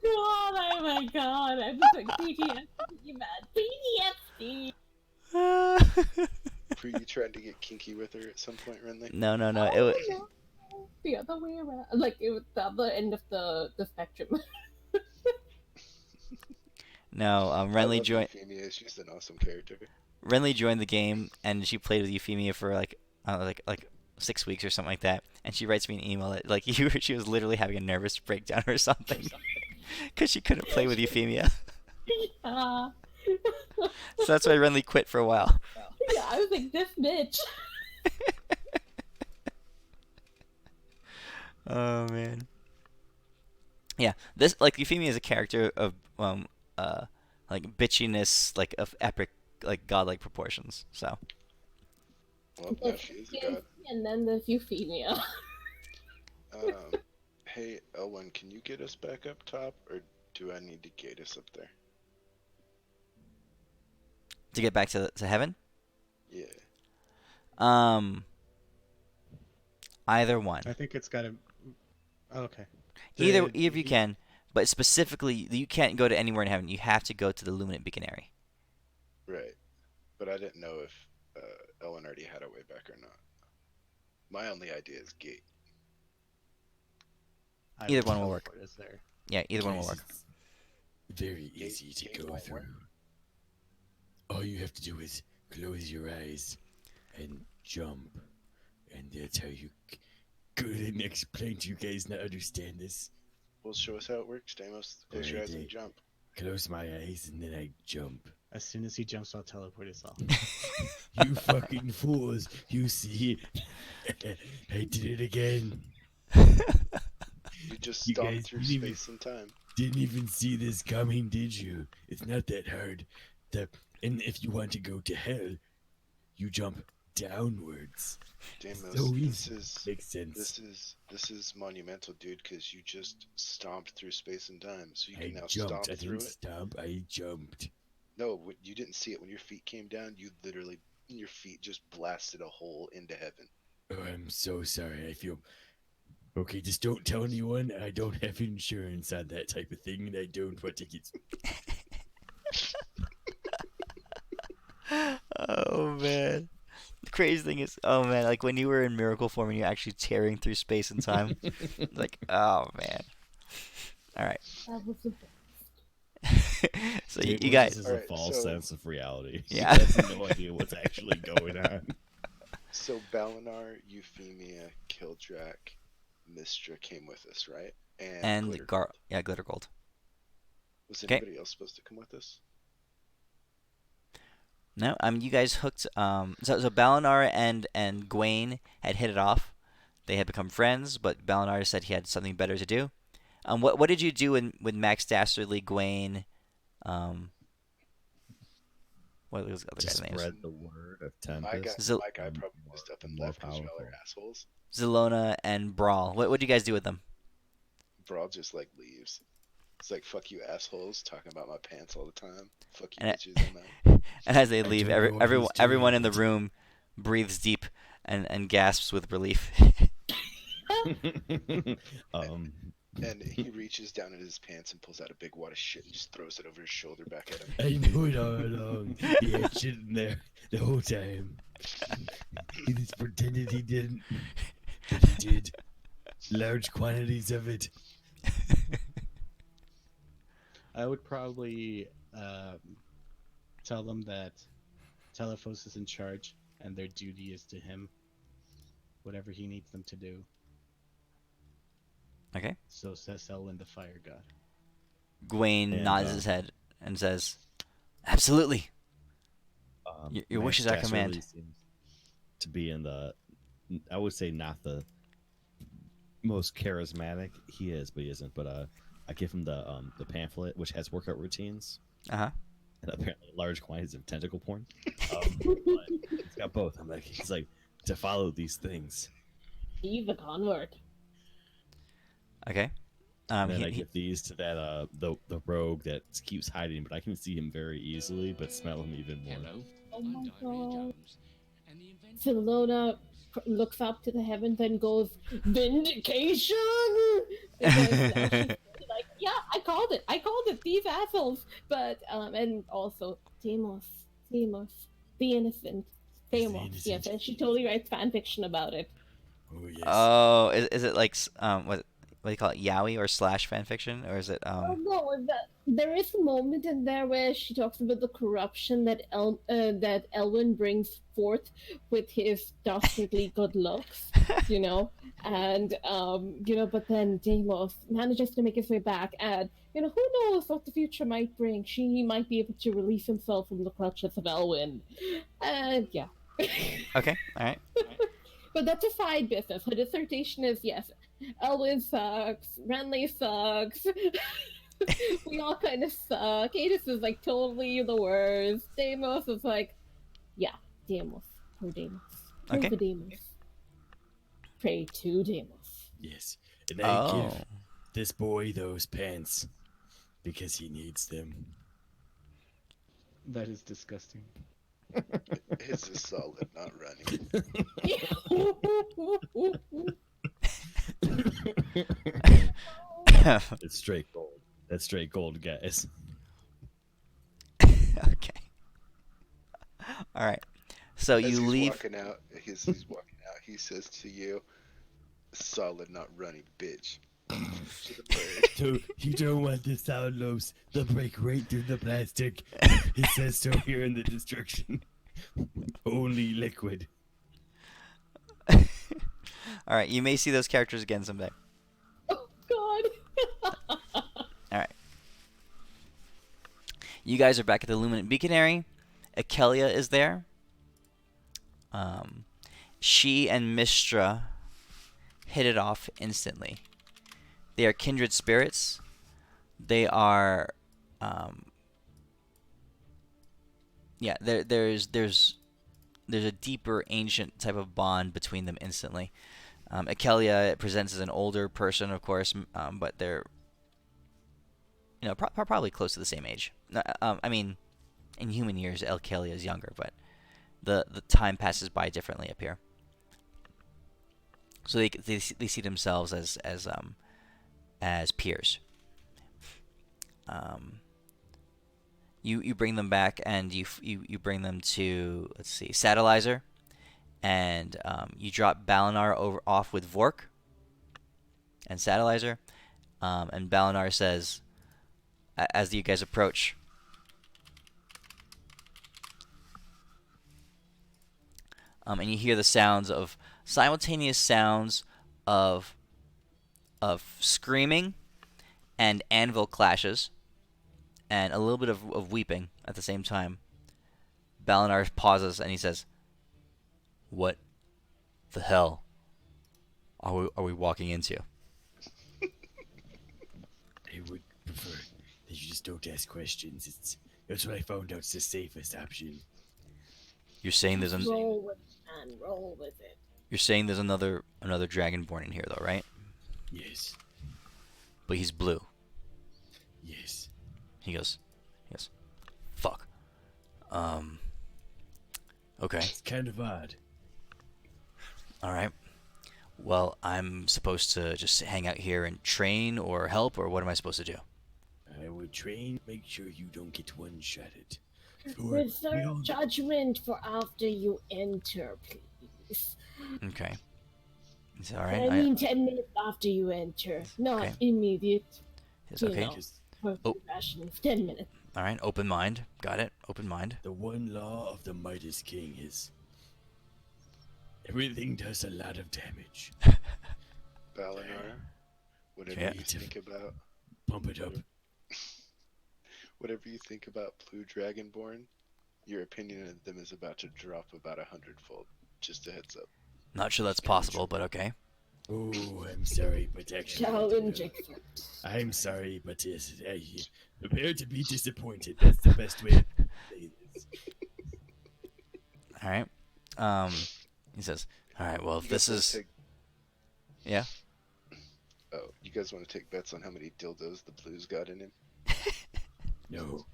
Oh my god, I'm just like PTSD, man. PTSD. Were you trying to get kinky with her at some point, Renly? No. It Oh, was, no. The other way around. Like, it was the other end of the spectrum. no. I Renly love joined. Euphemia. She's an awesome character. Renly joined the game and she played with Euphemia for like 6 weeks or something like that. And she writes me an email that like she was literally having a nervous breakdown or something because she couldn't play with Euphemia. Yeah. So that's why Renly quit for a while. Yeah, I was like, this bitch. Oh man. Yeah, this like Euphemia is a character of like bitchiness, like of epic, like godlike proportions. So Well, now she is a god. And then there's Euphemia. Hey, Elwyn, can you get us back up top, or do I need to gate us up there? to get back to heaven, Yeah. either one, I think it's gotta. Okay. either The- you can, but specifically you can't go to anywhere in heaven. You have to go to the Luminant Beaconary. Right. But I didn't know if Elwyn already had a way back or not. My only idea is gate. I Either one will work. teleport us there. Yeah, either one will Guys, work. it's very easy to Gate go won't through. work. All you have to do is close your eyes and jump, and that's how you go and explain to you guys not understand this. Well, show us how it works, Deimos. Close your Alright, eyes and I- jump. Close my eyes and then I jump. As soon as he jumps, I'll teleport us all. You fucking fools! You see, I did it again. You just You stomped guys through didn't even- space and time. Didn't even see this coming, did you? It's not that hard. And if you want to go to hell, you jump downwards. Deimos, So this easy. is Makes sense. this is monumental, dude, because you just stomped through space and time, so you I can now jumped. I stomp through didn't it. stomp. I jumped. No, you didn't see it when your feet came down. You literally, your feet just blasted a hole into heaven. Oh, I'm so sorry. I feel. Okay, just don't tell anyone. I don't have insurance on that type of thing, and I don't want to get. Oh man. The crazy thing is, oh man, like when you were in miracle form and you're actually tearing through space and time, it's like, oh man. All right. That was the So you It guys, is a Alright, false so- sense of reality. He Yeah. has no idea what's actually going on. So Balinar, Euphemia, Kildrak, Mistra came with us, right? and Glitter. Glitter Gold. Was Okay. anybody else supposed to come with us? No, you guys hooked. So Balinar and Gwaine had hit it off. They had become friends, but Balinar said he had something better to do. What did you do with Max Dastardly, Gwaine? Um, what was the other To guy's names? spread the word of My guy, Tempest. Zil- my guy I'm probably just up and more left because y'all are powerful. assholes. Zilona and Brawl. What did you guys do with them? Brawl just like leaves. It's like fuck you assholes talking about my pants all the time. Fuck you And, bitches. I'm out. and as they I leave, don't know what he's everyone doing, in the but room breathes deep and gasps with relief. um, And he reaches down in his pants and pulls out a big wad of shit and just throws it over his shoulder back at him. I knew it all along. He had shit in there the whole time. He just pretended he didn't, but he did. Large quantities of it. I would probably tell them that Telephos is in charge and their duty is to him, whatever he needs them to do. Okay. So says Elwyn, the fire god. Gwaine And, nods his head and says, "Absolutely. Your Max wishes are Dastardly command." seems to be in the, I would say not the most charismatic he is, but he isn't. But I give him the pamphlet which has workout routines Uh huh. and apparently large quantities of tentacle porn. But it's got both. He's like to follow these things. He's a convert. Okay. And then He- I he- give these to that the rogue that keeps hiding, but I can see him very easily, but smell him even more. Hello, Oh I'm my Diary God. Jones, and the inventor Silona looks up to the heavens and goes, "Vindication!" Because now she's like, "Yeah, I called it. I called it. These assholes." But and also Deimos, the innocent, Deimos. Yes, and she totally writes fan fiction about it. Oh yes. Oh, is it like what do you call it, yaoi or slash fan fiction, or is it Oh no, there is a moment in there where she talks about the corruption that that Elwyn brings forth with his dastardly good looks, you know, and but then Deimos manages to make his way back, and who knows what the future might bring? She might be able to release himself from the clutches of Elwyn, and yeah. Okay, all right. But that's a side business. Her dissertation is yes, Elwyn sucks, Renly sucks. We all kind of suck. Adis is like totally the worst. Deimos is like, yeah, Deimos. Poor Deimos. Pray Okay. for Deimos. Pray to Deimos. Yes. And I Oh, give this boy those pants because he needs them. That is disgusting. It's a solid, not running. It's straight gold. That's straight gold, guys. okay. All right. So As you he's leave. walking out, he's walking out. He says to you, "Solid, not running, bitch." To the bird. So you don't want the sound lobes. They'll break right through the plastic. It says so here in the destruction. Only liquid. All right. You may see those characters again someday. Oh God. All right. You guys are back at the Luminant Beaconary. Akelia is there. She and Mistra hit it off instantly. They are kindred spirits. They are, there's a deeper ancient type of bond between them instantly. Akelia presents as an older person, of course, but they're probably close to the same age. I mean, in human years, Akelia is younger, but the time passes by differently up here. So they see themselves as peers. You bring them back, and you bring them to, let's see, Satellizer, and you drop Balinar off with Vork and Satellizer, and Balinar says, as you guys approach, and you hear the simultaneous sounds of screaming and anvil clashes and a little bit of weeping at the same time. Balinar pauses and he says, "What the hell are we walking into? I would prefer that you just don't ask questions. That's what I found out's the safest option. You're saying there's Just an roll with it, man. Roll with it. you're saying there's another dragonborn in here though, right? Yes, But he's blue. yes. He goes, fuck. Okay, It's kind of odd. all right. Well, I'm supposed to just hang out here and train or help, or what am I supposed to do? I would train, make sure you don't get one-shotted. Or Reserve we all- judgment for after you enter, please. Okay. Is that all I right? mean, 10 minutes after you enter, not Okay. immediate. It's You okay. know, Just for Oh. rations. 10 minutes. All right. Open mind. Got it. Open mind. the one law of the Midas King is everything does a lot of damage. Balinar, whatever Yeah. you think about, Pump it up. whatever you think about Blue Dragonborn, your opinion of them is about to drop about 100-fold. Just a heads up. Not sure that's possible, but okay. Oh, I'm sorry, but actually, Challenge accepted. I'm sorry, but yes, prepare to be disappointed. That's the best way to say this. All right. He says, all right. Well, if You this guys wanna is take- yeah. Oh, you guys want to take bets on how many dildos the Blues got in him? No,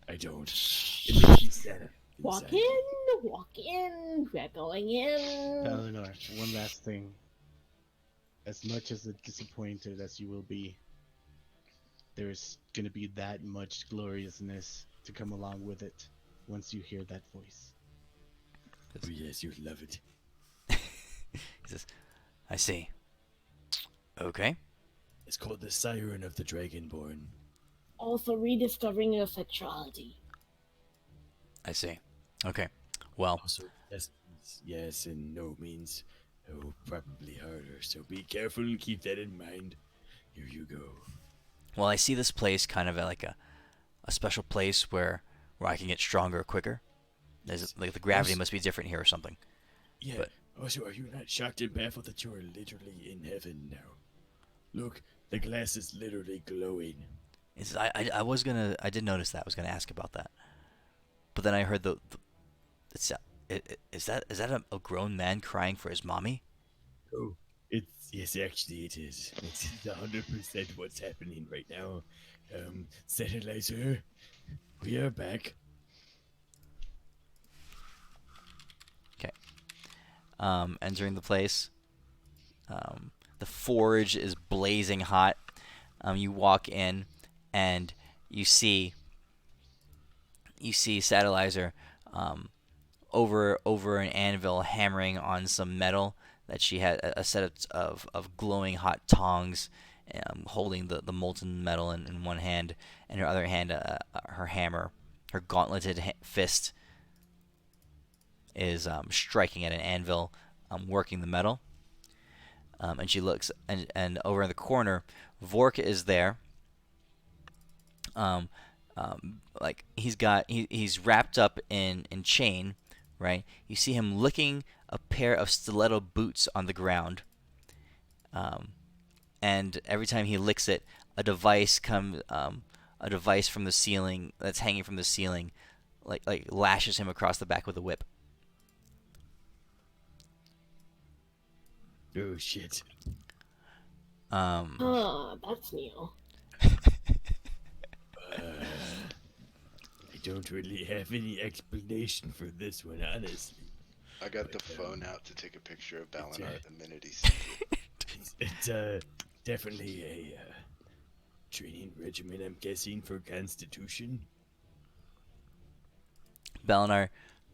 I don't. It makes me sad. Walk inside. in, walk in. We're going in. Eleanor, one last thing. As much as disappointed as you will be, there's gonna be that much gloriousness to come along with it once you hear that voice. Oh yes, you love it. He says, I see. Okay. It's called the Siren of the Dragonborn. Also rediscovering your sexuality. I see. Okay. Well, Also, yes and no means probably harder. So be careful and keep that in mind. Here you go. well, I see this place kind of like a special place where I can get stronger quicker. There's like the gravity Yes. must be different here or something. Yeah. But- Also, are you not shocked and baffled that you are literally in heaven now? Look, the glass is literally glowing. I did notice that. I was gonna ask about that, but then I heard is that a grown man crying for his mommy? Oh, yes, actually it is. It's 100% what's happening right now. Satellizer, we are back. Entering the place. The forge is blazing hot. You walk in, and you see Satellizer over an anvil hammering on some metal that she had a set of glowing hot tongs, holding the molten metal in one hand, and her other hand her hammer, her gauntleted fist is striking at an anvil, working the metal. And she looks, and over in the corner, Vork is there. Like he's wrapped up in chain, right? You see him licking a pair of stiletto boots on the ground. And every time he licks it, a device from the ceiling that's hanging from the ceiling, like lashes him across the back with a whip. Oh shit. That's new. I don't really have any explanation for this one, honestly. I got the But, phone out to take a picture of it's, Balinar the minute he said it. It's definitely a training regimen, I'm guessing, for Constitution. Balinar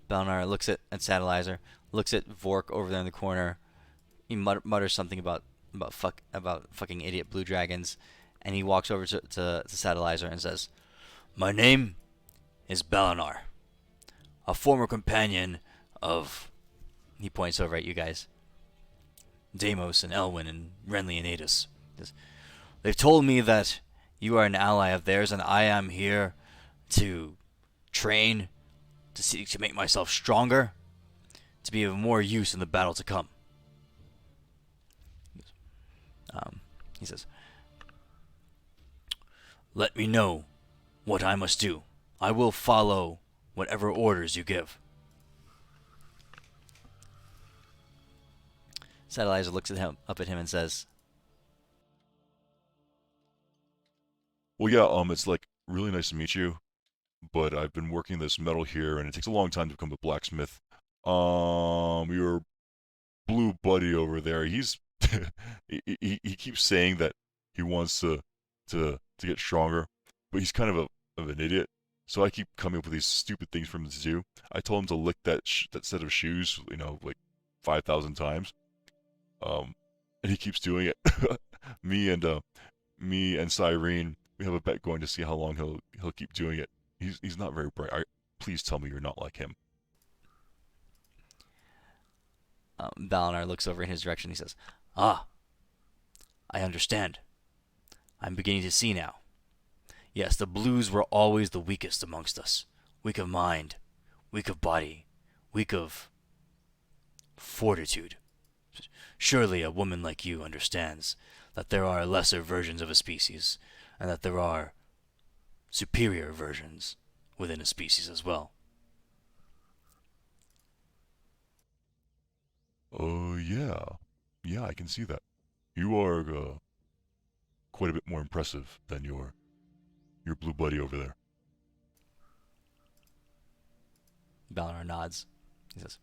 looks at Satellizer, looks at Vork over there in the corner. He mutters something about fucking idiot blue dragons, and he walks over to Satellizer and says, "My name is Balinar, a former companion of." He points over at you guys. Deimos and Elwyn and Renly and Adis. They've told me that you are an ally of theirs, and I am here to train, to seek to make myself stronger, to be of more use in the battle to come. He says, "Let me know what I must do. I will follow whatever orders you give." Satellizer looks up at him and says, Well, yeah, it's like really nice to meet you, but I've been working this metal here, and it takes a long time to become a blacksmith. Your blue buddy over there, he's he keeps saying that he wants to get stronger, but he's kind of an idiot. So I keep coming up with these stupid things for him to do. I told him to lick that set of shoes, like 5,000 times. And he keeps doing it. me and Cyrene, we have a bet going to see how long he'll keep doing it. He's not very bright. Please tell me you're not like him. Balinar looks over in his direction. He says, "Ah, I understand. I'm beginning to see now. Yes, the blues were always the weakest amongst us. Weak of mind, weak of body, weak of fortitude. Surely a woman like you understands that there are lesser versions of a species, and that there are superior versions within a species as well." Yeah. Yeah, I can see that. You are quite a bit more impressive than your blue buddy over there. Balinar nods. He says,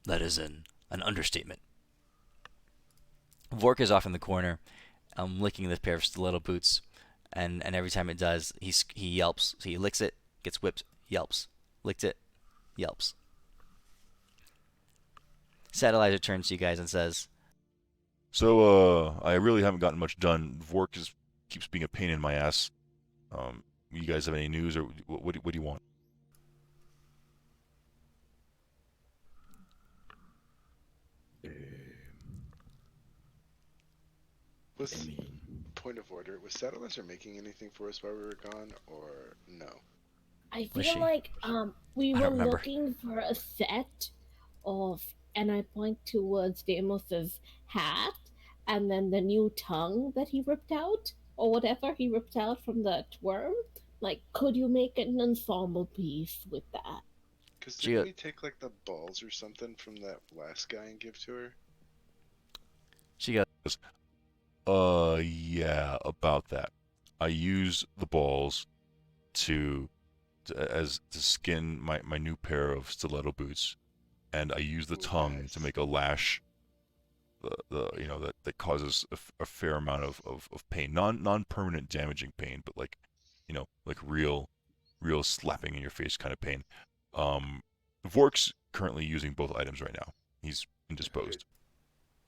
"That is an understatement." Vork is off in the corner, licking this pair of stiletto boots, and every time it does, he yelps. So he licks it, gets whipped, yelps. Licked it, yelps. Satellizer turns to you guys and says, So, I really haven't gotten much done. Vork keeps being a pain in my ass. You guys have any news, or what do you want? Was point of order? Was Satellizer making anything for us while we were gone, or no? I Was feel she? like we I were don't remember. looking for a set of, and I point towards Demos's hat, and then the new tongue that he ripped out, or whatever he ripped out from that worm. Like, could you make an ensemble piece with that? Because She didn't we take like the balls or something from that last guy and give to her? she goes, Yeah, about that. I use the balls to skin my new pair of stiletto boots, and I use the Ooh, tongue nice. to make a lash. That causes a fair amount of pain, non-permanent damaging pain, but like real slapping in your face kind of pain. Vork's currently using both items right now. He's indisposed.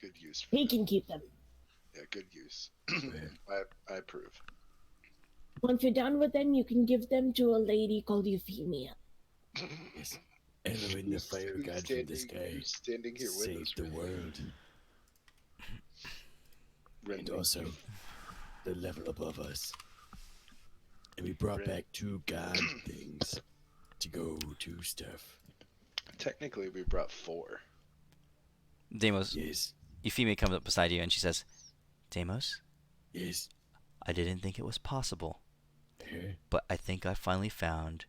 Good use. For He that. can keep them. Yeah, good use. I approve. Once you're done with them, you can give them to a lady called Euphemia. Yes. Elohim, the fire god from the sky, who's standing here with us? saved the world. And Renly. also the level above us. And we brought Ren- back 2 god things to go to stuff. Technically, we brought 4. Deimos, Yes, Euphemia comes up beside you and she says, "Deimos, yes. I didn't think it was possible, Her. but I think I finally found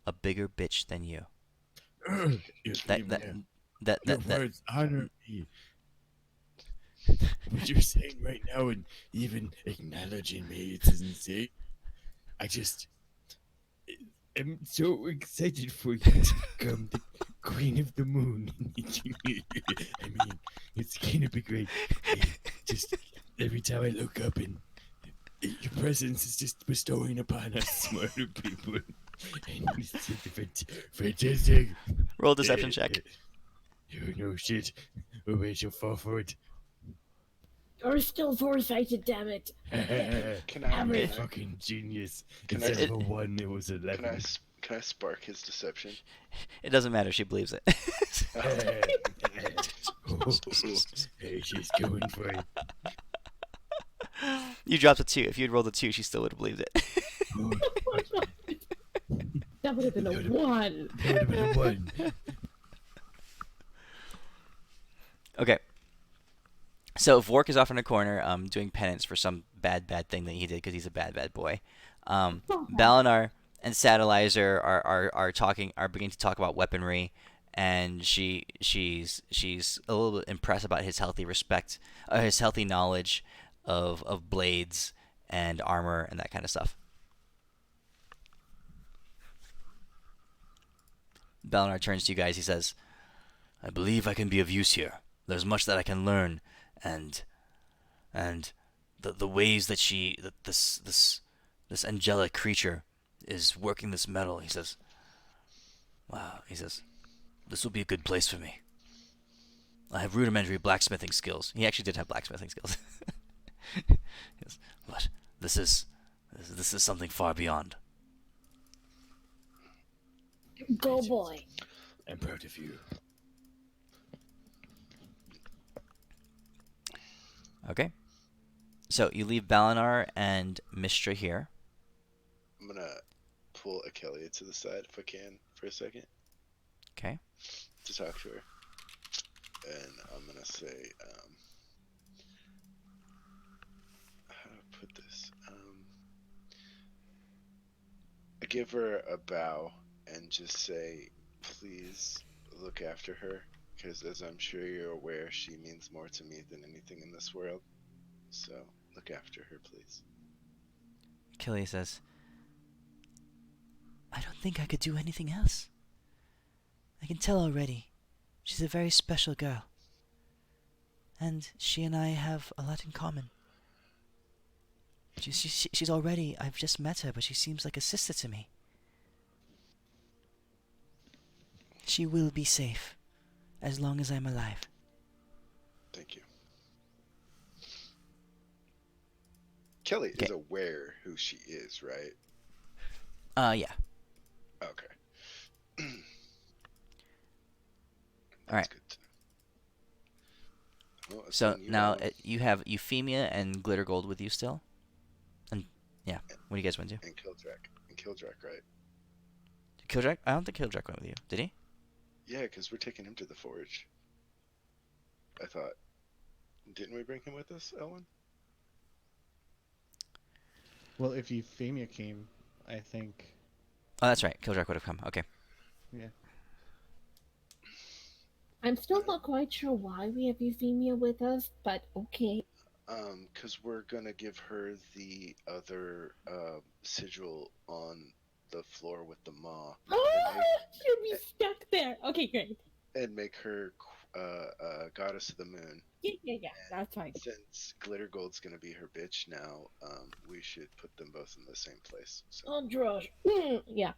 a bigger bitch than you. Euphemia, That your that words honor me. What you're saying right now, and even acknowledging me, it's insane. I just am so excited for you to become the queen of the moon. I mean, it's gonna be great. Just every time I look up, and your presence is just bestowing upon us smarter people. And it's fantastic. Roll a deception check." You know shit. Oh, wait, you'll fall for it. You're still foresighted, damn it. Can I'm I? a Average. fucking genius. Can Instead I- of a 1, it was 11. Can I spark his deception? It doesn't matter. She believes it. Oh, hey, she's going for it. You dropped a 2. If you had rolled a 2, she still would have believed it. That would have been a 1. That would have been a 1. Okay. So Vork is off in a corner, doing penance for some bad thing that he did because he's a bad boy. Balinar and Satellaizer are beginning to talk about weaponry, and she's a little bit impressed about his healthy knowledge of blades and armor and that kind of stuff. Balinar turns to you guys. He says, "I believe I can be of use here. There's much that I can learn, and the ways that this angelic creature is working this metal." He says, "Wow." He says, "This will be a good place for me. I have rudimentary blacksmithing skills." He actually did have blacksmithing skills. Yes, but this is something far beyond. Go boy. I'm proud of you. Okay. So you leave Balinar and Mistra here. I'm gonna pull Akelia to the side if I can for a second Okay. to talk to her, and I'm gonna say, how to put this? I give her a bow and just say, please look after her, because as I'm sure you're aware, she means more to me than anything in this world. So look after her, please. Achilles says, "I don't think I could do anything else. I can tell already. She's a very special girl. And she and I have a lot in common. She's already, I've just met her, but she seems like a sister to me. She will be safe, as long as I'm alive." Thank you. Kelly is Okay. aware who she is, right? Yeah. Okay. All right. Good to know. Well, So assuming you now know, you have Euphemia and Glitter Gold with you still? And, yeah, what do you guys want to do? and Kildrak, right? Kildrak? I don't think Kildrak went with you. Did he? Yeah, because we're taking him to the forge. I thought. Didn't we bring him with us, Elwin? Well, if Euphemia came, I think. Oh, that's right. Kildrak would have come. Okay. Yeah. I'm still not quite sure why we have Euphemia with us, but okay. Because we're gonna give her the other sigil on the floor with the maw, She'll be stuck there. Okay, great. and make her goddess of the moon. Yeah, that's fine. Since Glitter Gold's gonna be her bitch now, we should put them both in the same place. So Oh, Josh. Yeah.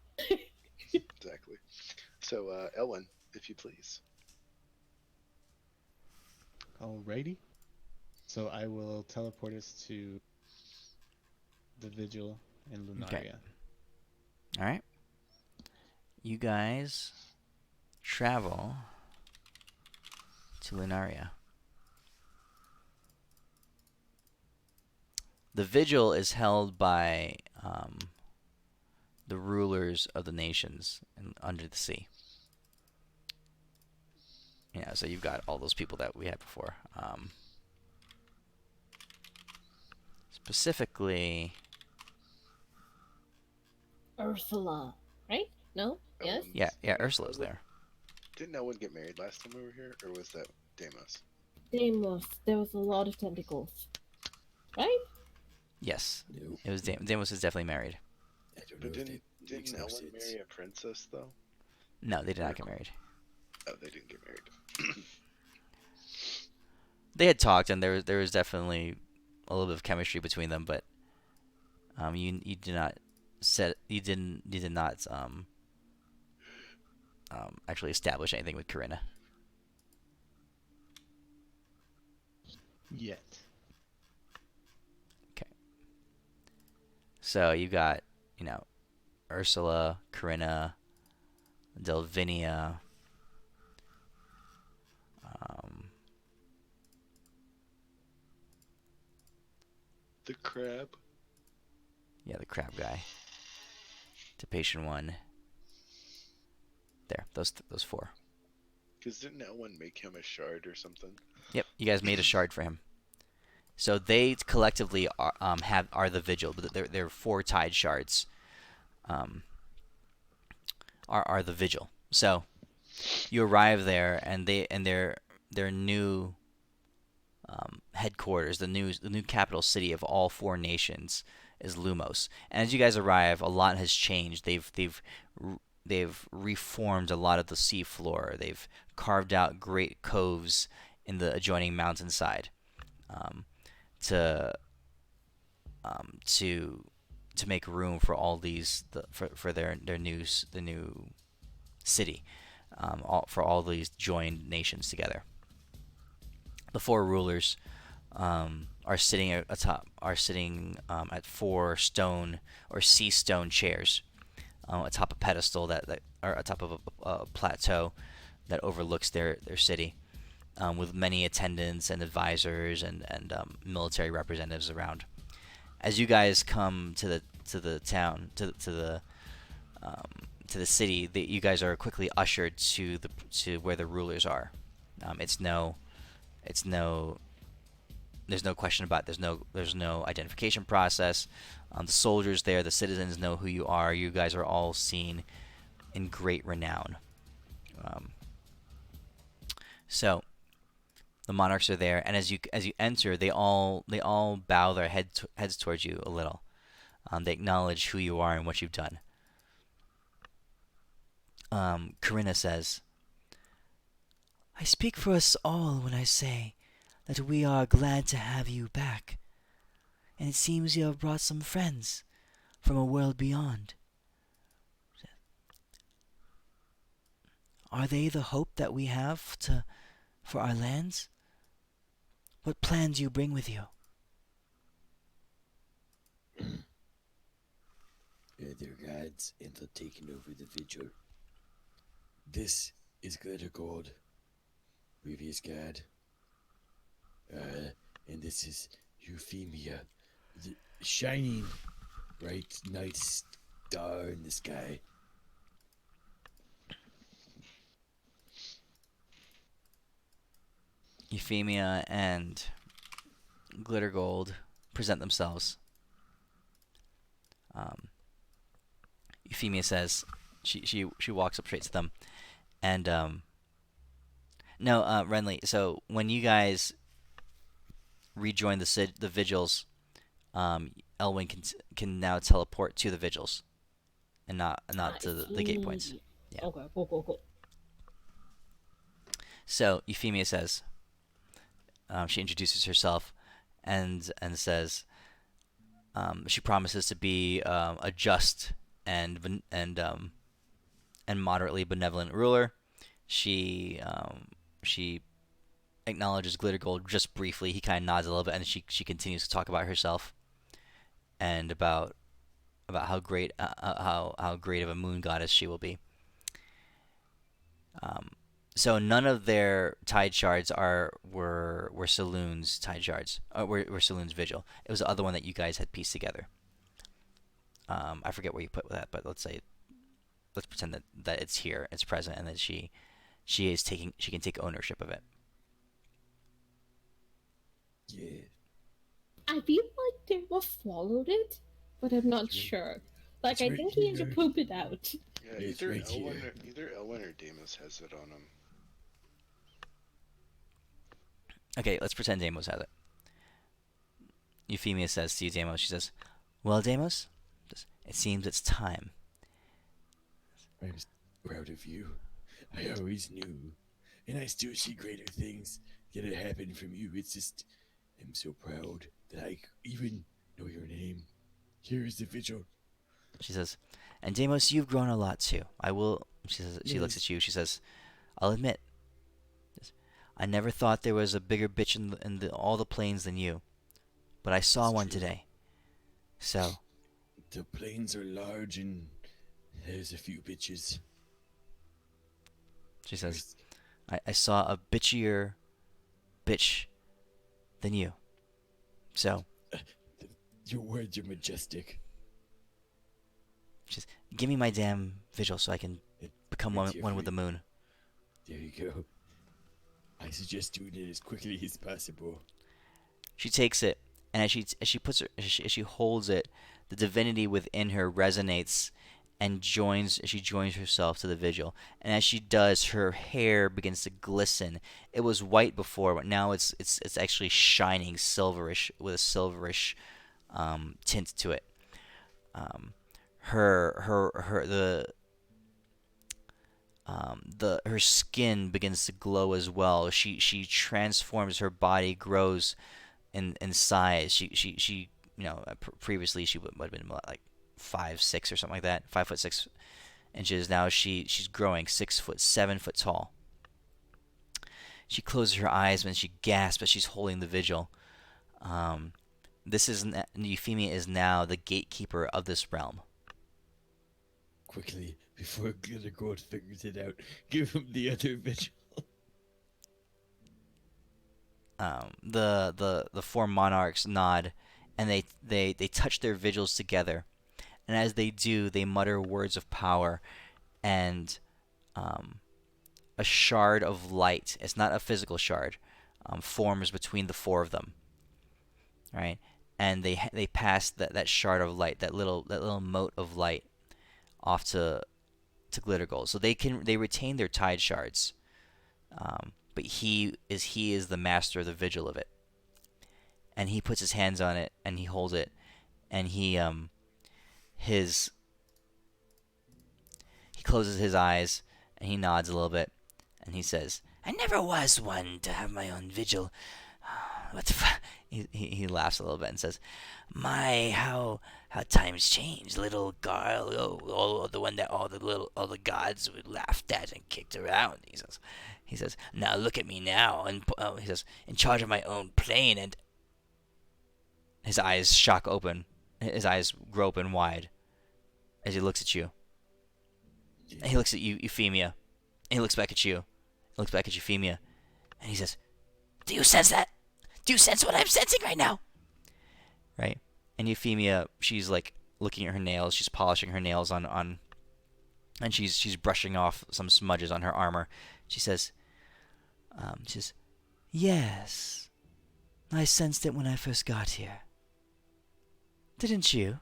exactly. So, Elwin, if you please. Alrighty. So I will teleport us to the Vigil in Lunaria. Okay. All right. You guys travel to Lunaria. The vigil is held by the rulers of the nations under the sea. Yeah, so you've got all those people that we had before. Specifically, Ursula, right? No? Yes? yeah, Ursula's there. Didn't Elwin get married last time we were here, or was that Deimos? Deimos. There was a lot of tentacles. Right? Yes, No, it was Deimos is definitely married. I don't But know if didn't that makes no Elwin sense. marry a princess though? No, they did not get married. Oh, they didn't get married. They had talked, and there was definitely a little bit of chemistry between them, but you did not actually establish anything with Corinna. Yet. So you got, Ursula, Corinna, Delvinia, The crab. yeah, the crab guy, Tapation 1. There, those four. Because didn't Elwin make him a shard or something? Yep, you guys made a shard for him. So they collectively are the vigil. They're four tide shards. Um, are the vigil. So you arrive there, and their new headquarters, the new capital city of all four nations, is Lumos. And as you guys arrive, a lot has changed. They've reformed a lot of the seafloor. They've carved out great coves in the adjoining mountainside um, to to make room for all for their the new city, for all these joined nations together. The four rulers are sitting at four stone or sea stone chairs atop a pedestal that or atop of a plateau that overlooks their city, with many attendants and advisors and military representatives around. As you guys come to the town um, to the city, you guys are quickly ushered to where the rulers are. It's no there's no question about it. There's no identification process. The soldiers there, the citizens know who you are. You guys are all seen in great renown. Um, so the monarchs are there, and as you enter, they all bow their heads towards you a little. They acknowledge who you are and what you've done. Corinna says, "I speak for us all when I say that we are glad to have you back, and it seems you have brought some friends from a world beyond. Are they the hope that we have for our lands? What plan do you bring with you?" They're gods, and they're taking over the vigil. This is Glitter Gold, previous god. And this is Euphemia, the shining bright night star in the sky. Euphemia and Glitter Gold present themselves. Euphemia says, she walks up straight to them, and no, Renly. So when you guys rejoin the vigils, Elwyn can now teleport to the vigils, and not to the gate points. Yeah. Okay, cool. So Euphemia says, she introduces herself, and says, she promises to be a just and moderately benevolent ruler. She acknowledges Glitter Gold just briefly. He kind of nods a little bit, and she continues to talk about herself and about how great how great of a moon goddess she will be. So none of their tide shards were Saloon's tide shards. Were Saloon's vigil. It was the other one that you guys had pieced together. I forget where you put that, but let's pretend that it's here, it's present, and that she can take ownership of it. Yeah. I feel like they were followed it, but I'm not sure. Like, It's I right think he had to here. poop it out. Yeah, It's either right here. Elwyn or Deimos has it on him. Okay, let's pretend Deimos has it. Euphemia says to you, Deimos, she says, "Well, Deimos, it seems it's time." I'm proud of you. I always knew, and I still see greater things that have happened from you. It's just, I'm so proud that I even know your name. Here is the vigil. She says, "And Deimos, you've grown a lot too. I will." She says. She looks at you. She says, "I'll admit, I never thought there was a bigger bitch in all the plains than you, but I saw It's one true. today. So The plains are large and there's a few bitches. she says, I saw a bitchier bitch than you. So Your words are majestic. she says, give me my damn vigil so I can become Right here one for with the you. moon." There you go. I suggest doing it as quickly as possible. She takes it, and as she holds it, the divinity within her resonates and she joins herself to the vigil. And as she does, her hair begins to glisten. It was white before, but now it's actually shining silverish with a silverish tint to it. Um, her skin begins to glow as well. She transforms. Her body grows in size. She previously she would have been like 5'6" or something like that, 5'6" Now she's growing 6 foot, 7 foot tall. She closes her eyes when she gasps as she's holding the vigil. Euphemia is now the gatekeeper of this realm. Quickly, before Glittergold figures it out, give him the other vigil. The four monarchs nod, and they touch their vigils together. And as they do, they mutter words of power, and a shard of light. It's not a physical shard. Forms between the four of them. Right, and they pass that shard of light, that little mote of light, off to Glittergold, so they retain their tide shards, but he is the master of the vigil of it, and he puts his hands on it and he holds it, and he closes his eyes and he nods a little bit, and he says, "I never was one to have my own vigil." He laughs a little bit and says, "My, how times change, little girl. Oh, the one that all the gods laughed at and kicked around." He says, "Now look at me now." And he says, "In charge of my own plane." And his eyes shock open. His eyes grow open wide as he looks at you. And he looks at you, Euphemia. And he looks back at you. He looks back at Euphemia. And he says, "Do you sense that? Do you sense what I'm sensing right now?" Right? And Euphemia, she's like looking at her nails. She's polishing her nails on and she's brushing off some smudges on her armor. She says, "Yes, I sensed it when I first got here. Didn't you?"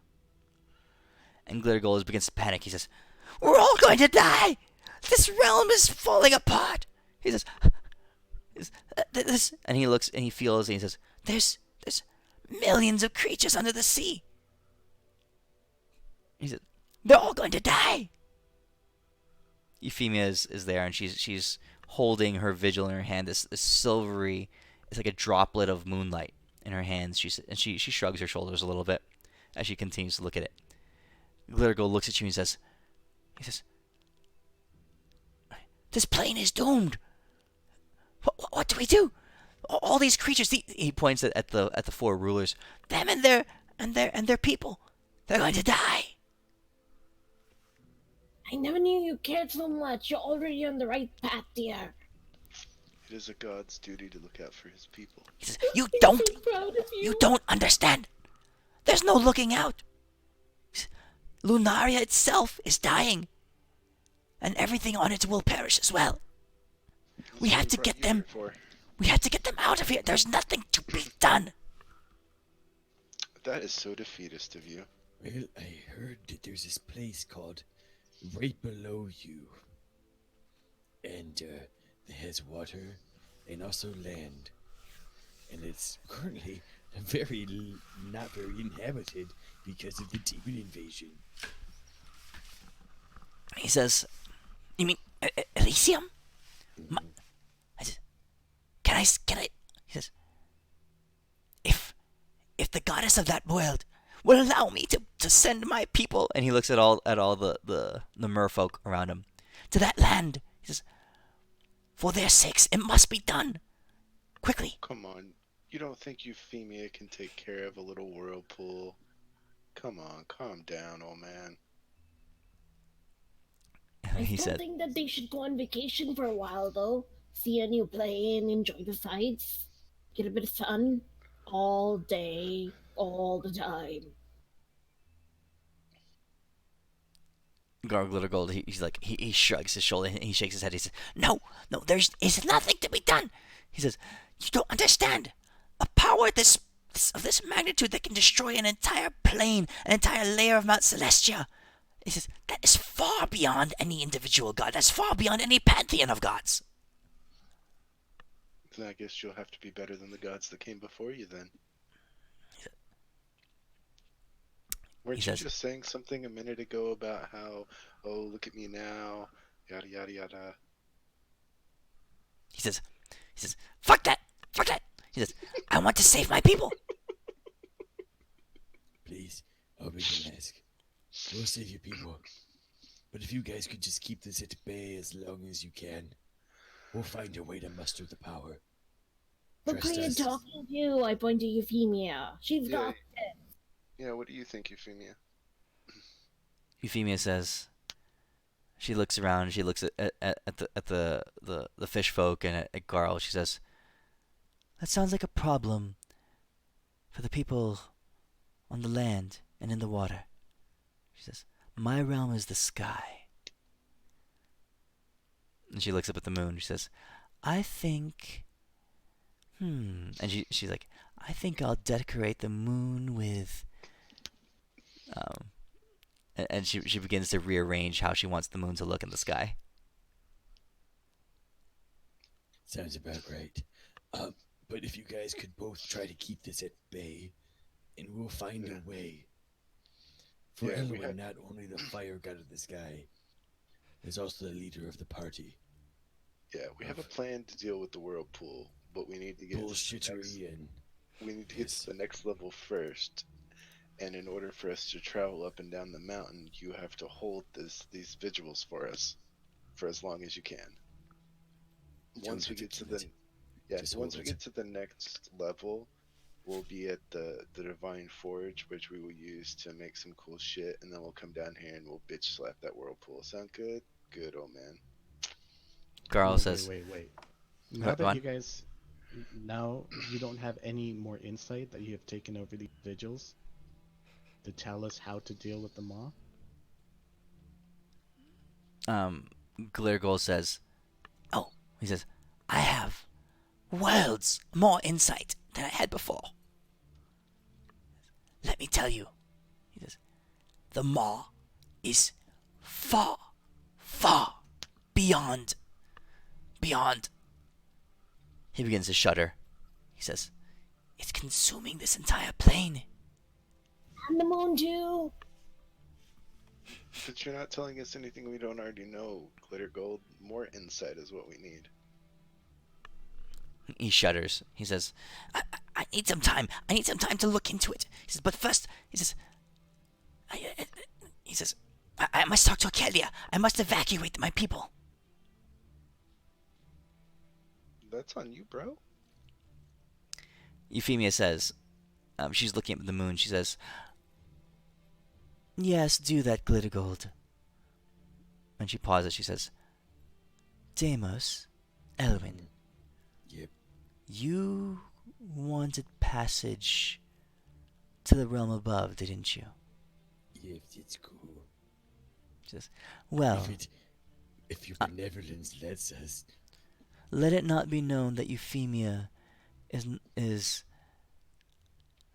And Glittergold begins to panic. He says, "We're all going to die! This realm is falling apart!" He says, "This," and he looks and he feels and he says, There's millions of creatures under the sea." He says, "They're all going to die." Euphemia is there, and she's holding her vigil in her hand. This silvery, it's like a droplet of moonlight in her hands. She shrugs her shoulders a little bit as she continues to look at it. Glittergold looks at you and he says, "This plane is doomed. What do we do? All these creatures." He points at the four rulers. Them and their people. They're going to die. I never knew you cared so much. You're already on the right path, dear. It is a god's duty to look out for his people. He says, "You I'm don't. so proud of you. You don't understand. There's no looking out. Lunaria itself is dying, and everything on it will perish as well. We have to get them. We have to get them out of here. There's nothing to be done." That is so defeatist of you. Well, I heard that there's this place called right below you. And it has water and also land. And it's currently not very inhabited because of the demon invasion. He says, "You mean Elysium?" I said, Can I? He says, if the goddess of that world will allow me to send my people," and he looks at all the merfolk around him, "to that land," he says, "for their sakes, it must be done quickly." Come on. You don't think Euphemia can take care of a little whirlpool? Come on, calm down, old man. I He still said, think that they should go on vacation for a while, though. See a new plane, enjoy the sights, get a bit of sun, all day, all the time. Glittergold, he's like, he shrugs his shoulder and he shakes his head. He says, No, there is nothing to be done." He says, "You don't understand. A power of this magnitude that can destroy an entire plane, an entire layer of Mount Celestia. He says, that is far beyond any individual god. That's far beyond any pantheon of gods. Then I guess you'll have to be better than the gods that came before you then. Weren't you just saying something a minute ago about how, oh, look at me now, yada yada yada? He says, fuck that. He says, I want to save my people. Please, I'll be the mask. We'll save you people. But if you guys could just keep this at bay as long as you can, we'll find a way to muster the power. Look who you're talking to. I point to Euphemia. She's got it. Yeah, what do you think, Euphemia? Euphemia says, she looks around, she looks at the fish folk and at Garl. She says, that sounds like a problem for the people on the land and in the water. She says, my realm is the sky. And she looks up at the moon. She says, I think, and she's like, I think I'll decorate the moon with, and she begins to rearrange how she wants the moon to look in the sky. Sounds about right. But if you guys could both try to keep this at bay, and we'll find a way. For Elwyn, not only the fire god of the sky, is also the leader of the party. Yeah, we have a plan to deal with the whirlpool, but we need to get we need to get to the next level first. And in order for us to travel up and down the mountain, you have to hold these vigils for us for as long as you can. Once we get to the next level, we'll be at the Divine Forge, which we will use to make some cool shit, and then we'll come down here and we'll bitch slap that whirlpool. Sound good? Good, old man. Garl says, Wait. Now that you guys, now you don't have any more insight that you have taken over these vigils to tell us how to deal with the maw? Glirgol says, he says, I have worlds more insight than I had before. Let me tell you, he says, the maw is far, far beyond. He begins to shudder. He says, it's consuming this entire plane. And the moon too. But you're not telling us anything we don't already know, Glitter Gold. More insight is what we need. He shudders. He says, I need some time. I need some time to look into it. He says, but first, he says, I must talk to Akelia. I must evacuate my people. That's on you, bro. Euphemia says, she's looking at the moon. She says, yes, do that, Glittergold. And she pauses. She says, Deimos, Elwyn. Yep. You wanted passage to the realm above, didn't you? Yes, it's cool. She says, well, if your benevolence lets us. Let it not be known that Euphemia is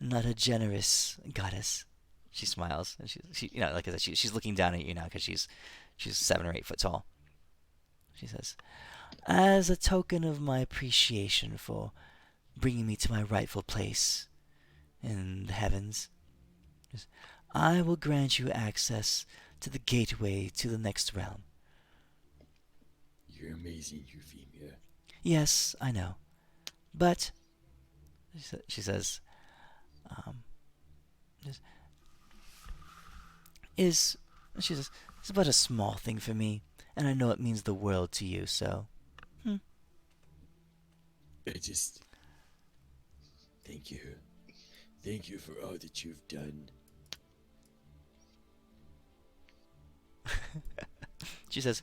not a generous goddess. She smiles, and she like I said, she's looking down at you now because she's 7 or 8 foot tall. She says, as a token of my appreciation for bringing me to my rightful place in the heavens, I will grant you access to the gateway to the next realm. You're amazing, Euphemia. Yes, I know. But, she says, it's but a small thing for me, and I know it means the world to you, so. Thank you. Thank you for all that you've done. She says,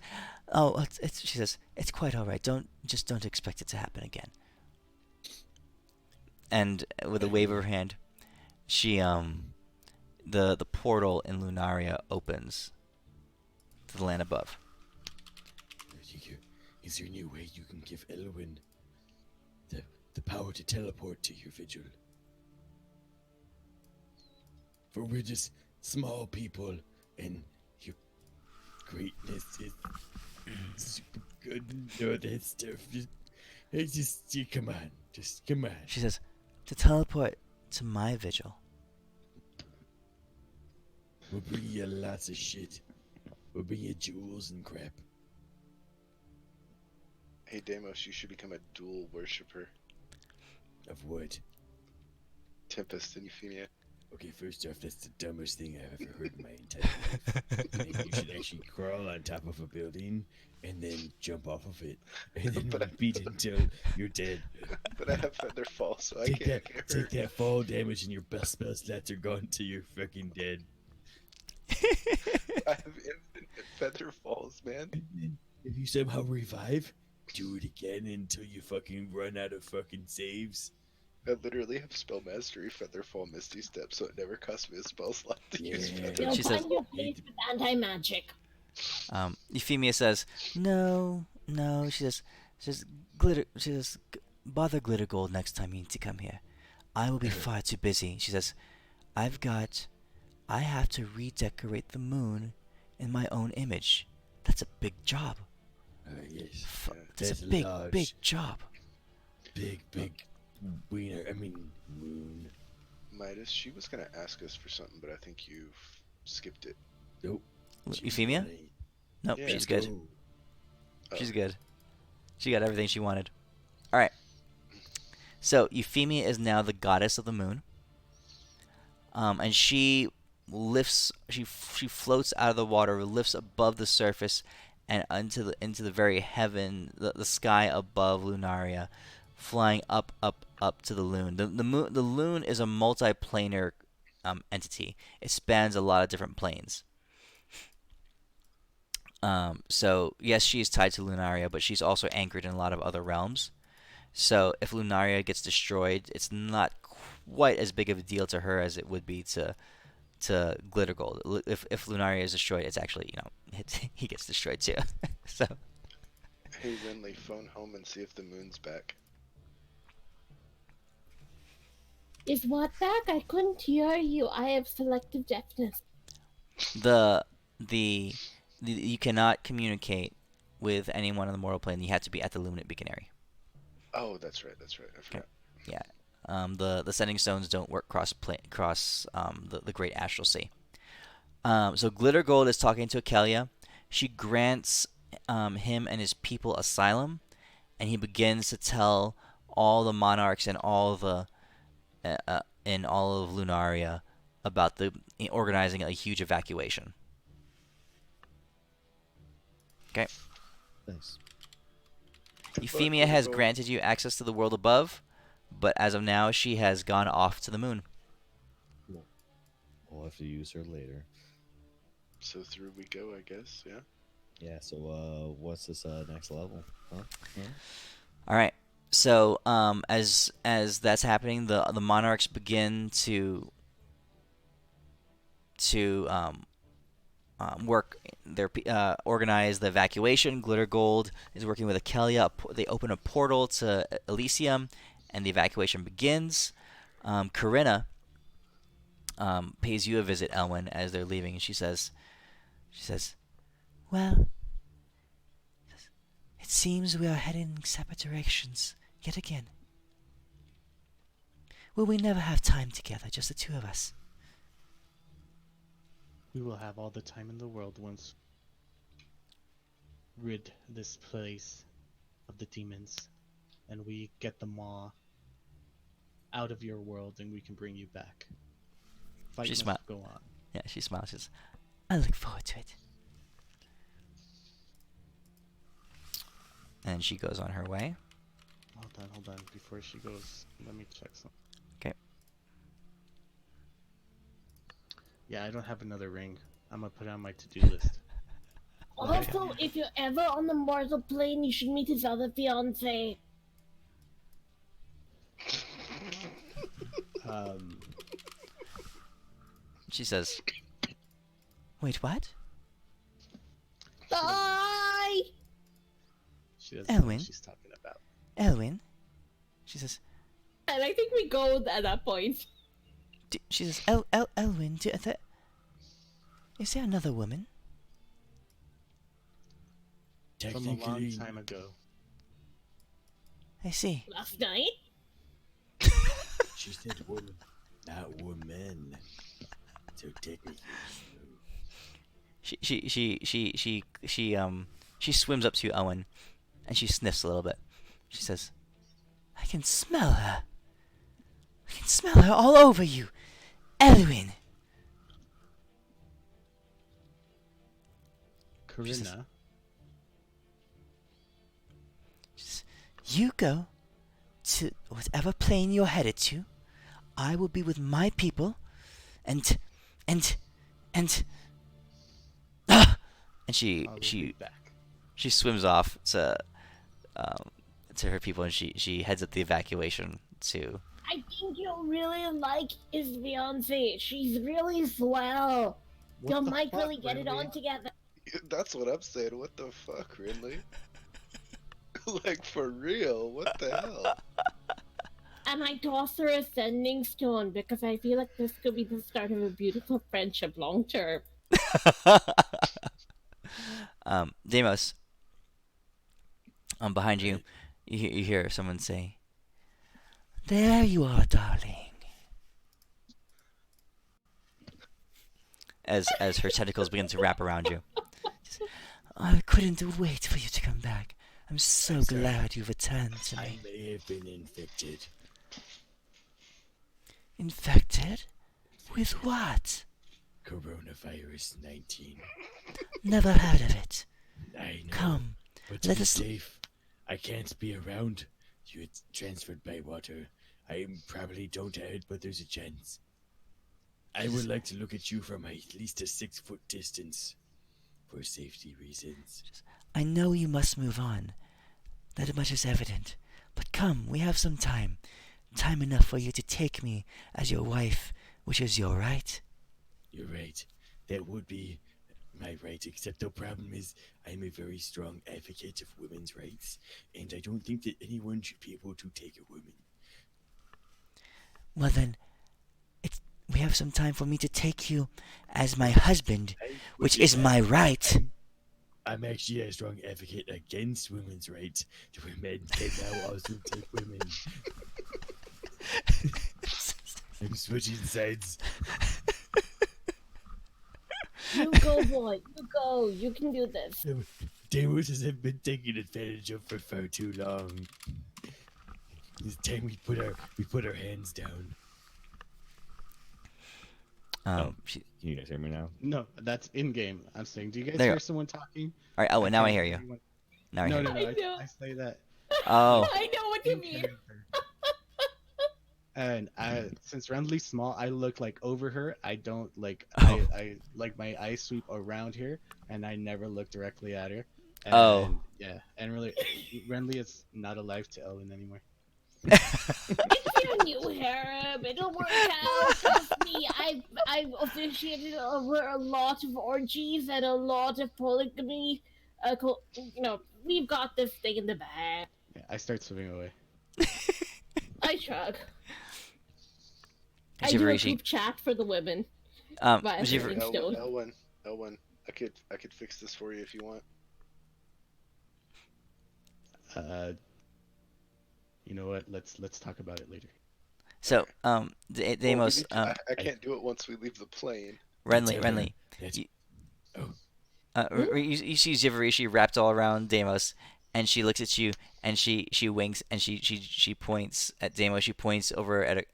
she says, it's quite all right. Don't expect it to happen again. And with a wave of her hand, she the portal in Lunaria opens to the land above. Is there any way you can give Elwyn the power to teleport to your vigil. For we're just small people, and your greatness is super good and all that stuff. Come on. Just come on. She says, to teleport to my vigil. We'll bring you lots of shit. We'll bring you jewels and crap. Hey Deimos, you should become a dual worshipper. Of what? Tempest and Euphemia. Okay, first off, that's the dumbest thing I've ever heard in my entire life. I think you should actually crawl on top of a building and then jump off of it. And then But I- repeat until you're dead. But I have feather fall, so I Take can't that, get take hurt. that fall damage and your best spell slots are gone till you're fucking dead. I have infinite feather falls, man. And then if you somehow revive, do it again until you fucking run out of fucking saves. I literally have spell mastery, feather fall, misty step, so it never costs me a spell slot to use Yeah. feather. You'll She says- find your place with anti-magic. Euphemia says, no. She says, glitter. She says, bother Glitter Gold next time you need to come here. I will be far too busy. She says, I have to redecorate the moon in my own image. That's a big job. Yes. That's That's a big large. job. Big wiener. I mean, moon. Midas, she was gonna ask us for something, but I think you've skipped it. Nope. Euphemia? Right. Nope, Yeah. she's good. Go. She's good. She got everything she wanted. All right. So Euphemia is now the goddess of the moon, and she floats out of the water, lifts above the surface, and into the very heaven, the sky above Lunaria, flying up to the loon. The loon is a multiplanar entity. It spans a lot of different planes. So yes, she is tied to Lunaria, but she's also anchored in a lot of other realms. So if Lunaria gets destroyed, it's not quite as big of a deal to her as it would be to Glitter Gold. If Lunaria is destroyed, it's actually he gets destroyed too. So Hey Renly, phone home and see if the moon's back. Is what back? I couldn't hear you. I have selective deafness. you cannot communicate with anyone on the mortal plane. You have to be at the Luminate Beaconary. Oh, that's right. I forgot. Yeah. The sending stones don't work cross the Great Astral Sea. So Glitter Gold is talking to Akelia. She grants him and his people asylum, and he begins to tell all the monarchs and all of Lunaria about organizing a huge evacuation. Okay. Thanks. Euphemia has granted you access to the world above, but as of now, she has gone off to the moon. We'll have to use her later. So through we go, I guess. Yeah. Yeah. So what's this next level? Huh? All right. So as that's happening, the monarchs begin to work organize the evacuation. Glitter Gold is working with Akelia. They open a portal to Elysium, and the evacuation begins. Corinna pays you a visit, Elwyn, as they're leaving, and she says, well, it seems we are heading in separate directions yet again. Will we never have time together, just the two of us? We will have all the time in the world once rid this place of the demons, and we get the maw out of your world, and we can bring you back. Fight She must go on. Yeah, she smiles. She says, I look forward to it. And she goes on her way. Hold on. Before she goes, let me check something. Okay. Yeah, I don't have another ring. I'm gonna put it on my to-do list. Also, if you're ever on the mortal plane, you should meet his other fiance. She says, wait, what? Bye! She doesn't know Elwyn? what she's talking about. Elwyn? She says, And I think we go at that point. She says, Elwyn, is there another woman? From a long Technically, time ago. I see. Last night? she said woman, not woman. So technically, She swims up to Owen, and she sniffs a little bit. She says, I can smell her. I can smell her all over you, Elwyn. Corinna. You go to whatever plane you're headed to. I will be with my people, and and she I'll she be back. she swims off to her people, and she heads up the evacuation to. I think you'll really like his fiance. She's really swell. What You the might fuck, really get it Rinley? on together. That's what I'm saying. What the fuck, Ridley? Like, for real? What the hell? And I toss her a sending stone because I feel like this could be the start of a beautiful friendship long term. Deimos, behind you, you hear someone say, "There you are, darling." As her tentacles begin to wrap around you. I couldn't wait for you to come back. I'm so sorry. glad you've returned to I me. may have been infected. Infected? With what? Coronavirus 19. Never heard of it. I know. Come, But to let be us. safe, I can't be around. You're transferred by water. I probably don't have it, but there's a chance. I would like to look at you from at least a 6-foot distance for safety reasons. I know you must move on. That much is evident. But come, we have some time. Time enough for you to take me as your wife, which is your right. You're right. That would be my right, except the problem is I'm a very strong advocate of women's rights, and I don't think that anyone should be able to take a woman. Well then, we have some time for me to take you as my husband, which is my right. I'm actually a strong advocate against women's rights to where men can now also take women. I'm switching sides. You go, boy. You go. You can do this. Deimos has been taken advantage of for far too long. It's time we put our hands down. Can you guys hear me now? No, that's in game. I'm saying, do you guys There you hear go. someone talking? All right. Oh, now I hear you. Anyone- Now I No, hear no, you. no. I know. I say that. Oh, I know what you in mean. character. And since Renly's small, I look like over her. I don't like. Oh. I like my eyes sweep around her, and I never look directly at her. And, Oh. yeah, and really, Renly is not alive to Ellen anymore. It's your new harem. It'll work out. Trust me. I've officiated over a lot of orgies and a lot of polygamy. We've got this thing in the bag. Yeah, I start swimming away. I shrug. I do a Jivarishi. group chat for the women. Via Jivar- Sending Stone. Elwyn, I could fix this for you if you want. You know what? Let's talk about it later. So, Well, Deimos, I can't do it once we leave the plane. Renly, That's, You- oh, you see Jivarishi wrapped all around Deimos, and she looks at you, and she winks, and she points at Deimos. She points over at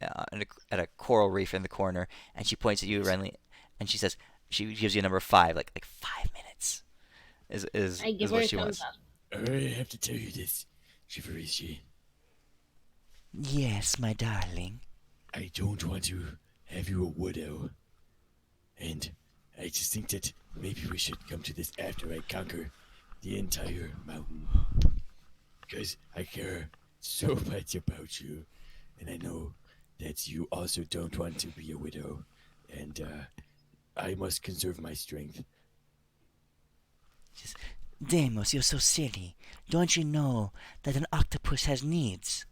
a coral reef in the corner, and she points at you, Renly, and she says, she gives you a number 5, like 5 minutes, is I give her what a she thumbs wants. up. I have to tell you this, Shivarishi. Yes, my darling. I don't want to have you a widow. And I just think that maybe we should come to this after I conquer the entire mountain. Because I care so much about you. And I know that you also don't want to be a widow. And I must conserve my strength. Deimos, you're so silly. Don't you know that an octopus has needs?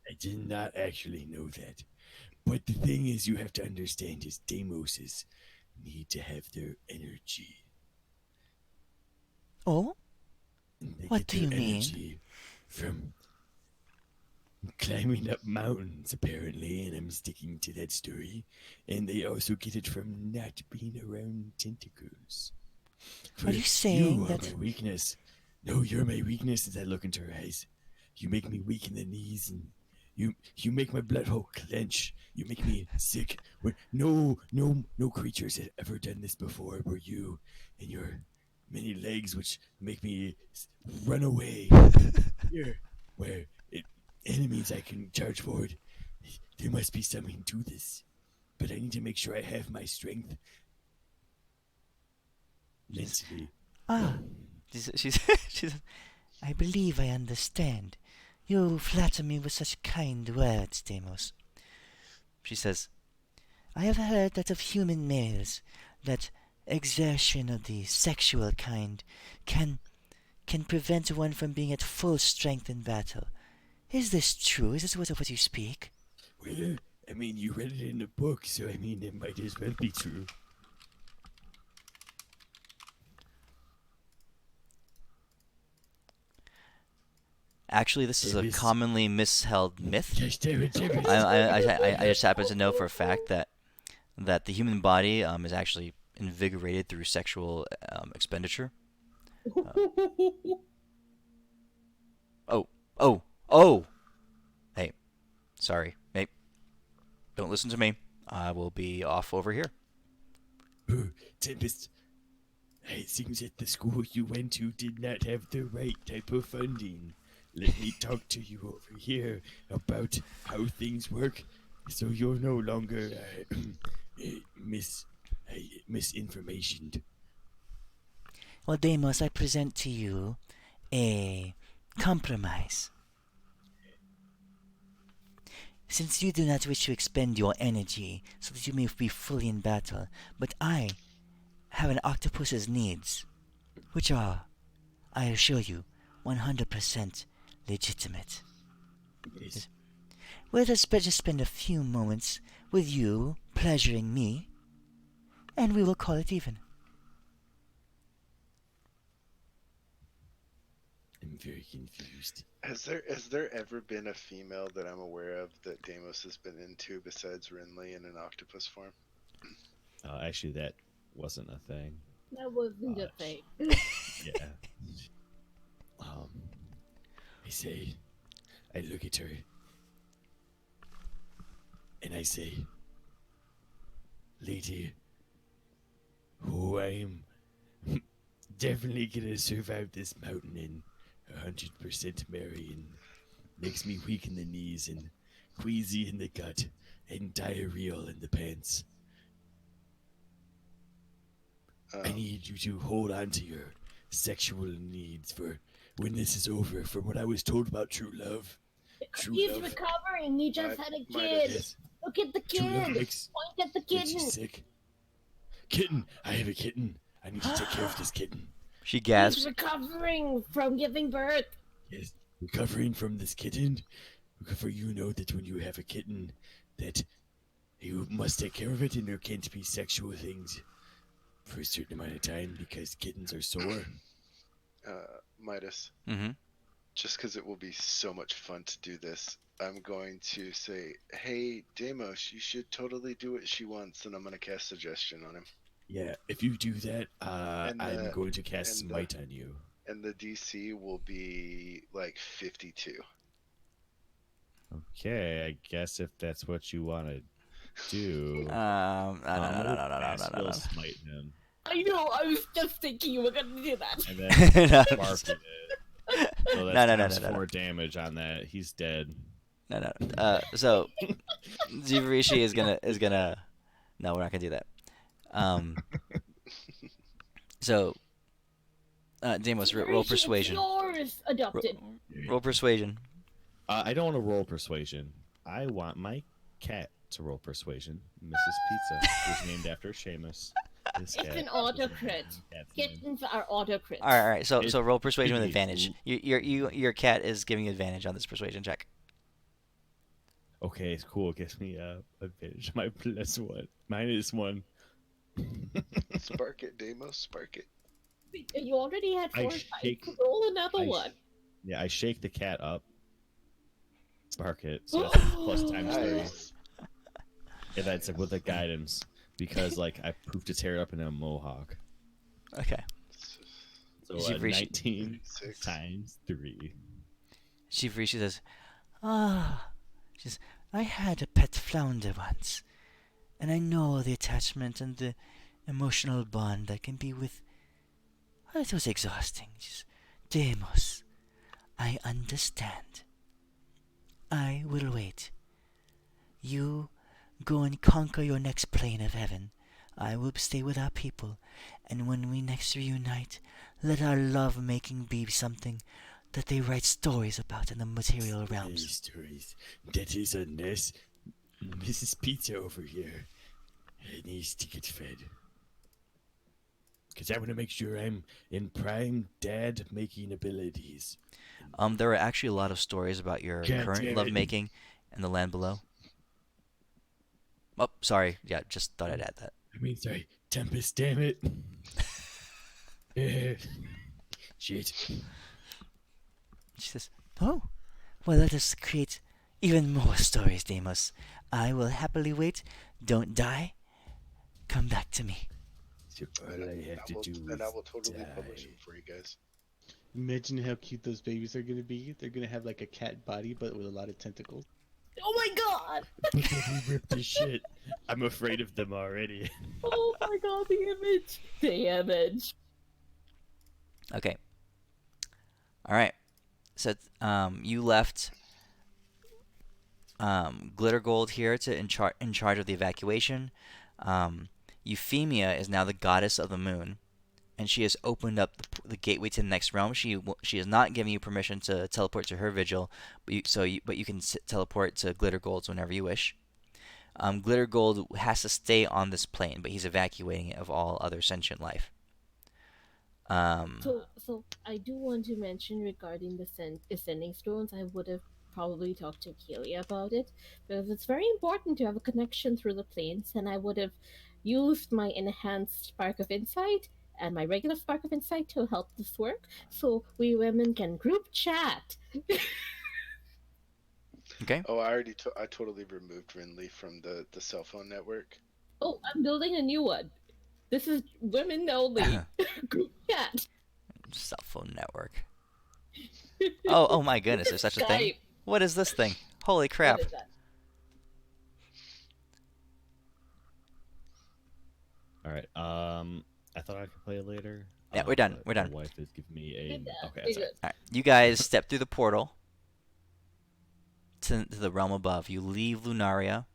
I did not actually know that. But the thing is, you have to understand is Demoses need to have their energy. Oh? And they What get do their you mean? energy from climbing up mountains, apparently, and I'm sticking to that story. And they also get it from not being around tentacles. Are you saying you are that... my weakness. No, you're my weakness as I look into her eyes. You make me weak in the knees, and you make my blood hole clench. You make me sick. No creatures had ever done this before. Where you and your many legs, which make me run away. Here, where enemies I can charge forward. There must be something to this, but I need to make sure I have my strength mentally. She's I believe I understand. You flatter me with such kind words, Deimos. She says, I have heard that of human males, that exertion of the sexual kind can prevent one from being at full strength in battle. Is this true? Is this what you speak? Well, I mean, you read it in a book, so I mean, it might as well be true. Actually, this is a commonly misheld myth. Damn it. I just happen to know for a fact that the human body is actually invigorated through sexual expenditure. Oh! Hey, sorry. Hey, don't listen to me. I will be off over here. Tempest, it seems that the school you went to did not have the right type of funding. Let me talk to you over here about how things work, so you're no longer misinformationed. Well, Deimos, I present to you a compromise. Since you do not wish to expend your energy so that you may be fully in battle, but I have an octopus's needs, which are, I assure you, 100% legitimate. Yes. Let us just spend a few moments with you pleasuring me, and we will call it even. I'm very confused. Has there ever been a female that I'm aware of that Deimos has been into besides Renly in an octopus form? Actually, that wasn't a thing. That wasn't a thing. Yeah. I look at her, and I say, lady, who I'm definitely gonna survive this mountain and 100% marry, and makes me weak in the knees and queasy in the gut and diarrheal in the pants. I need you to hold on to your sexual needs for when this is over. From what I was told about true love. He's recovering. He just had a kid. Look at the kid. Point at the kitten. Sick. Kitten. I have a kitten. I need to take care of this kitten. She gasps. He's recovering from giving birth. Yes, recovering from this kitten. For you know that when you have a kitten, that you must take care of it, and there can't be sexual things for a certain amount of time because kittens are sore. Midas. Mm-hmm. Just because it will be so much fun to do this, I'm going to say, hey, Deimos, you should totally do what she wants, and I'm going to cast Suggestion on him. Yeah, if you do that, I'm going to cast Smite on you. And the DC will be like 52. Okay, I guess if that's what you want to do. No. Smite him. I know, I was just thinking you were going to do that. And then No. spark it. So that's 4 damage on that. He's dead. No. So Zivarishi is gonna. No, we're not gonna do that. So, Deimos, roll persuasion. Yours, adopted. Roll persuasion. I don't want to roll persuasion. I want my cat to roll persuasion. Mrs. Pizza, who's named after Seamus. It's an auto crit. Kittens are auto crits. All right. So roll persuasion with advantage. Your cat is giving you advantage on this persuasion check. Okay, it's cool. Gives me advantage. My +1, -1. Spark it, Deimos. Spark it. You already had I 4 shake. dice. Roll another I one. Yeah, I shake the cat up. Spark it. So that's plus times 3. Nice. And that's like with the guidance because like I poofed its hair up in a mohawk. Okay. So You've reached- 19 6. times 3. She says, "Ah, she says, I had a pet flounder once, and I know the attachment and the emotional bond that can be with. Oh, it was exhausting. She says, Deimos, I understand. I will wait. You go and conquer your next plane of heaven. I will stay with our people, and when we next reunite, let our love-making be something that they write stories about in the material realms." Stories. That is a mess. Mrs. Pizza over here needs to get fed. Because I want to make sure I'm in prime dad-making abilities. There are actually a lot of stories about your God current damn it. lovemaking in the land below. Oh, sorry. Yeah, just thought I'd add that. I mean, sorry, Tempest, damn it. Shit. She says, "Oh, well, let us create even more stories, Deimos. I will happily wait. Don't die. Come back to me." So all I have to do And I is will totally die. publish them for you guys. Imagine how cute those babies are gonna be. They're gonna have like a cat body, but with a lot of tentacles. Oh my god! We ripped the shit. I'm afraid of them already. Oh my god, the image! The image! Okay. All right. So, you left Glitter Gold here to in charge of the evacuation. Euphemia is now the goddess of the moon, and she has opened up the gateway to the next realm. She has not given you permission to teleport to her vigil, but you can teleport to Glitter Gold's whenever you wish. Glitter Gold has to stay on this plane, but he's evacuating it of all other sentient life. So I do want to mention regarding the ascending stones. I would have probably talked to Kelia about it because it's very important to have a connection through the planes, and I would have used my enhanced spark of insight and my regular spark of insight to help this work, so we women can group chat. Okay. Oh, I totally removed Rinley from the cell phone network. Oh, I'm building a new one. This is women only group chat. Cell phone network. Oh my goodness, there's such a thing. Skype. What is this thing? Holy crap. What is that? All right. I thought I could play it later. Yeah, we're done. but We're done. My wife is giving me Did a. that. Okay, We're that's all good. right. All right, you guys step through the portal to the realm above. You leave Lunaria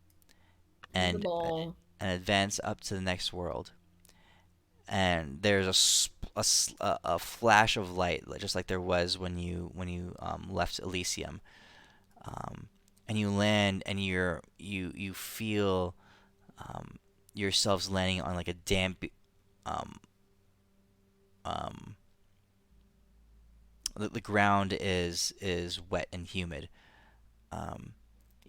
and The ball. advance up to the next world. And there's a flash of light, just like there was when you left Elysium. And you land, and you feel yourselves landing on like a damp. The ground is wet and humid.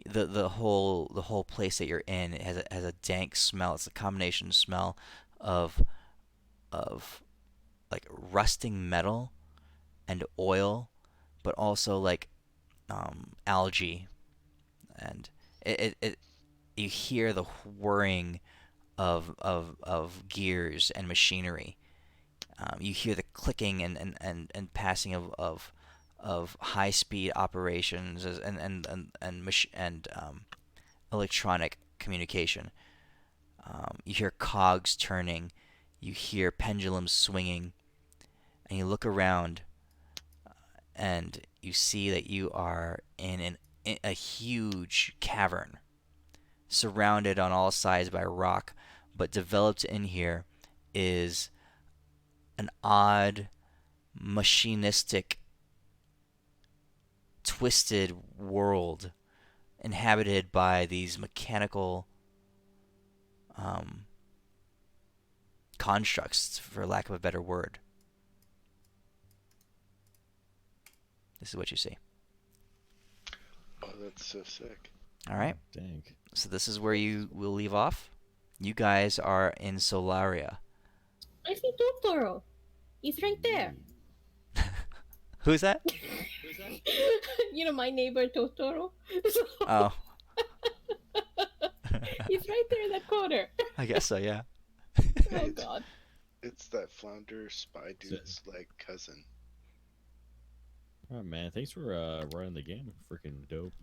The whole place that you're in has a dank smell. It's a combination smell of like rusting metal and oil, but also like algae, and it you hear the whirring of gears and machinery. You hear the clicking and passing of high speed operations and electronic communication. You hear cogs turning, you hear pendulums swinging, and you look around, and you see that you are in a huge cavern, surrounded on all sides by rock, but developed in here is an odd, machinistic, twisted world inhabited by these mechanical constructs, for lack of a better word. This is what you see. Oh, that's so sick. All right. Dang. So this is where you will leave off. You guys are in Solaria. I see Totoro. He's right there. Who's that? You know, my neighbor Totoro. Oh. He's right there in that corner. I guess so, yeah. Oh God. It's that flounder spy dude's like cousin. Oh man, thanks for running the game. Freaking dope.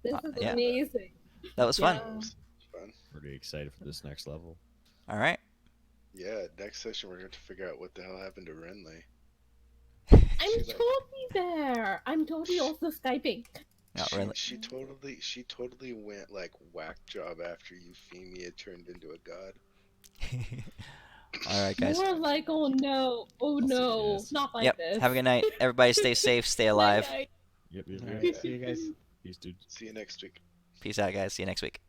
This is Yeah. amazing. That was fun. Yeah. It's fun. Pretty excited for this next level. All right. Yeah, next session we're going to figure out what the hell happened to Renly. I'm She's like- totally there. I'm totally also Skyping. Not she, really. she totally went like whack job after Euphemia turned into a god. All right, guys. More like, oh no, see you no, guys. not like Yep. this. Have a good night. Everybody stay safe, stay alive. Night, night. Yep. All right, see you guys. Peace, dude. See you next week. Peace out, guys. See you next week.